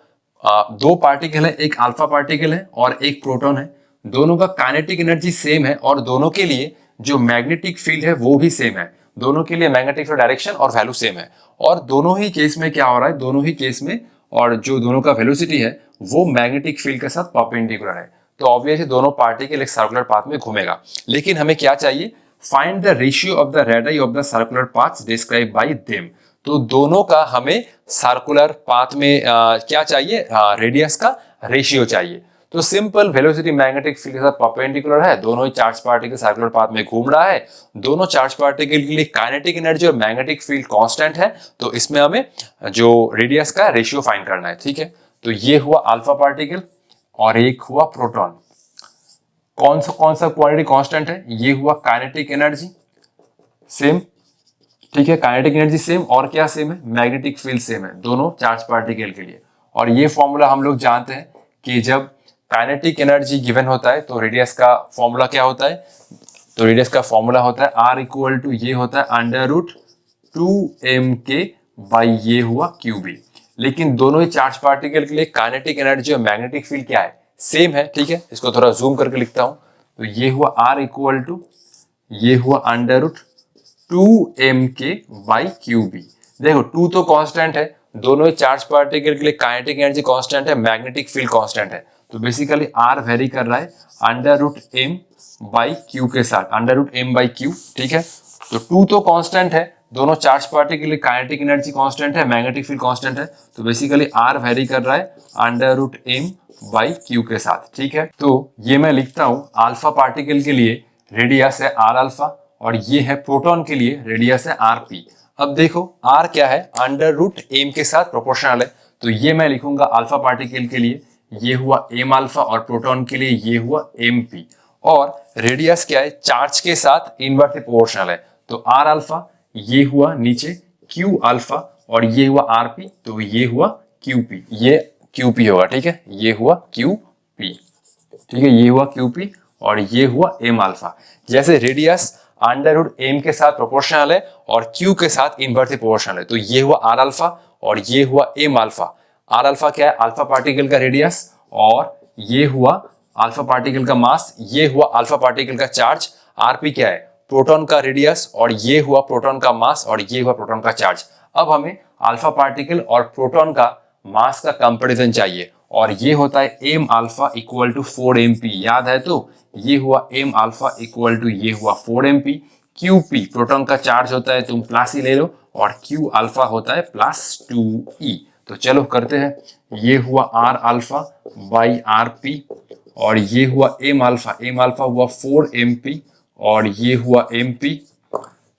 दो particle है, एक alpha particle है और एक proton है, दोनों का काइनेटिक एनर्जी सेम है और दोनों के लिए जो मैग्नेटिक फील्ड है वो भी सेम है, दोनों के लिए मैग्नेटिक फील्ड डायरेक्शन और वैल्यू सेम है। और दोनों ही केस में क्या हो रहा है, दोनों ही केस में और जो दोनों का वेलोसिटी है वो मैग्नेटिक फील्ड के साथ परपेंडिकुलर है, तो ऑब्वियसली दोनों पार्टिकल एक सर्कुलर पाथ में घूमेगा। लेकिन हमें क्या चाहिए, find the ratio of the radius of the circular paths describe by them. तो दोनों का हमें सर्कुलर पाथ में क्या चाहिए, रेडियस का रेशियो चाहिए। तो सिंपल, वेलोसिटी मैग्नेटिक फील्ड के साथ परपेंडिकुलर है, दोनों ही चार्ज पार्टिकल सर्कुलर पाथ में घूम रहा है, दोनों चार्ज पार्टिकल के लिए काइनेटिक एनर्जी और मैग्नेटिक फील्ड कांस्टेंट है, तो इसमें हमें जो रेडियस का रेशियो फाइंड करना है, ठीक है। तो ये हुआ अल्फा पार्टिकल और एक हुआ प्रोटॉन। कौन सा क्वांटिटी कांस्टेंट है, ये हुआ काइनेटिक एनर्जी सेम, ठीक है, काइनेटिक एनर्जी सेम और क्या सेम है, मैग्नेटिक फील्ड सेम है, दोनों चार्ज पार्टिकल के लिए। और ये फॉर्मूला हम लोग जानते हैं कि जब काइनेटिक एनर्जी गिवन होता है तो रेडियस का फॉर्मूला क्या होता है, तो रेडियस का फॉर्मूला होता है r इक्वल टू ये होता है under root 2m K by ये हुआ क्यू बी। लेकिन दोनों ही चार्ज पार्टिकल के लिए काइनेटिक एनर्जी और मैग्नेटिक फील्ड क्या है, सेम है, ठीक है। इसको थोड़ा जूम करके लिखता हूं, तो ये हुआ r इक्वल टू ये हुआ under root 2m K by Q B. देखो 2 तो कांस्टेंट है, दोनों ही चार्ज पार्टिकल के लिए काइनेटिक एनर्जी कांस्टेंट है, मैग्नेटिक फील्ड कांस्टेंट है, तो बेसिकली r वेरी कर रहा है under root m by Q के साथ, under root m by Q, ठीक है। तो 2 तो कांस्टेंट है, दोनों चार्ज पार्टिकल के लिए काइनेटिक एनर्जी कांस्टेंट है, मैग्नेटिक फील्ड कांस्टेंट है, तो बेसिकली r वेरी कर रहा है under root m by Q के साथ, ठीक है। तो ये मैं लिखता हूं, अल्फा पार्टिकल के लिए रेडियस है r अल्फा और ये है प्रोटॉन के लिए रेडियस है r p। अब देखो r क्या है, अंडर रूट m के साथ प्रोपोर्शनल है, तो ये मैं लिखूंगा अल्फा पार्टिकल के लिए ये हुआ m अल्फा और प्रोटॉन के लिए ये हुआ m p। और रेडियस क्या है, चार्ज के साथ इनवर्सली प्रोपोर्शनल है, तो r अल्फा ये हुआ नीचे q अल्फा और ये हुआ r p, तो ये हुआ q p, ये q p होगा, ठीक है, ये हुआ q p, ठीक है, ये हुआ q p और ये हुआ m अल्फा। जैसे रेडियस अंडर रूट m के साथ प्रोपोर्शनल है और q के साथ इनवर्सली प्रोपोर्शनल है, तो ये हुआ r अल्फा और ये हुआ m अल्फा। r अल्फा क्या है, अल्फा पार्टिकल का रेडियस और ये हुआ अल्फा पार्टिकल का मास, ये हुआ अल्फा पार्टिकल का चार्ज, rp क्या है, प्रोटॉन का रेडियस और ये हुआ प्रोटॉन का मास और ये हुआ प्रोटॉन का चार्ज। अब हमें अल्फा पार्टिकल और प्रोटॉन का मास का कंपैरिजन चाहिए और ये होता है m alpha equal to 4mp, याद है, तो ये हुआ m अल्फा इक्वल टू ये हुआ 4mp। qp प्रोटॉन का चार्ज होता है, तुम प्लस ही ले लो, और q अल्फा होता है प्लस 2e। तो चलो करते हैं, ये हुआ r अल्फा बाई rp और ये हुआ m अल्फा हुआ 4mp और ये हुआ mp।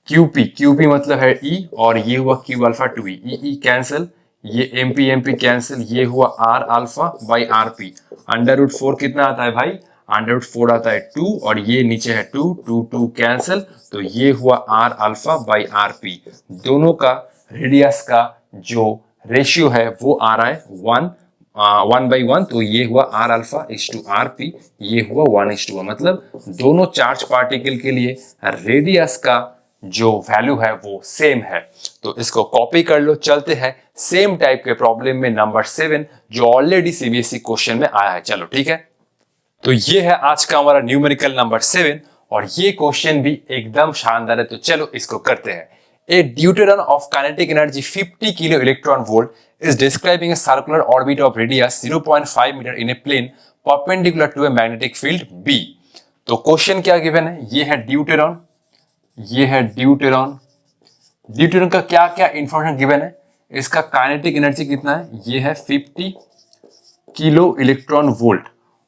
qp मतलब है e और ये हुआ q alpha 2e, e cancel, ये mp कैंसिल, ये हुआ r alpha by rp। Under root 4 कितना आता है भाई, अंडर रूट 4 आता है 2 और ये नीचे है 2 कैंसिल, तो ये हुआ r अल्फा बाई rp। दोनों का रेडियस का जो रेशियो है वो आ रहा है 1 1/1, तो ये हुआ R alpha is to R P, ये हुआ 1:1। मतलब दोनों चार्ज पार्टिकल के लिए रेडियस का जो वैल्यू है वो सेम है। तो इसको कॉपी कर लो। चलते हैं सेम टाइप के प्रॉब्लम में नंबर 7, जो ऑलरेडी सीबीएसई क्वेश्चन में आया है। चलो ठीक है, तो ये है आज का हमारा न्यूमेरिकल नंबर 7 और ये क्वेश्चन भी एकदम शानदार है। तो चलो इसको करते हैं। A deuteron of kinetic energy 50 kilo electron volt is describing a circular orbit of radius 0.5 metre in a plane perpendicular to a magnetic field B। तो क्वेश्चन क्या गिवन है, ये है ड्यूटेरॉन, ये है ड्यूटेरॉन। ड्यूटेरॉन का क्या क्या इंफॉर्मेशन गिवन है, इसका काइनेटिक एनर्जी कितना है, ये है 50 किलो इलेक्ट्रॉन वोल्ट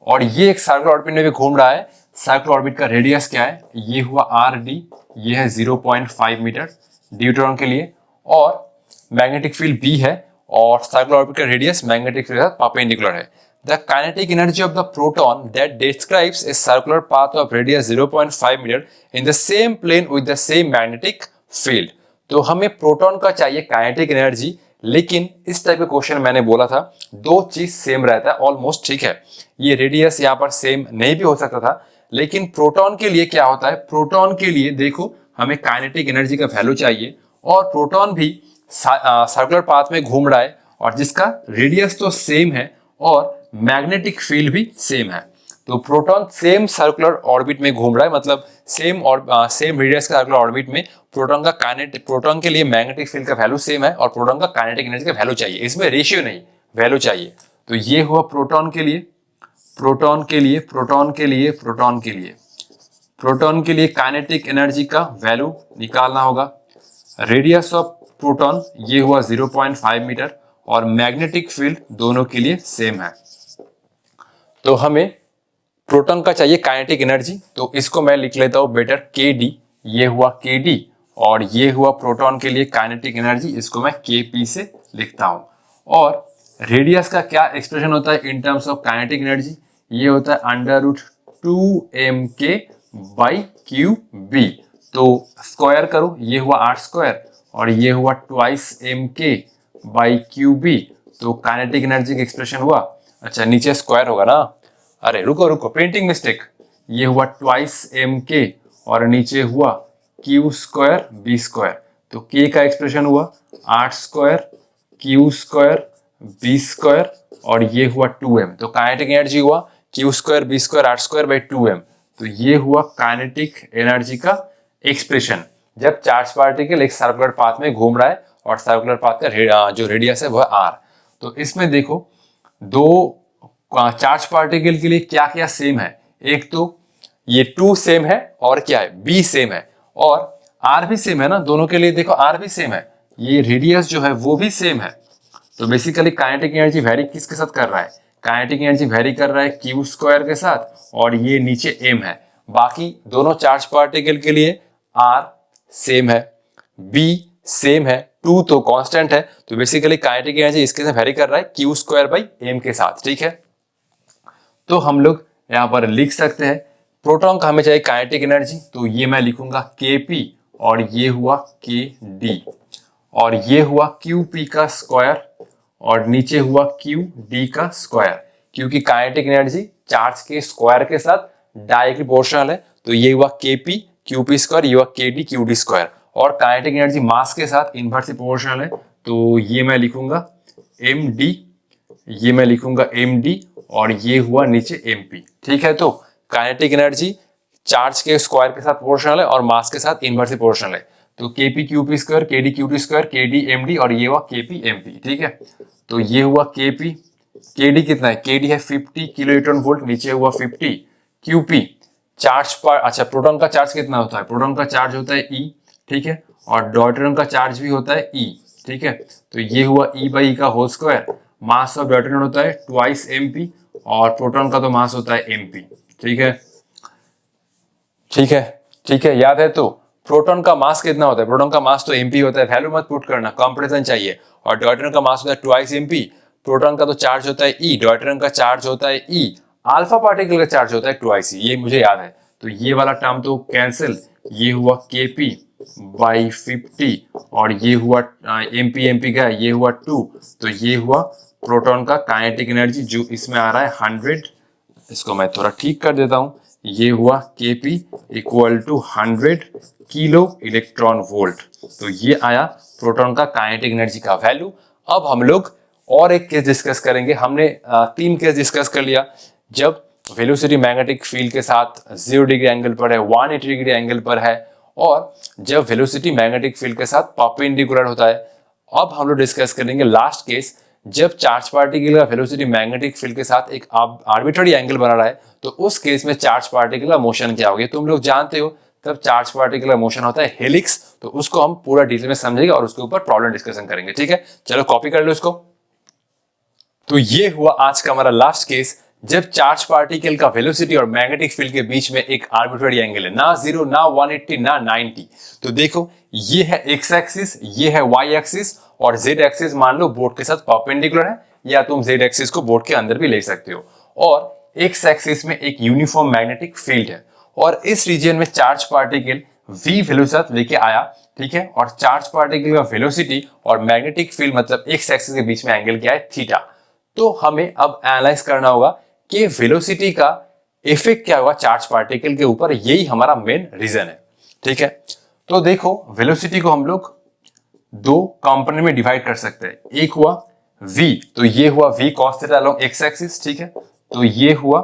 और ये एक सर्कुलर ऑर्बिट में भी घूम रहा है। सर्कुलर ऑर्बिट का रेडियस क्या है, ये हुआ आर डी, ये है 0.5 मीटर ड्यूटेरॉन के लिए, और मैग्नेटिक फील्ड बी है और सर्कुलर ऑर्बिट का रेडियस मैग्नेटिक फील्ड के साथ परपेंडिकुलर है। The kinetic energy of the proton that describes a circular path of radius 0.5 metre in the same plane with the same magnetic field. तो हमें proton का चाहिए काइनेटिक एनर्जी, लेकिन इस टाइप का क्वेश्चन मैंने बोला था दो चीज सेम रहता है ऑलमोस्ट, ठीक है। ये रेडियस यहाँ पर सेम नहीं भी हो सकता था, लेकिन प्रोटॉन के लिए क्या होता है, प्रोटॉन के लिए देखो हमें काइनेटिक एनर्जी का वैल्यू चाहिए और प्रोटॉन भी सर्कुलर पाथ में घूम रहा है और जिसका रेडियस तो सेम है और मैग्नेटिक फील्ड भी सेम है। तो प्रोटॉन सेम सर्कुलर ऑर्बिट में घूम रहा है, मतलब सेम रेडियस का सर्कुलर ऑर्बिट में प्रोटॉन के लिए मैग्नेटिक फील्ड का वैल्यू सेम है और प्रोटॉन का काइनेटिक एनर्जी का वैल्यू चाहिए। इसमें रेशियो नहीं, वैल्यू चाहिए। तो ये हुआ प्रोटॉन के लिए, प्रोटॉन के लिए, प्रोटॉन के लिए, प्रोटॉन के लिए, प्रोटॉन के लिए काइनेटिक एनर्जी का वैल्यू निकालना होगा। रेडियस ऑफ प्रोटॉन ये हुआ 0.5 मीटर और मैग्नेटिक फील्ड दोनों के लिए सेम है। तो हमें प्रोटॉन का चाहिए काइनेटिक एनर्जी, तो इसको मैं लिख लेता हूं बेटर kd, ये हुआ kd और ये हुआ प्रोटॉन के लिए काइनेटिक एनर्जी, इसको मैं kp से लिखता हूं। और रेडियस का क्या एक्सप्रेशन होता है इन टर्म्स ऑफ काइनेटिक एनर्जी, ये होता है √2mk/qb। तो स्क्वायर करो, ये हुआ r स्क्वायर और ये हुआ ट्वाइस mk/qb। तो काइनेटिक एनर्जी का एक्सप्रेशन हुआ, अच्छा नीचे स्क्वायर होगा ना, अरे रुको रुको प्रिंटिंग मिस्टेक, ये हुआ ट्वाइस mk और नीचे हुआ q स्क्वायर b स्क्वायर। तो k का एक्सप्रेशन हुआ r square q square b square और ये हुआ 2m। तो काइनेटिक एनर्जी हुआ q square b square r square by 2m। तो ये हुआ काइनेटिक एनर्जी का एक्सप्रेशन जब चार्ज पार्टिकल एक सर्कुलर पाथ में घूम रहा है और सर्कुलर पाथ का जो रेडियस है वह r। तो इसमें देखो दो चार्ज पार्टिकल के लिए क्या क्या सेम है, एक तो ये 2 सेम है और क्या है b सेम है और r भी सेम है ना, दोनों के लिए देखो r भी सेम है, ये रेडियस जो है वो भी सेम है। तो बेसिकली काइनेटिक एनर्जी वेरी किसके साथ कर रहा है, काइनेटिक एनर्जी वेरी कर रहा है q स्क्वायर के साथ और ये नीचे m है। बाकी दोनों चार्ज पार्टिकल के लिए r सेम है, b सेम है, 2 तो कांस्टेंट है। तो बेसिकली काइनेटिक एनर्जी इसके साथ वेरी कर रहा है q स्क्वायर बाई m के साथ, ठीक है। तो हम लोग यहाँ पर लिख सकते हैं प्रोटॉन का हमें चाहिए काइनेटिक एनर्जी, तो ये मैं लिखूंगा kp और ये हुआ kd और ये हुआ qp का स्क्वायर और नीचे हुआ qd का स्क्वायर, क्योंकि काइनेटिक एनर्जी चार्ज के स्क्वायर के साथ डायरेक्टली प्रोपोर्शनल है। तो ये हुआ kp qp स्क्वायर, ये हुआ kd qd स्क्वायर और काइनेटिक एनर्जी मास के साथ इनवर्सली प्रोपोर्शनल है। तो ये मैं लिखूंगा md, ये मैं लिखूंगा md और ये हुआ नीचे mp, ठीक है। तो काइनेटिक एनर्जी चार्ज के स्क्वायर के साथ प्रोपोर्शनल है और मास के साथ इनवर्सली प्रोपोर्शनल है। तो kp qp square, kd qd square, kd md और ये हुआ kp mp, ठीक है। तो ये हुआ kp, kd कितना है, kd है 50 किलो न्यूटन वोल्ट, नीचे हुआ 50 qp चार्ज पर, अच्छा प्रोटॉन का चार्ज कितना होता है, प्रोटॉन का चार्ज होता है e, ठीक है, और ड्यूटेरियम का चार्ज भी होता है e, ठीक है। तो ये हुआ e/e का whole square, mass of deuterium होता है ट्वाइस mp और प्रोटॉन का तो मास होता है mp, ठीक है, ठीक है, ठीक है, याद है। तो प्रोटॉन का मास कितना होता है, प्रोटॉन का मास तो mp होता है, वैल्यू मत पुट करना, कंपैरिजन चाहिए। और ड्यूटेरियम का मास होता है ट्वाइस mp, प्रोटॉन का तो चार्ज होता है e, ड्यूटेरियम का चार्ज होता है e, अल्फा पार्टिकल का चार्ज होता है ट्वाइस e, ये मुझे याद है। तो ये वाला टर्म तो कैंसिल, ये हुआ kp बाई 50 और ये हुआ mp का, ये हुआ 2, तो ये हुआ प्रोटॉन का काइनेटिक एनर्जी जो इसमें आ रहा है 100, इसको मैं थोड़ा ठीक कर देता हूं, ये हुआ Kp equal to 100 kilo electron volt. तो ये आया प्रोटॉन का काइनेटिक एनर्जी का वैल्यू। अब हम लोग और एक केस डिस्कस करेंगे। हमने 3 केस डिस्कस कर लिया। जब वेलोसिटी मैग्नेटिक फील्ड के साथ 0 डिग्री एंगल पर है, 180 डिग्री एंगल पर है, और जब वेलोसिटी मैग्नेटिक फील्ड के साथ परपेंडिकुलर होता है। अब हम लोग डिस्कस करेंगे लास्ट केस, जब चार्ज पार्टिकल का वेलोसिटी मैग्नेटिक फील्ड के साथ एक आर्बिट्ररी एंगल बना रहा है, तो उस केस में चार्ज पार्टिकल का मोशन क्या होगा। तुम लोग जानते हो तब चार्ज पार्टिकल का मोशन होता है हेलिक्स। तो उसको हम पूरा डिटेल में समझेंगे और उसके ऊपर प्रॉब्लम डिस्कशन करेंगे। ठीक है, चलो कॉपी कर लो इसको। तो ये हुआ आज का हमारा लास्ट केस, जब चार्ज पार्टिकल का वेलोसिटी और मैग्नेटिक फील्ड के बीच में एक आर्बिट्ररी एंगल है, ना 0 ना 180 ना 90। तो देखो ये है एक्स एक्सिस, ये है वाई एक्सिस, और जेड एक्सिस मान लो बोर्ड के साथ परपेंडिकुलर है, या तुम जेड एक्सिस को बोर्ड के अंदर भी ले सकते हो। और एक्स एक्सिस में एक यूनिफॉर्म मैग्नेटिक फील्ड है, और इस रीजन में चार्ज पार्टिकल v वेलोसिटी लेके आया। ठीक है, और चार्ज पार्टिकल का वेलोसिटी और मैग्नेटिक फील्ड मतलब एक्स एक्सिस के बीच में एंगल क्या है, थीटा। तो हमें अब एनालाइज करना होगा कि वेलोसिटी का इफेक्ट क्या होगा चार्ज पार्टिकल के ऊपर, यही हमारा मेन रीजन है। ठीक है, तो देखो वेलोसिटी को हम लोग 2 कंपोनेंट में डिवाइड कर सकते हैं। एक हुआ v, तो ये हुआ v cos theta along X axis. ठीक है, तो ये हुआ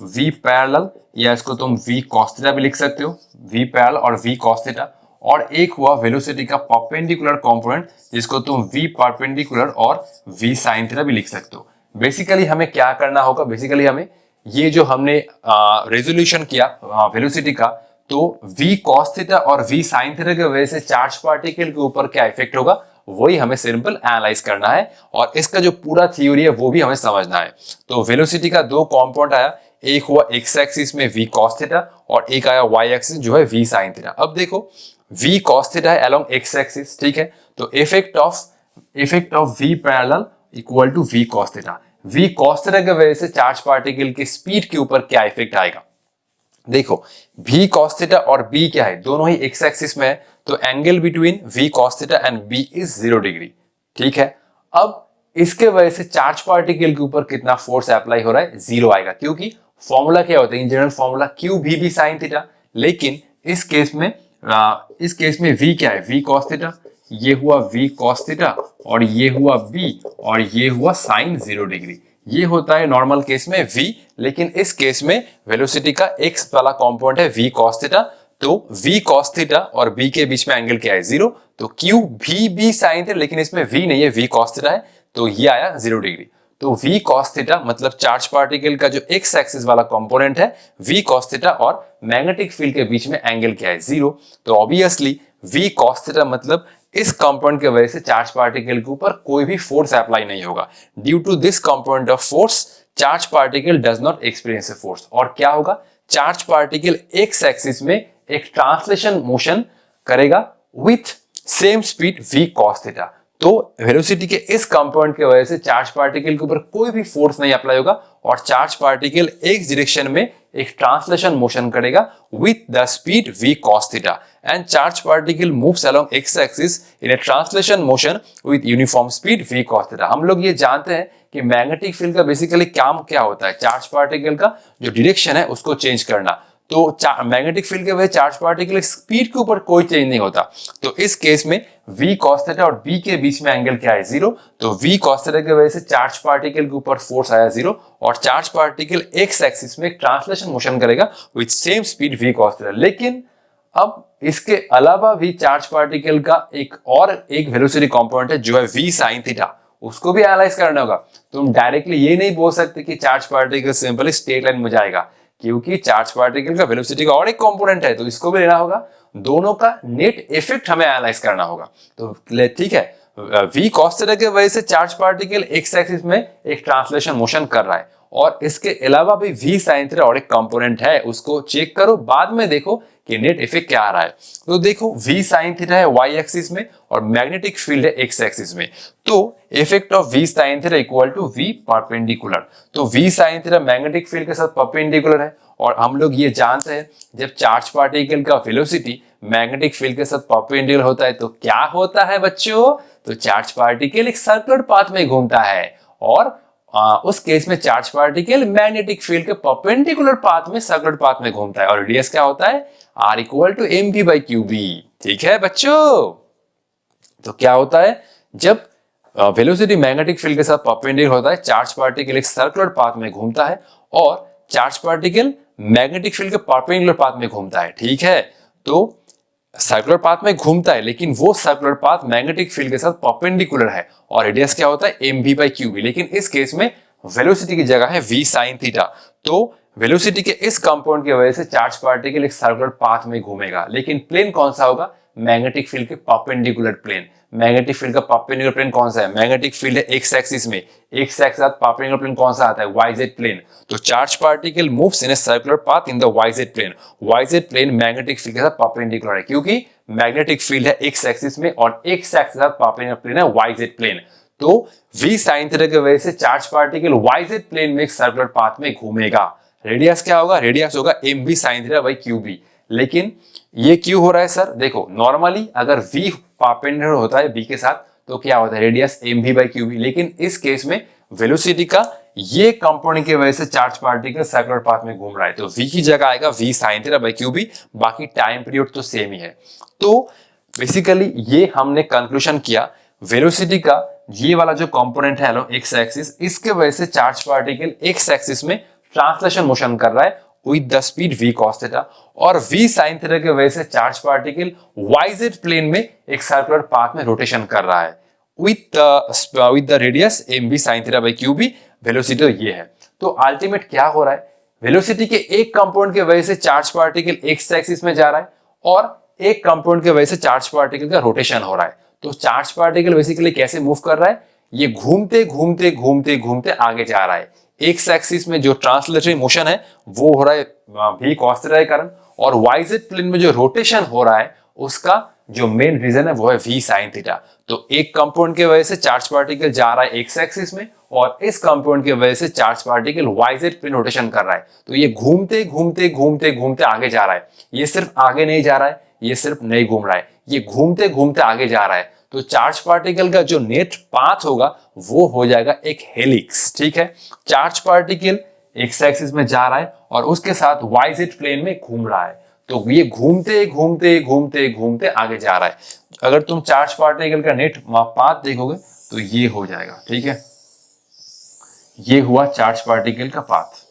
v पैरेलल, या इसको तुम v cos थीटा भी लिख सकते हो, v पैरेलल और v cos थीटा। और एक हुआ वेलोसिटी का परपेंडिकुलर कंपोनेंट, जिसको तुम v परपेंडिकुलर और v sin थीटा भी लिख सकते हो। बेसिकली हमें क्या करना होगा, बेसिकली हमें ये जो हमने रेजोल्यूशन किया वेलोसिटी का, तो v cos थीटा और v sin थीटा की वजह से चार्ज पार्टिकल के ऊपर क्या इफेक्ट होगा, वही हमें सिंपल एनालाइज करना है, और इसका जो पूरा थ्योरी है वो भी हमें समझना है। तो वेलोसिटी का 2 कंपोनेंट आया, एक हुआ एक्स एक्सिस में v cos थीटा, और एक आया y एक्सिस जो है v sin थीटा। अब देखो v cos थीटा है अलोंग एक्स एक्सिस। ठीक है, तो effect of v parallel equal to v cos theta. v cos theta की वजह से चार्ज पार्टिकल की स्पीड के ऊपर क्या इफेक्ट आएगा। देखो v cos थीटा और b क्या है, दोनों ही एक्स एक्सिस में है, तो angle between v cos theta and b is 0 degree. ठीक है, अब इसके वजह से चार्ज पार्टिकल के ऊपर कितना फोर्स अप्लाई हो रहा है, 0 आएगा, क्योंकि फॉर्मूला क्या होता है in general formula q v b sin theta. लेकिन इस केस में v क्या है, v cos थीटा, ये हुआ v cos थीटा, और ये हुआ b, और ये हुआ sin 0 डिग्री। ये होता है नॉर्मल केस में v, लेकिन इस केस में वेलोसिटी का x वाला कंपोनेंट है v cos थीटा, तो v cos थीटा और b के बीच में एंगल क्या है, 0, तो q v b sin theta, लेकिन इसमें v नहीं है, v cos थीटा है, तो ये आया 0 डिग्री। तो v cos थीटा मतलब चार्ज पार्टिकल का जो x एक्सिस वाला कंपोनेंट है v cos थीटा, और मैग्नेटिक फील्ड के बीच में एंगल क्या है, 0। तो ऑब्वियसली v cos थीटा मतलब इस कंपोनेंट की वजह से चार्ज पार्टिकल के ऊपर कोई भी फोर्स अप्लाई नहीं होगा। Due to this component of force charge particle does not experience a force. और क्या होगा, चार्ज पार्टिकल एक्स एक्सिस में एक ट्रांसलेशन मोशन करेगा with same speed v cos theta. तो वेलोसिटी के इस कंपोनेंट की वजह से चार्ज पार्टिकल के ऊपर कोई भी फोर्स नहीं अप्लाई होगा, और चार्ज पार्टिकल एक डायरेक्शन में एक ट्रांसलेशन मोशन करेगा with the speed v cos theta, and charge particle moves along X axis in A translation motion with uniform speed v cos theta. हम लोग ये जानते हैं कि मैग्नेटिक फील्ड का बेसिकली काम क्या होता है, चार्ज पार्टिकल का जो डायरेक्शन है उसको चेंज करना। तो मैग्नेटिक फील्ड के वजह चार्ज पार्टिकल स्पीड के ऊपर कोई चेंज नहीं होता। तो इस केस में v cos थीटा और b के बीच में एंगल क्या है, 0, तो v cos थीटा की वजह से चार्ज पार्टिकल के ऊपर फोर्स आया 0, और चार्ज पार्टिकल एक्स एक्सिस में एक ट्रांसलेशन मोशन करेगा with same speed v cos theta. लेकिन अब इसके अलावा भी चार्ज पार्टिकल का एक वेलोसिटी कंपोनेंट है जो है v sin थीटा, उसको भी एनालाइज करना होगा। तुम डायरेक्टली ये नहीं बोल सकते कि charge particle simply straight line में जाएगा, क्योंकि चार्ज पार्टिकल का वेलोसिटी का और एक कंपोनेंट है, तो इसको भी लेना होगा। दोनों का नेट इफेक्ट हमें एनालाइज करना होगा। तो ठीक है, v cos थीटा की वजह से चार्ज पार्टिकल एक्स एक्सिस में एक ट्रांसलेशन मोशन कर रहा है, और इसके अलावा भी v sin थीटा और एक कंपोनेंट है, उसको चेक करो, बाद में देखो कि नेट इफेक्ट क्या आ रहा है। तो देखो v sin थीटा है y एक्सिस में, और मैग्नेटिक फील्ड है x एक्सिस में, तो effect of v sin theta equal to v perpendicular. तो v sin theta magnetic field के साथ परपेंडिकुलर है, और हम लोग ये जानते हैं जब चार्ज पार्टिकल का वेलोसिटी मैग्नेटिक फील्ड के साथ परपेंडिकुलर होता है तो क्या होता है बच्चों, तो चार्ज पार्टिकल एक सर्कुलर पाथ में घूमता है, और उस केस में चार्ज पार्टिकल मैग्नेटिक फील्ड के परपेंडिकुलर पाथ में सर्कुलर पाथ में घूमता है और रेडियस क्या होता है r equal to M V by Q B. ठीक है बच्चों, तो क्या होता है जब वेलोसिटी मैग्नेटिक फील्ड के साथ परपेंडिकुलर होता है, चार्ज पार्टिकल एक सर्कुलर पाथ में घूमता है और चार्ज पार्टिकल मैग्नेटिक फील्ड के परपेंडिकुलर पाथ में घूमता है। ठीक है, तो सर्कुलर पाथ में घूमता है लेकिन वो सर्कुलर पाथ मैग्नेटिक फील्ड के साथ परपेंडिकुलर है और रेडियस क्या होता है M V by Q B. लेकिन इस केस में वेलोसिटी की जगह है वी साइन थीटा, तो वेलोसिटी के इस कंपाउंड की वजह से चार्ज पार्टिकल एक सर्कुलर पाथ में घूमेगा। लेकिन प्लेन कौन सा होगा, मैग्नेटिक फील्ड के परपेंडिकुलर प्लेन। मैग्नेटिक फील्ड का परपेंडिकुलर प्लेन कौन सा है, मैग्नेटिक फील्ड है एक्स एक्सिस में, एक्स एक्सिस के साथ परपेंडिकुलर प्लेन कौन सा आता है, वाईजेड प्लेन। तो charge particle moves in a circular path in the YZ plane. YZ plane magnetic field के साथ परपेंडिकुलर है क्योंकि मैग्नेटिक फील्ड है एक्स एक्सिस में और एक्स एक्सिस के साथ परपेंडिकुलर प्लेन है वाईजेड प्लेन। तो v sin थीटा की वजह से चार्ज पार्टिकल वाईजेड प्लेन में एक सर्कुलर पाथ में घूमेगा। रेडियस क्या होगा, रेडियस होगा M V sine theta by Q B. लेकिन ये क्यों हो रहा है सर, देखो नॉर्मली अगर v परपेंडिकुलर होता है b के साथ तो क्या होता है radius M V by Q B. लेकिन इस केस में वेलोसिटी का ये कंपोनेंट की वजह से चार्ज पार्टिकल सर्कुलर पाथ में घूम रहा है, तो v की जगह आएगा v sin theta by Q B, बाकी टाइम पीरियड तो सेम ही है। तो बेसिकली ये हमने कंक्लूजन किया, वेलोसिटी का ये वाला जो कंपोनेंट है एक्स एक्सिस, इसके वजह से चार्ज पार्टिकल एक्स एक्सिस में ट्रांसलेशन मोशन कर रहा है with the speed v cos theta, और v sin थीटा की वजह से चार्ज पार्टिकल वाईजेड प्लेन में एक सर्कुलर पाथ में रोटेशन कर रहा है with the radius M V sin theta by Q B. Velocity ये है, तो अल्टीमेट क्या हो रहा है, वेलोसिटी के एक कंपाउंड की वजह से चार्ज पार्टिकल एक्स एक्सिस में जा रहा है और एक कंपाउंड की वजह से चार्ज पार्टिकल का रोटेशन हो रहा है। तो चार्ज पार्टिकल बेसिकली कैसे मूव कर रहा है, ये घूमते घूमते घूमते घूमते आगे जा रहा है। एक्स एक्सिस में जो ट्रांसलेटरी मोशन है वो हो रहा है v cos थीटा के कारण, और वाईजेड प्लेन में जो रोटेशन हो रहा है उसका जो मेन रीजन है वो है v sin थीटा। तो एक कंपाउंड की वजह से चार्ज पार्टिकल जा रहा है एक्स एक्सिस में और इस कंपाउंड की वजह से charge particle YZ plane rotation कर रहा है। तो ये घूमते घूमते घूमते घूमते आगे जा रहा है। ये सिर्फ आगे नहीं जा रहा है, ये सिर्फ नहीं घूम रहा है, ये घूमते घूमते आगे जा रहा है। तो चार्ज पार्टिकल का जो नेट पाथ होगा वो हो जाएगा एक हेलिक्स। ठीक है, चार्ज पार्टिकल एक्स एक्सिस में जा रहा है और उसके साथ वाईजेड प्लेन में घूम रहा है, तो ये घूमते घूमते घूमते घूमते आगे जा रहा है। अगर तुम चार्ज पार्टिकल का नेट पाथ देखोगे तो ये हो जाएगा। ठीक है, ये हुआ चार्ज पार्टिकल का पाथ,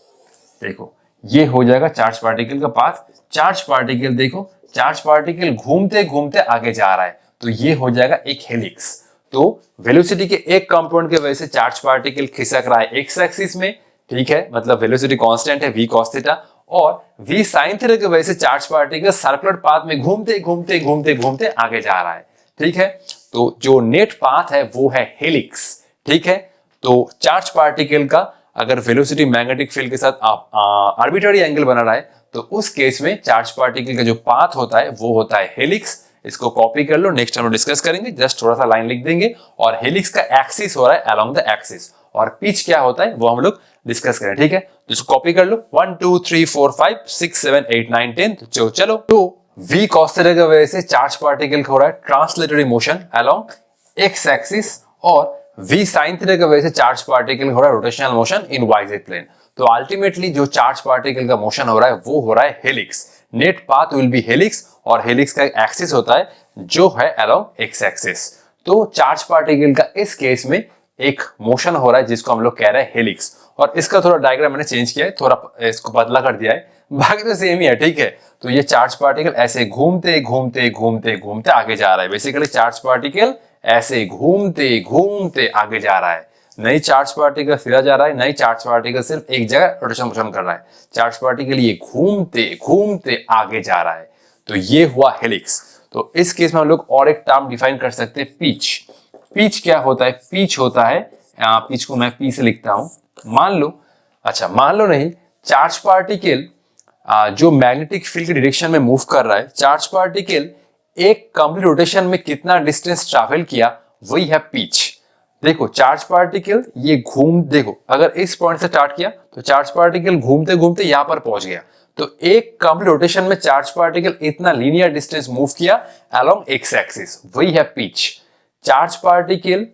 देखो ये हो जाएगा चार्ज पार्टिकल का पाथ। चार्ज पार्टिकल देखो, चार्ज पार्टिकल घूमते घूमते आगे जा रहा है, तो ये हो जाएगा एक हेलिक्स। तो वेलोसिटी के एक कंपाउंड की वजह से चार्ज पार्टिकल खिसक रहा है एक्स एक्सिस में, ठीक है, मतलब वेलोसिटी कांस्टेंट है v cos थीटा, और v sin थीटा की वजह से चार्ज पार्टिकल सर्कुलर पाथ में घूमते घूमते घूमते घूमते आगे जा रहा है। ठीक है, तो जो नेट पाथ है वो है हेलिक्स। ठीक है, तो चार्ज पार्टिकल का अगर वेलोसिटी मैग्नेटिक फील्ड के साथ आर्बिट्ररी एंगल बना रहा है तो उस केस में चार्ज पार्टिकल का जो पाथ होता है वो होता है हेलिक्स। इसको कॉपी कर लो, नेक्स्ट हम डिस्कस करेंगे, जस्ट थोड़ा सा लाइन लिख देंगे। और हेलिक्स का एक्सिस हो रहा है अलोंग द एक्सिस, और पिच क्या होता है वो हम लोग डिस्कस करें। ठीक है, तो इसको कॉपी कर लो, 1 2 3 4 5 6 7 8 9 10। चलो, तो v cos थीटा की वजह से चार्ज पार्टिकल का हो रहा है translatory motion along X axis, और v sin थीटा की वजह से चार्ज पार्टिकल हो रहा है rotational motion in YZ plane. तो अल्टीमेटली जो चार्ज पार्टिकल का मोशन हो रहा है वो हो रहा है helix. Net path will be helix, और हेलिक्स का एक्सिस होता है जो है अलोंग एक्स एक्सिस। तो चार्ज पार्टिकल का इस केस में एक मोशन हो रहा है जिसको हम लोग कह रहे हैं हेलिक्स, और इसका थोड़ा डायग्राम मैंने चेंज किया है, थोड़ा इसको बदला कर दिया है, बाकी तो सेम ही है। ठीक है, तो ये चार्ज पार्टिकल ऐसे घूमते घूमते घूमते घूमते आगे जा रहा है। बेसिकली चार्ज पार्टिकल ऐसे घूमते घूमते आगे जा रहा है, नई चार्ज पार्टिकल सीधा जा रहा है, नई चार्ज पार्टिकल सिर्फ एक जगह रोटेशन मोशन कर रहा है। चार्ज पार्टिकल ये घूमते घूमते आगे जा रहा है, तो ये हुआ हेलिक्स। तो इस केस में हम लोग और एक टर्म डिफाइन कर सकते हैं, पिच। पिच क्या होता है, पिच होता है, पिच को मैं पी से लिखता हूं, मान लो नहीं, चार्ज पार्टिकल जो मैग्नेटिक फील्ड के डायरेक्शन में मूव कर रहा है, चार्ज पार्टिकल एक कंप्लीट रोटेशन में कितना डिस्टेंस ट्रैवल किया वही है पिच। देखो चार्ज पार्टिकल ये देखो अगर इस पॉइंट से स्टार्ट किया तो चार्ज पार्टिकल घूमते घूमते यहां पर पहुंच गया, तो एक कंप्लीट रोटेशन में चार्ज पार्टिकल इतना लीनियर डिस्टेंस मूव किया अलोंग एक्स एक्सिस, वही है pitch. Charge particle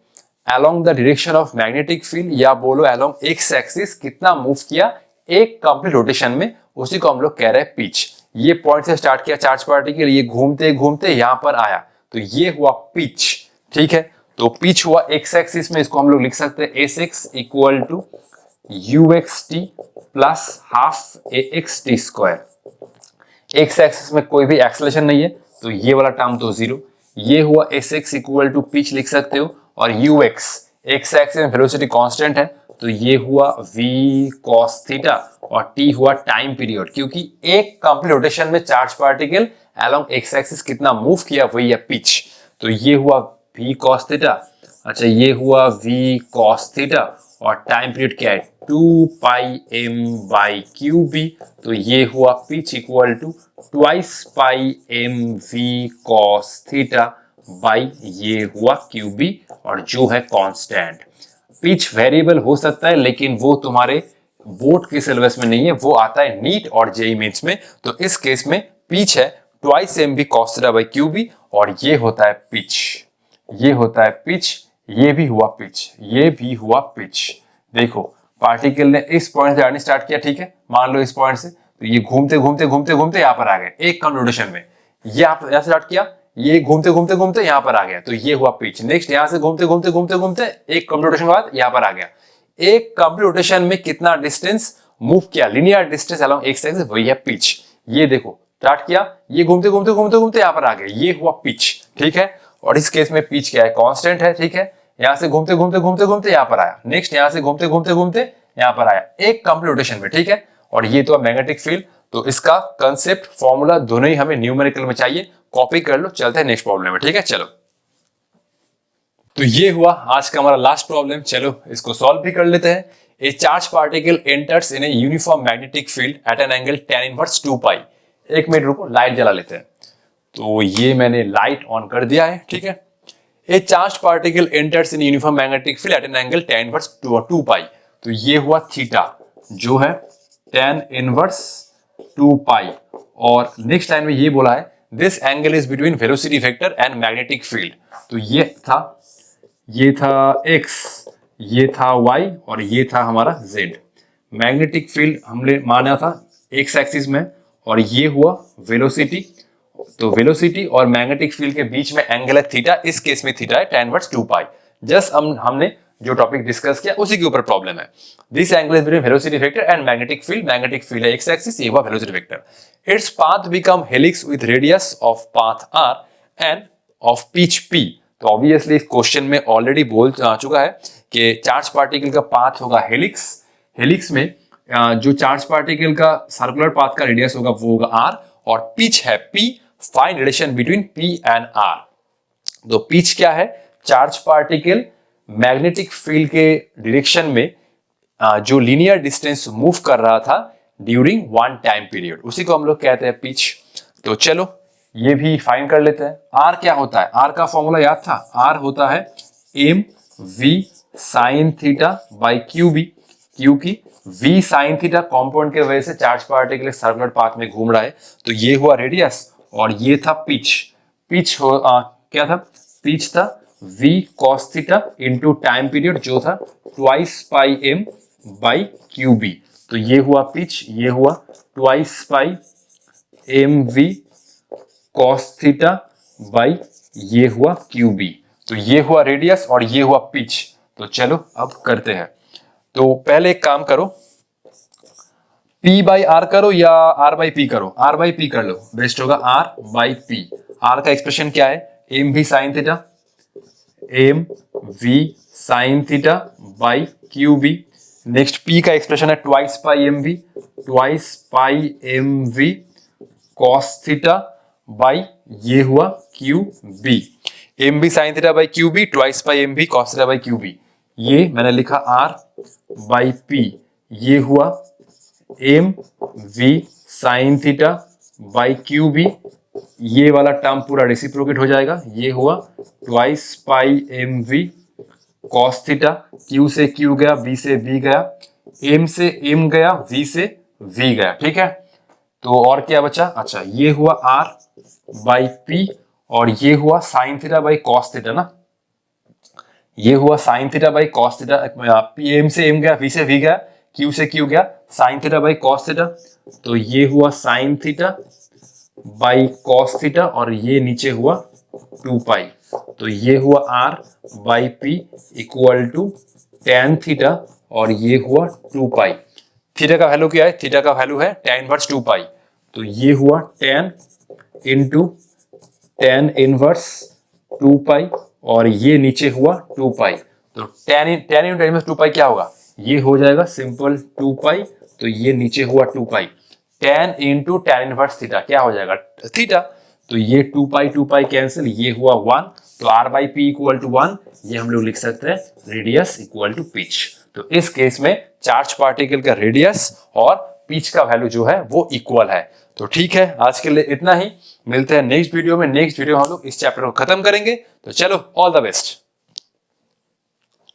along the direction of magnetic field, या बोलो along एक्स एक्सिस कितना मूव किया एक कंप्लीट रोटेशन में, उसी को हम लोग कह रहे हैं पिच। ये पॉइंट से स्टार्ट किया चार्ज पार्टिकल, ये घूमते घूमते यहां पर आया, तो ये हुआ पिच। ठीक है, तो पिच हुआ एक्स एक्सिस में, इसको हम लोग लिख सकते हैं S X equal to U X T plus half A X T square. X axis में कोई भी एक्सेलरेशन नहीं है, तो ये वाला टर्म तो जीरो। ये हुआ S X equal to pitch लिख सकते हो, और यू एक्स एक्स एक्सिस में वेलोसिटी कांस्टेंट है, तो ये हुआ v cos थीटा, और t हुआ टाइम पीरियड, क्योंकि एक कंप्लीट रोटेशन में charge particle along X axis कितना मूव किया वही है पिच। तो ये हुआ v cos थीटा, अच्छा ये हुआ v cos थीटा, और टाइम पीरियड क्या है 2 pi m by Q B, तो ये हुआ pitch equal to twice pi m v cos theta by ये हुआ क्यू बी, और जो है कांस्टेंट। पिच वेरिएबल हो सकता है, लेकिन वो तुम्हारे बोर्ड के सिलेबस में नहीं है, वो आता है नीट और जेईई मेंस में। तो इस केस में पिच है twice M B cos theta by Q B, और ये होता है पिच, ये होता है पिच, ये भी हुआ पिच, ये भी हुआ पिच। देखो पार्टिकल ने इस पॉइंट से आने स्टार्ट किया, ठीक है, मान लो इस पॉइंट से, तो ये घूमते घूमते घूमते घूमते यहाँ पर आ गए एक कम रोटेशन में, ये यहाँ से स्टार्ट किया, ये घूमते घूमते घूमते यहाँ पर आ गया, तो ये हुआ पिच। नेक्स्ट यहाँ से घूमते घूमते घूमते घूमते एक कंप्लीट रोटेशन के बाद यहाँ पर आ गया। एक कंप्लीट रोटेशन में कितना डिस्टेंस मूव किया, linear distance along X axis, वही है पिच। ये देखो स्टार्ट किया, ये घूमते घूमते घूमते घूमते यहाँ पर आ गया, ये हुआ पिच। ठीक है, और इस केस में पिच क्या है, कांस्टेंट है। ठीक है, यहाँ से घूमते घूमते घूमते घूमते यहाँ पर आया, नेक्स्ट यहाँ से घूमते घूमते घूमते यहाँ पर आया एक कंप्लीट रोटेशन में। ठीक है, और ये तो मैग्नेटिक फील्ड, तो इसका कंसेप्ट फॉर्मूला दोनों ही हमें न्यूमेरिकल में चाहिए, कॉपी कर लो। चलते हैं नेक्स्ट प्रॉब्लम में। ठीक है, चलो, तो ये हुआ आज का हमारा लास्ट प्रॉब्लम। चलो इसको सॉल्व भी कर लेते हैं। ए charge particle enters in a uniform magnetic field eight an angle tan inverse 2 पाई। एक मिनट रुको, लाइट जला लेते हैं। तो ये मैंने लाइट ऑन कर दिया है। ठीक है, ए charge particle enters in uniform magnetic field eight an angle tan inverse 2 pi, तो ये हुआ थीटा, जो है tan इनवर्स 2 पाई। और नेक्स्ट लाइन में ये बोला है this angle is between velocity vector and magnetic field, तो ये था x, ये था y, और ये था हमारा z। मैग्नेटिक फील्ड हमने माना था x एक्सिस में, और ये हुआ वेलोसिटी। तो वेलोसिटी और मैग्नेटिक फील्ड के बीच में एंगल है थीटा, इस केस में थीटा है tan इनवर्स 2 पाई। जस्ट हमने जो टॉपिक डिस्कस किया उसी के ऊपर प्रॉब्लम है। This angle is between velocity vector and magnetic field है एक्स एक्सिस, ये हुआ velocity vector. Its path become helix with radius of path R and of pitch P. तो ऑब्वियसली इस क्वेश्चन में ऑलरेडी बोल चुका है कि चार्ज पार्टिकल का पाथ होगा हेलिक्स। हेलिक्स में जो चार्ज पार्टिकल का सर्कुलर पाथ का रेडियस होगा वो होगा आर, और पिच है P. Find relation between P and R. तो पिच क्या है, चार्ज पार्टिकल मैग्नेटिक फील्ड के डायरेक्शन में जो लीनियर डिस्टेंस मूव कर रहा था ड्यूरिंग वन टाइम पीरियड, उसी को हम लोग कहते हैं पिच। तो चलो ये भी फाइंड कर लेते हैं। आर क्या होता है, आर का फॉर्मूला याद था, आर होता है M V sine theta by Q B, क्योंकि v साइन थीटा कॉम्पोनेंट के वजह से चार्ज पार्टिकल सर्कुलर पाथ में घूम रहा है। तो ये हुआ रेडियस, और ये था पिच। पिच क्या था, पिच था v cos theta into time period, जो था twice pi m by Q B. तो ये हुआ पिच, ये हुआ twice pi M V cos theta by ये हुआ क्यू बी। तो ये हुआ रेडियस और ये हुआ पिच। तो चलो अब करते हैं। तो पहले एक काम करो, P बाई आर करो या R बाई P करो, R बाई P कर लो, बेस्ट होगा R बाई P। R का एक्सप्रेशन क्या है, M V sine theta, M V sine theta by Q B. Next P का एक्सप्रेशन है twice pi M V, twice pi M V cos theta by ये हुआ Q B. M V sine theta by Q B, twice pi M V cos theta by Q B. ये मैंने लिखा R by P, ये हुआ M V sine theta by Q B. ये वाला term पूरा रेसिप्रोकेट हो जाएगा, ये हुआ twice pi M V cos theta, Q से क्यू गया, बी से बी गया, एम से एम गया, वी से वी गया। ठीक है, तो और क्या बचा, अच्छा ये हुआ आर बाई पी, और ये हुआ sine theta by cos theta ना, ये हुआ sine theta by cos theta, M से एम गया, वी से वी गया, क्यू से क्यू गया, sine theta by cos theta, तो ये हुआ sine theta by cos theta और ये नीचे हुआ 2 पाई, तो ये हुआ R by P equal to tan theta और ये हुआ 2 पाई। थीटा का वैल्यू क्या है? थीटा का वैल्यू है tan इनवर्स 2 पाई, तो ये हुआ tan into tan inverse 2 pi और ये नीचे हुआ 2 पाई, तो tan इंटू tan इनवर्स 2 पाई क्या होगा? ये हो जाएगा सिंपल 2 पाई, तो ये नीचे हुआ 2 पाई, tan into tan inverse theta क्या हो जाएगा? थीटा, तो ये 2 पाई कैंसिल, ये हुआ 1, तो r by P equal to 1, ये हम लोग लिख सकते हैं रेडियस इक्वल टू पिच। तो इस केस में चार्ज पार्टिकल का रेडियस और पिच का वैल्यू जो है वो इक्वल है। तो ठीक है, आज के लिए इतना ही, मिलते हैं नेक्स्ट वीडियो में। नेक्स्ट वीडियो हम लोग इस चैप्टर को खत्म करेंगे, तो चलो ऑल द बेस्ट।